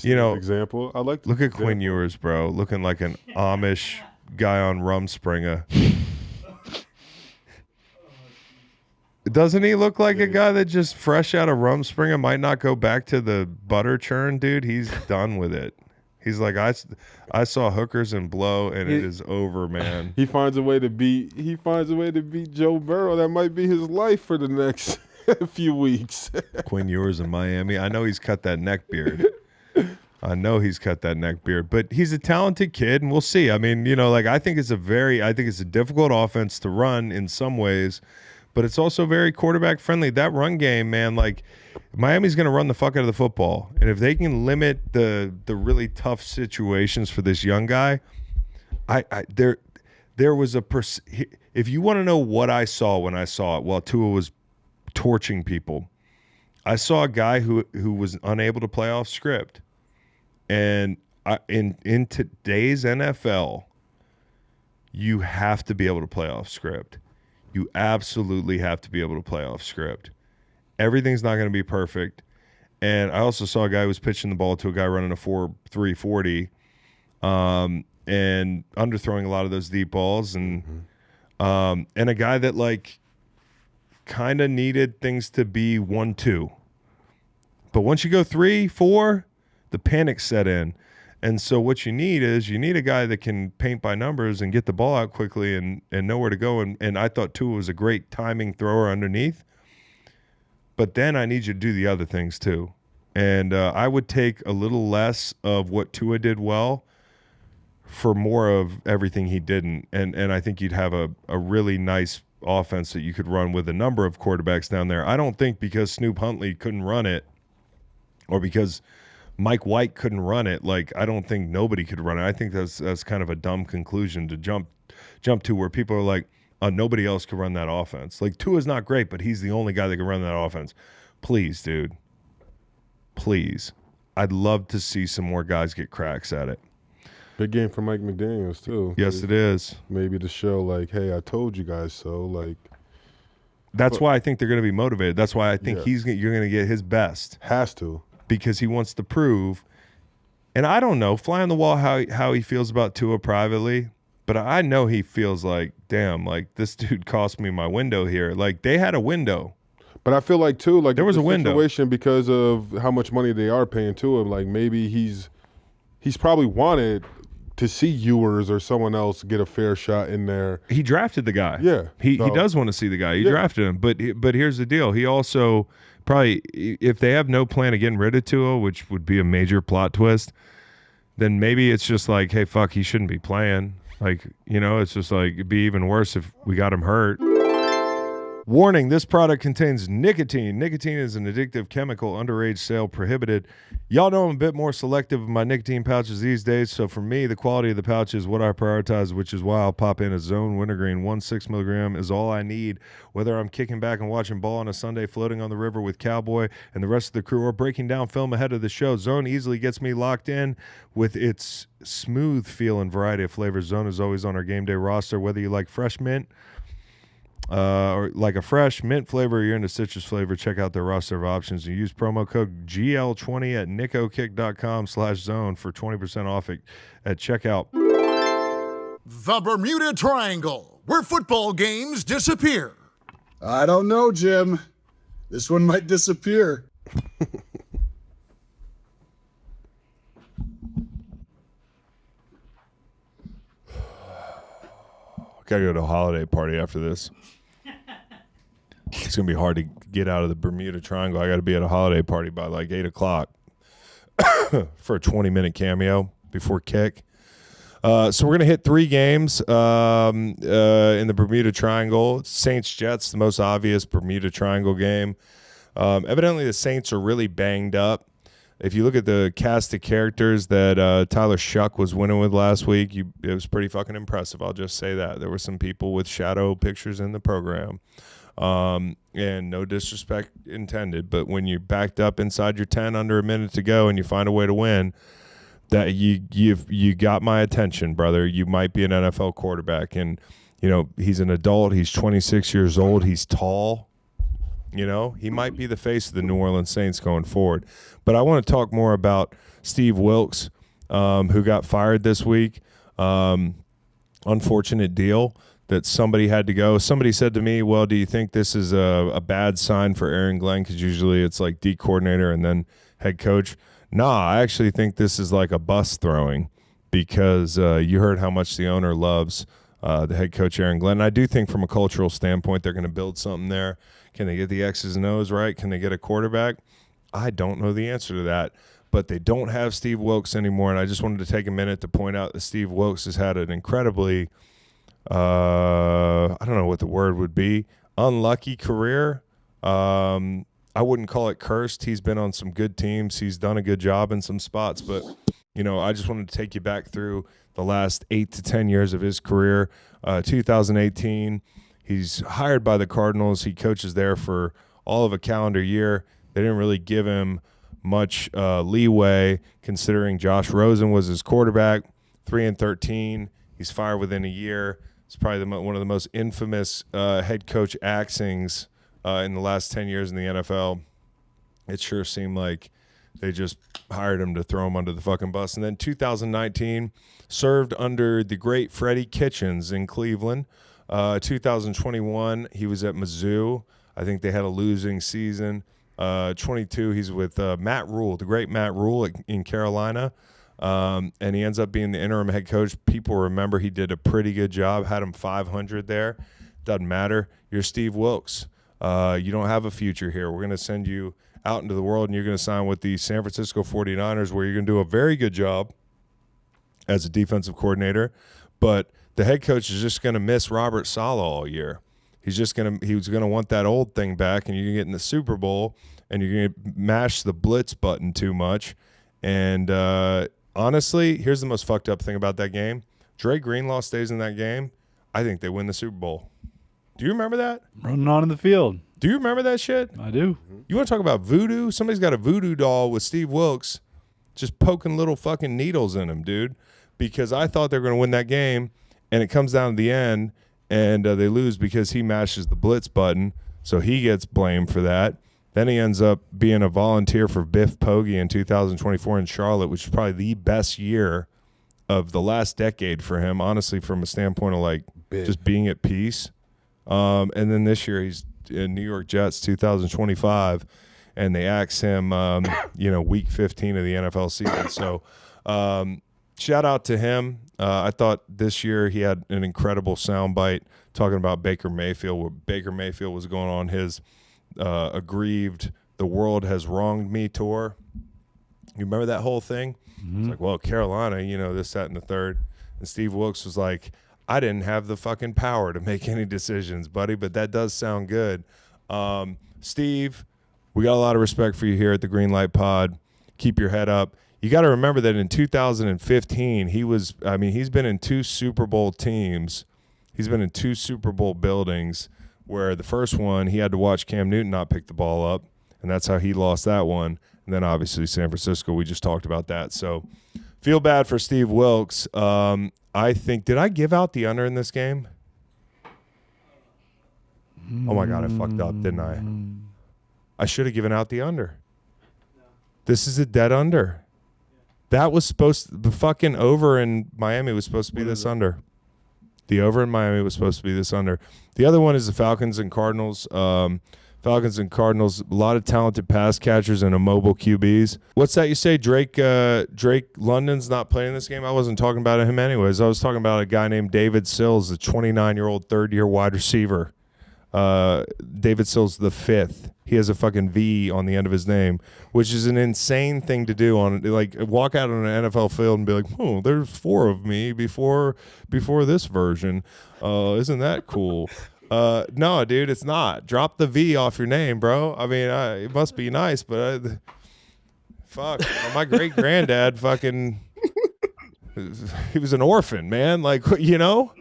You know, example. I like. Look at Quinn Ewers, bro, looking like an Amish guy on Rumspringa. Doesn't he look like a guy that just fresh out of Rumspringa might not go back to the butter churn, dude? He's done with it. He's like, I saw hookers and blow, and it is over, man. He finds a way to beat Joe Burrow. That might be his life for the next few weeks. Quinn Ewers in Miami. I know he's cut that neck beard. But he's a talented kid, and we'll see. I mean, like, I think it's a difficult offense to run in some ways, but it's also very quarterback friendly. That run game, man, like, Miami's going to run the fuck out of the football. And if they can limit the really tough situations for this young guy, there was if you want to know what I saw when I saw it while Tua was torching people, I saw a guy who was unable to play off script. And in today's NFL, you have to be able to play off script. You absolutely have to be able to play off script. Everything's not going to be perfect. And I also saw a guy who was pitching the ball to a guy running a 4.3 40, and underthrowing a lot of those deep balls, and a guy that, like, kind of needed things to be 1-2. But once you go 3-4, the panic set in. And so what you need a guy that can paint by numbers and get the ball out quickly and know where to go. And I thought Tua was a great timing thrower underneath. But then I need you to do the other things too. And I would take a little less of what Tua did well for more of everything he didn't. And I think you'd have a really nice offense that you could run with a number of quarterbacks down there. I don't think because Snoop Huntley couldn't run it, or because Mike White couldn't run it, like, I don't think nobody could run it. I think that's kind of a dumb conclusion to jump to, where people are like, nobody else could run that offense. Like, Tua's not great, but he's the only guy that can run that offense. Please, dude. Please. I'd love to see some more guys get cracks at it. Big game for Mike McDaniels, too. Yes, it is. Maybe to show, like, hey, I told you guys so. Like, that's why I think they're going to be motivated. That's why I think you're going to get his best. Has to. Because he wants to prove, and I don't know, fly on the wall how he feels about Tua privately, but I know he feels like, damn, like, this dude cost me my window here. Like, they had a window. But I feel like, too, like, there was a window situation because of how much money they are paying to him. Like, maybe he's probably wanted to see Ewers or someone else get a fair shot in there. He drafted the guy. Yeah. He does want to see the guy. He drafted him. But here's the deal. He also probably, if they have no plan of getting rid of Tua, which would be a major plot twist, then maybe it's just like, hey, fuck, he shouldn't be playing. Like, it's just like, it'd be even worse if we got him hurt. Warning, this product contains nicotine. Nicotine is an addictive chemical, underage sale prohibited. Y'all know I'm a bit more selective of my nicotine pouches these days, so for me, the quality of the pouch is what I prioritize, which is why I'll pop in a Zone Wintergreen. 1.6 milligram is all I need, whether I'm kicking back and watching ball on a Sunday, floating on the river with Cowboy and the rest of the crew, or breaking down film ahead of the show. Zone easily gets me locked in with its smooth feel and variety of flavors. Zone is always on our game day roster, whether you like fresh mint, or like a fresh mint flavor, or you're into citrus flavor, check out their roster of options. You use promo code GL20 at nickokick.com/zone for 20% off at checkout. The Bermuda Triangle, where football games disappear. I don't know, Jim. This one might disappear. Gotta go to a holiday party after this. It's gonna be hard to get out of the Bermuda Triangle. I gotta be at a holiday party by like 8 o'clock for a 20-minute cameo before kick. So we're gonna hit 3 games in the Bermuda Triangle. Saints-Jets, the most obvious Bermuda Triangle game. Evidently, the Saints are really banged up. If you look at the cast of characters that Tyler Shuck was winning with last week, it was pretty fucking impressive. I'll just say that. There were some people with shadow pictures in the program. And no disrespect intended, but when you're backed up inside your 10 under a minute to go and you find a way to win, that you got my attention, brother. You might be an NFL quarterback. And, you know, he's an adult. He's 26 years old. He's tall. You know, he might be the face of the New Orleans Saints going forward. But I want to talk more about Steve Wilks, who got fired this week. Unfortunate deal that somebody had to go. Somebody said to me, well, do you think this is a bad sign for Aaron Glenn? Because usually it's like D coordinator and then head coach. Nah, I actually think this is like a bus throwing, because you heard how much the owner loves the head coach, Aaron Glenn. And I do think from a cultural standpoint, they're going to build something there. Can they get the X's and O's right? Can they get a quarterback? I don't know the answer to that, but they don't have Steve Wilks anymore. And I just wanted to take a minute to point out that Steve Wilks has had an incredibly, I don't know what the word would be, unlucky career. I wouldn't call it cursed. He's been on some good teams. He's done a good job in some spots, but, you know, I just wanted to take you back through the last 8 to 10 years of his career. 2018, he's hired by the Cardinals. He coaches there for all of a calendar year. They didn't really give him much leeway, considering Josh Rosen was his quarterback. 3-13. He's fired within a year. It's probably one of the most infamous head coach axings in the last 10 years in the NFL. It sure seemed like they just hired him to throw him under the fucking bus. And then 2019, served under the great Freddie Kitchens in Cleveland. 2021, he was at Mizzou. I think they had a losing season. 22, he's with Matt Rule, the great Matt Rule in Carolina. And he ends up being the interim head coach. People remember he did a pretty good job, had him 500 there. Doesn't matter. You're Steve Wilks. You don't have a future here. We're going to send you out into the world, and you're going to sign with the San Francisco 49ers, where you're going to do a very good job as a defensive coordinator. But the head coach is just going to miss Robert Saleh all year. He was going to want that old thing back, and you're going to get in the Super Bowl, and you're going to mash the blitz button too much. And honestly, here's the most fucked up thing about that game. Dre Greenlaw stays in that game. I think they win the Super Bowl. Do you remember that? Running on in the field. Do you remember that shit? I do. You want to talk about voodoo? Somebody's got a voodoo doll with Steve Wilks just poking little fucking needles in him, dude, because I thought they were going to win that game, and it comes down to the end, and they lose because he mashes the blitz button, so he gets blamed for that. Then he ends up being a volunteer for Biff Poggi in 2024 in Charlotte, which is probably the best year of the last decade for him, honestly, from a standpoint of like just being at peace. And then this year he's in New York Jets 2025, and they axe him, week 15 of the NFL season. So shout out to him. I thought this year he had an incredible soundbite talking about Baker Mayfield, where Baker Mayfield was going on his aggrieved "The World Has Wronged Me" tour. You remember that whole thing? Mm-hmm. It's like, well, Carolina, this, that, and the third. And Steve Wilks was like, I didn't have the fucking power to make any decisions, buddy, but that does sound good. Steve, we got a lot of respect for you here at the Greenlight Pod. Keep your head up. You got to remember that in 2015, he's been in 2 Super Bowl teams. He's been in 2 Super Bowl buildings where the first one, he had to watch Cam Newton not pick the ball up, and that's how he lost that one. And then obviously San Francisco, we just talked about that. So feel bad for Steve Wilkes. I think, did I give out the under in this game? Oh my God, I fucked up, didn't I? I should have given out the under. This is a dead under. That was the fucking over in Miami was supposed to be this under. The over in Miami was supposed to be this under. The other one is the Falcons and Cardinals. Falcons and Cardinals, a lot of talented pass catchers and immobile QBs. What's that you say? Drake London's not playing this game? I wasn't talking about him anyways. I was talking about a guy named David Sills, the 29-year-old third-year wide receiver. David Sills the 5th. He has a fucking V on the end of his name, which is an insane thing to do. Walk out on an NFL field and be like, "Oh, there's 4 of me before this version. Isn't that cool?" No, dude, it's not. Drop the V off your name, bro. I mean, it must be nice, but fuck, my great granddad fucking, he was an orphan, man. Like, you know.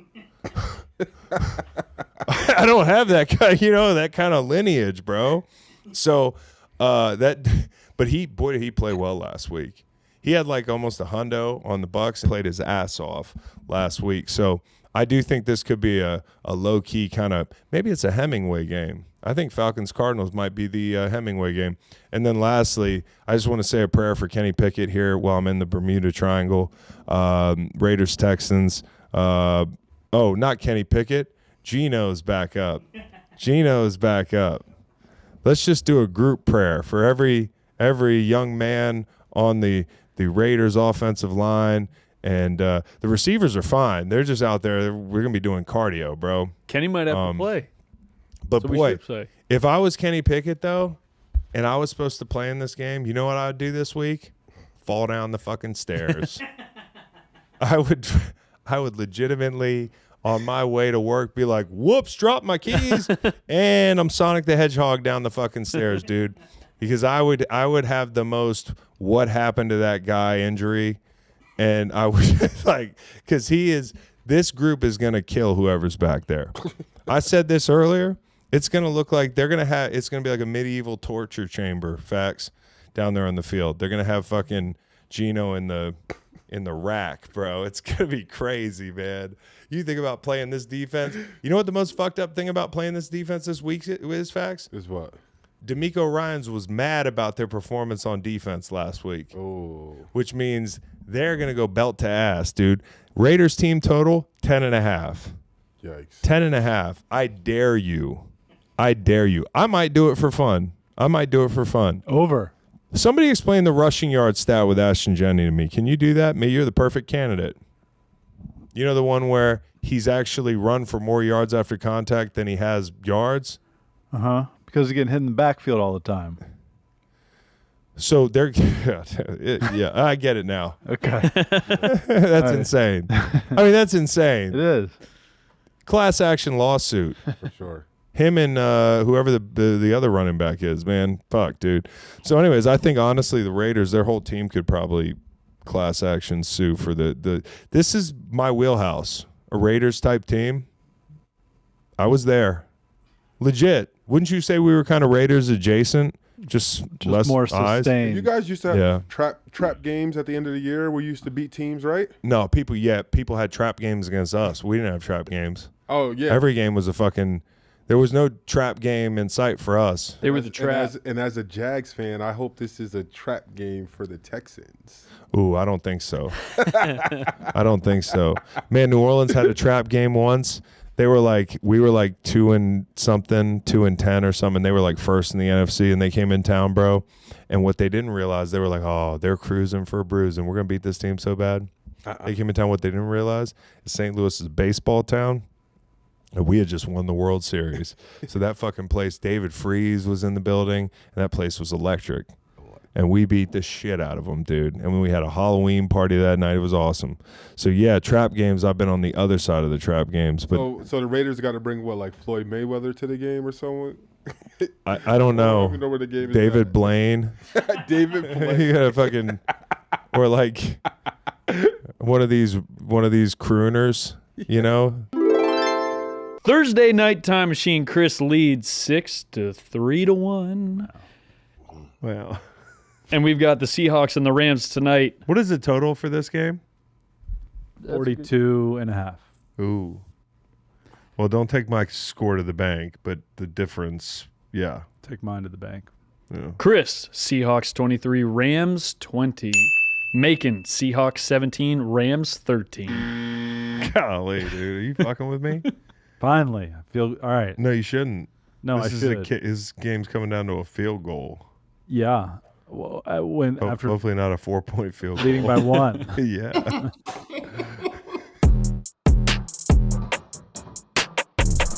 I don't have that kind, that kind of lineage, bro. So but he played well last week. He had like almost a hundo on the Bucs and played his ass off last week. So I do think this could be a low key kind of, maybe it's a Hemingway game. I think Falcons Cardinals might be the Hemingway game. And then lastly, I just want to say a prayer for Kenny Pickett here while I'm in the Bermuda Triangle. Raiders Texans. Not Kenny Pickett. Geno's back up. Geno's back up. Let's just do a group prayer for every young man on the Raiders offensive line. And the receivers are fine. They're just out there. We're going to be doing cardio, bro. Kenny might have to play. But boy, if I was Kenny Pickett, though, and I was supposed to play in this game, you know what I would do this week? Fall down the fucking stairs. I would legitimately, on my way to work, be like, whoops, drop my keys, and I'm Sonic the Hedgehog down the fucking stairs, dude. Because I would have the most what happened to that guy injury, and I would because this group is going to kill whoever's back there. I said this earlier. It's going to look like it's going to be like a medieval torture chamber, facts, down there on the field. They're going to have fucking Geno in the rack, bro. It's going to be crazy, man. You think about playing this defense. You know what the most fucked up thing about playing this defense this week is, facts? Is what? D'Amico Ryans was mad about their performance on defense last week. Oh. Which means they're going to go belt to ass, dude. Raiders team total, 10.5. Yikes. 10.5. I dare you. I might do it for fun. Over. Somebody explain the rushing yard stat with Ashton Jennings to me. Can you do that? Maybe you're the perfect candidate. You know the one where he's actually run for more yards after contact than he has yards? Uh-huh. Because he's getting hit in the backfield all the time. So they're yeah, I get it now. Okay. That's insane. I mean, that's insane. It is. Class action lawsuit. For sure. Him and whoever the other running back is, man. Fuck, dude. So anyways, I think honestly the Raiders, their whole team could probably class action sue for the this is my wheelhouse. A Raiders type team. I was there. Legit. Wouldn't you say we were kind of Raiders adjacent? Just less more eyes? sustained. You guys used to have trap games at the end of the year where you used to beat teams, right? No, people had trap games against us. We didn't have trap games. Oh, yeah. Every game was a fucking there was no trap game in sight for us. They were the trap. And as a Jags fan, I hope this is a trap game for the Texans. Ooh, I don't think so. I don't think so. Man, New Orleans had a trap game once. We were like 2-10 or something. They were like first in the NFC, and they came in town, bro. And what they didn't realize, they were like, oh, they're cruising for a bruise, and we're going to beat this team so bad. They came in town. What they didn't realize is St. Louis is a baseball town. And we had just won the World Series. So that fucking place, David Freese was in the building, and that place was electric. and we beat the shit out of them, dude. And when we had a Halloween party that night, it was awesome. So yeah, trap games. I've been on the other side of the trap games, but so the Raiders got to bring what, like Floyd Mayweather to the game or someone? I don't know. I don't even know where the game is. David Blaine. David Blaine. You gotta fucking, or like one of these crooners, you know. Thursday night time machine. Chris leads 6-3-1. Wow. And we've got the Seahawks and the Rams tonight. What is the total for this game? 42.5. Ooh. Well, don't take my score to the bank, but the difference, yeah. Take mine to the bank. Yeah. Chris, Seahawks 23, Rams 20. Macon, Seahawks 17, Rams 13. Golly, dude. Are you fucking with me? Finally, I feel all right. No, you shouldn't. No, I should. His game's coming down to a field goal. Yeah. Well, Hopefully not a 4-point field goal. leading by 1. Yeah.